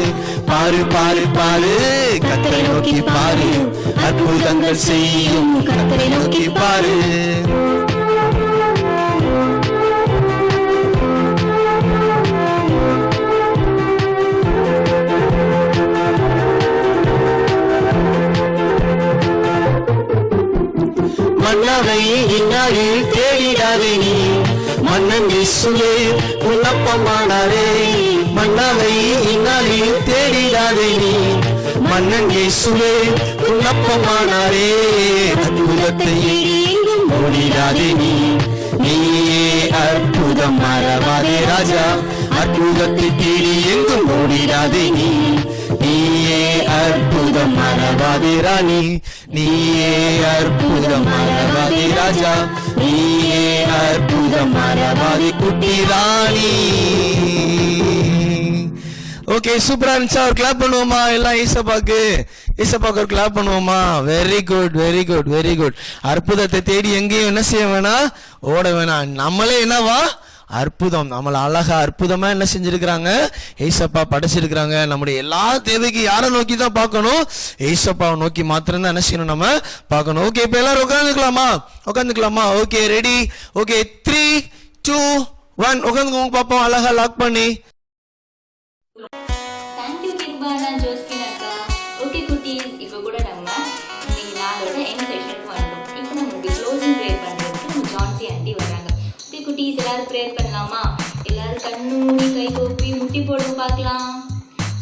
பாரு பாரு பாரு, கர்த்தரை நோக்கி பாரு. அற்புதங்கள் செய்யும் கர்த்தரை நோக்கி பாரு. மன்னவை இன்னாரு தேடிடாதே நீ, மன்னன் இயேசுவே உன்னப்பமானாரே. மன்னவை இன்னாரு தேடிடாதே நீ, மன்னன் இயேசுவே உன்னப்பமானாரே. அற்புதத்தை ஓடிடாதே நீ, நீயே அற்புதம் மறவாதே ராஜா. அற்புதத்தை தேடி எங்கும் ஓடிடாதே நீ, நீயே அற்புதம் மறவாதே ராணி. நீயே அற்புதம் மறவாதே ராஜா. நீயே அற்புதம் மறவாதே குட்டி ராணி. ஓகே, சூப்பரா இருந்துச்சா? ஒரு கிளாப் பண்ணுவோமா எல்லாம்? ஏசப்பாக்கு ஒரு கிளாப் பண்ணுவோமா? Very good very good very good. அற்புதத்தை தேடி எங்கேயும் என்ன செய்ய வேணாம்? ஓட வேணாம். நம்மளே என்னவா? அற்புதம். நம்மளை அழகா அற்புதமா என்ன செஞ்சிருக்கிறாங்க? ஏசப்பா படைச்சிருக்கிறாங்க. நம்முடைய எல்லா தேவைக்கு யாரை நோக்கி தான் பார்க்கணும்? ஏசப்பாவை நோக்கி மாத்திரம் தான் என்ன செய்யணும்? நம்ம பார்க்கணும். ஓகே, இப்ப எல்லாரும் உட்காந்துக்கலாமா? Okay, ready? ஓகே, 3 2 1 உட்காந்துக்கோங்க பார்ப்போம். அழகா லாக் பண்ணி. தேங்க்யூ கிருபானா ஜோஸ்கின் அக்கா. ஓகே குட்டீஸ், இப்போ கூட நம்ம இன்னைக்கு நாளோட எண்ட் செஷனுக்கு வந்துடும். இப்போ நம்மளுடைய க்ளோசிங் ப்ரேயர் பண்ணுறதுக்கு நம்ம ஜான்சி ஆண்டி வராங்க. ஓகே குட்டீஸ், எல்லாரும் ப்ரேயர் பண்ணலாமா? எல்லாரும் கண்ணூடி கை கோப்பி முட்டி போடுங்க பார்க்கலாம்.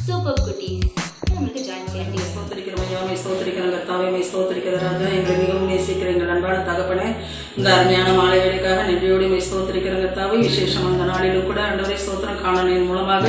சூப்பர் குட்டீஸ், நம்மளுக்கு ஜான்சி ஆண்டி ஸ்தோத்திரிக்கிறதாக எங்களை மிகவும் நேசிக்கிற எங்கள் அன்பான தகப்பனே, இந்த அருமையான மாலை வேலைக்காக நன்றியோடு ஸ்தோத்திரிக்கிற தாவை விசேஷம் அந்த நாளிலும் கூட ஆண்டவரை ஸ்தோத்திரம் காணலின் மூலமாக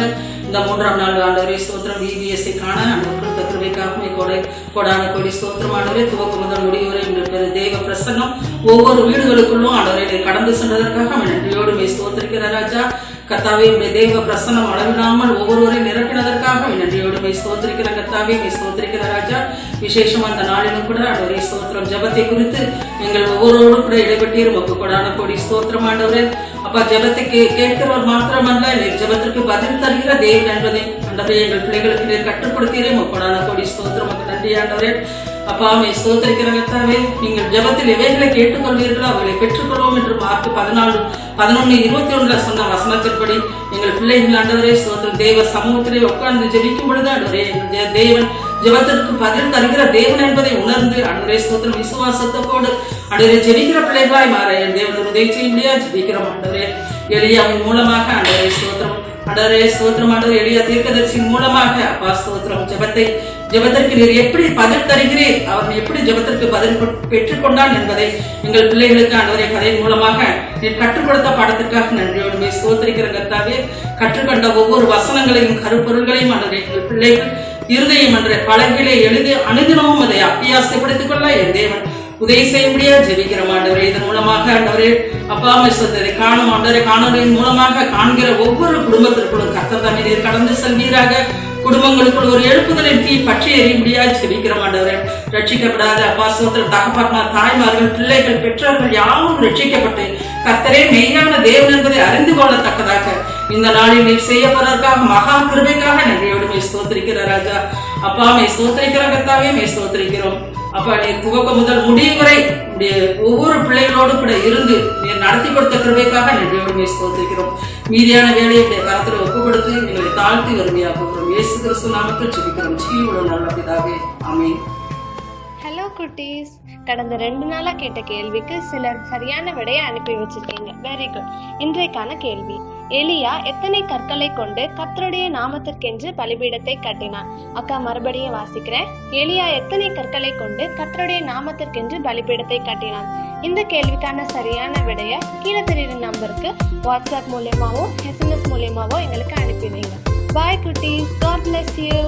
இந்த 3ஆம் நாள் ஆண்டவரே ஸ்தோத்திரம் VBSஐ காண ஆண்டவர் கிருபைக்காக கொடான கொடி ஸ்தோத்திரம் ஆண்டவரே துவக்கம் முதல் முடிவரை இருக்கிற தேவ பிரசன்னம் ஒவ்வொரு வீடுகளுக்குள்ளும் ஆண்டவரை கடந்து சென்றதற்காக நன்றியோடு ஸ்தோத்திரிக்கிற ராஜா. கர்த்தாவே உடைய தேவ பிரசன்னம் அளவில்லாமல் ஒவ்வொருவரையும் நிரப்பினதற்காக நன்றியோடு ஸ்தோத்திரிக்கிற கர்த்தாவே ஸ்தோத்திரிக்கிற ராஜா. விசேஷமா அந்த நாளிலும் கூட ஆண்டவரே ஸ்தோத்திரம் ஜெபத்தை குறித்து எங்கள் ஒவ்வொருவரோடு கூட இடைப்பட்டீர் உமக்கு கொடான கொடி ஸ்தோத்திரம் ஆண்டவரே. அப்பா ஜெபத்தை கேட்கிறவர் மாத்திரமல்ல நீர் ஜெபத்திற்கு பதில் தருகிற தேவன் என்பதை ஆண்டவரே எங்கள் பிள்ளைகளுக்கு நீர் கற்றுக் கொடுத்தீரே உமக்கு கொடான கொடி ஸ்தோத்திரம் நன்றி ஆண்டவரே. அப்பா ஸ்தோத்திரிக்கிற கர்த்தாவே நீங்கள் ஜெபத்தில் எவைகளை கேட்டுக்கொள்வீர்களோ அவர்களை பெற்றுக்கொள்வோம் என்று மார்க் 11:21 சொன்ன வசனத்தின்படி எங்கள் பிள்ளைகள் ஆண்டவரே ஸ்தோத்திரம் தேவ சமூகத்திலே உட்கார்ந்து ஜெபிக்கும் பொழுது ஆண்டவரே எங்கள் தேவன் ஜெபத்திற்கு பதில் தருகிற தேவன் என்பதை உணர்ந்து ஆண்டவரே ஸ்தோத்திரம் விசுவாசத்தோடு ஆண்டவரே ஜெபிக்கிற பிள்ளைகளாய் மாற என் தேவன் உதவி செய்ய முடியாது ஜெபிக்கிறோம் ஆண்டவரே. எலியாவின் மூலமாக ஆண்டவரே ஸ்தோத்திரம் ஆண்டவரே ஸ்தோத்திரம் ஆண்டவரே எலியா தீர்க்கதரிசியின் மூலமாக அப்பா ஸ்தோத்திரம் ஜெபத்திற்கு நீர் எப்படி பதில் தருகிறீர் அவன் எப்படி ஜெபத்திற்கு பதில் பெற்றுக்கொண்டான் என்பதை எங்கள் பிள்ளைகளுக்கு ஆண்டவரே கதையின் மூலமாக நீர் கற்றுக் கொடுத்த பாடத்திற்காக நன்றியோடு ஸ்தோத்திரிக்கிற கர்த்தாவே. கற்றுக்கொண்ட ஒவ்வொரு வசனங்களையும் கருப்பொருள்களையும் ஆண்டவரே எங்கள் பிள்ளைகள் இருதயம் என்ற பலகையிலே எழுதி அனுதினமும் அதை அபியாசப்படுத்திக் கொள்ள என் தேவன் உதவி செய்ய முடியாது ஜெபிக்கிறோம் ஆண்டவரே. இதன் மூலமாக ஆண்டவரே அப்பா சொந்தரை காணும் ஆண்டவரே காணொலியின் மூலமாக காண்கிற ஒவ்வொரு குடும்பத்திற்குள்ளும் கர்த்தர் தாமே நீர் கடந்து செல்வீராக. குடும்பங்களுக்குள் ஒரு எழுப்புதலின் தீ பற்றி எறிய முடியாது ஜெபிக்கிறோம் ஆண்டவரே. ரட்சிக்கப்படாத அப்பா சோத்திரம் தகப்பன்மார் தாய்மார்கள் பிள்ளைகள் பெற்றோர்கள் யாரும் ரட்சிக்கப்பட்டு கர்த்தரே மெய்யான தேவன் என்பதை அறிந்து கொள்ளத்தக்கதாக இந்த நாளில் நீர் செய்யப்படுவதற்காக மகா கிருபைக்காக நன்றியோடு ஸ்தோத்திரிக்கிற ராஜா. அப்பா ஸ்தோத்திரிக்கிற கர்த்தாவே ஸ்தோத்திரிக்கிறோம். அப்பா நீர் துவக்கம் முதல் முடிவு வரை ஒவ்வொரு பிள்ளைகளோடு கூட இருந்து நீர் நடத்தி கொடுத்த கிருபைக்காக நன்றியோடு ஸ்தோத்திரிக்கிறோம். மீதியான வேலையை கரத்தில் ஒப்பு கொடுத்து எங்களை தாழ்த்தி வறுமையாக்குகிறோம். இயேசு கிறிஸ்து நாமத்தில் ஜெபிக்கிறோம் ஜீவனுள்ள நல்ல பிதாவே ஆமென். ஹலோ குட்டீஸ், கடந்த 2 நாளா கேட்ட கேள்விக்கு சிலர் சரியான விடையை அனுப்பி வச்சிருக்கீங்க. Very good. இன்றைக்கான கேள்வி, எலியா எத்தனை கற்களை கொண்டு கர்த்தருடைய நாமத்திற்கென்று பலிபீடத்தை கட்டினான்? அக்கா மறுபடியும் வாசிக்கிறேன். எலியா எத்தனை கற்களை கொண்டு கர்த்தருடைய நாமத்திற்கென்று பலிபீடத்தை கட்டினான்? இந்த கேள்விக்கான சரியான விடைய கீழே தெரியுற நம்பருக்கு வாட்ஸ்அப் மூலியமாவோ SMS மூலியமாவோ எங்களுக்கு அனுப்பி வைங்க. பாய் குட்டீஸ், God bless you.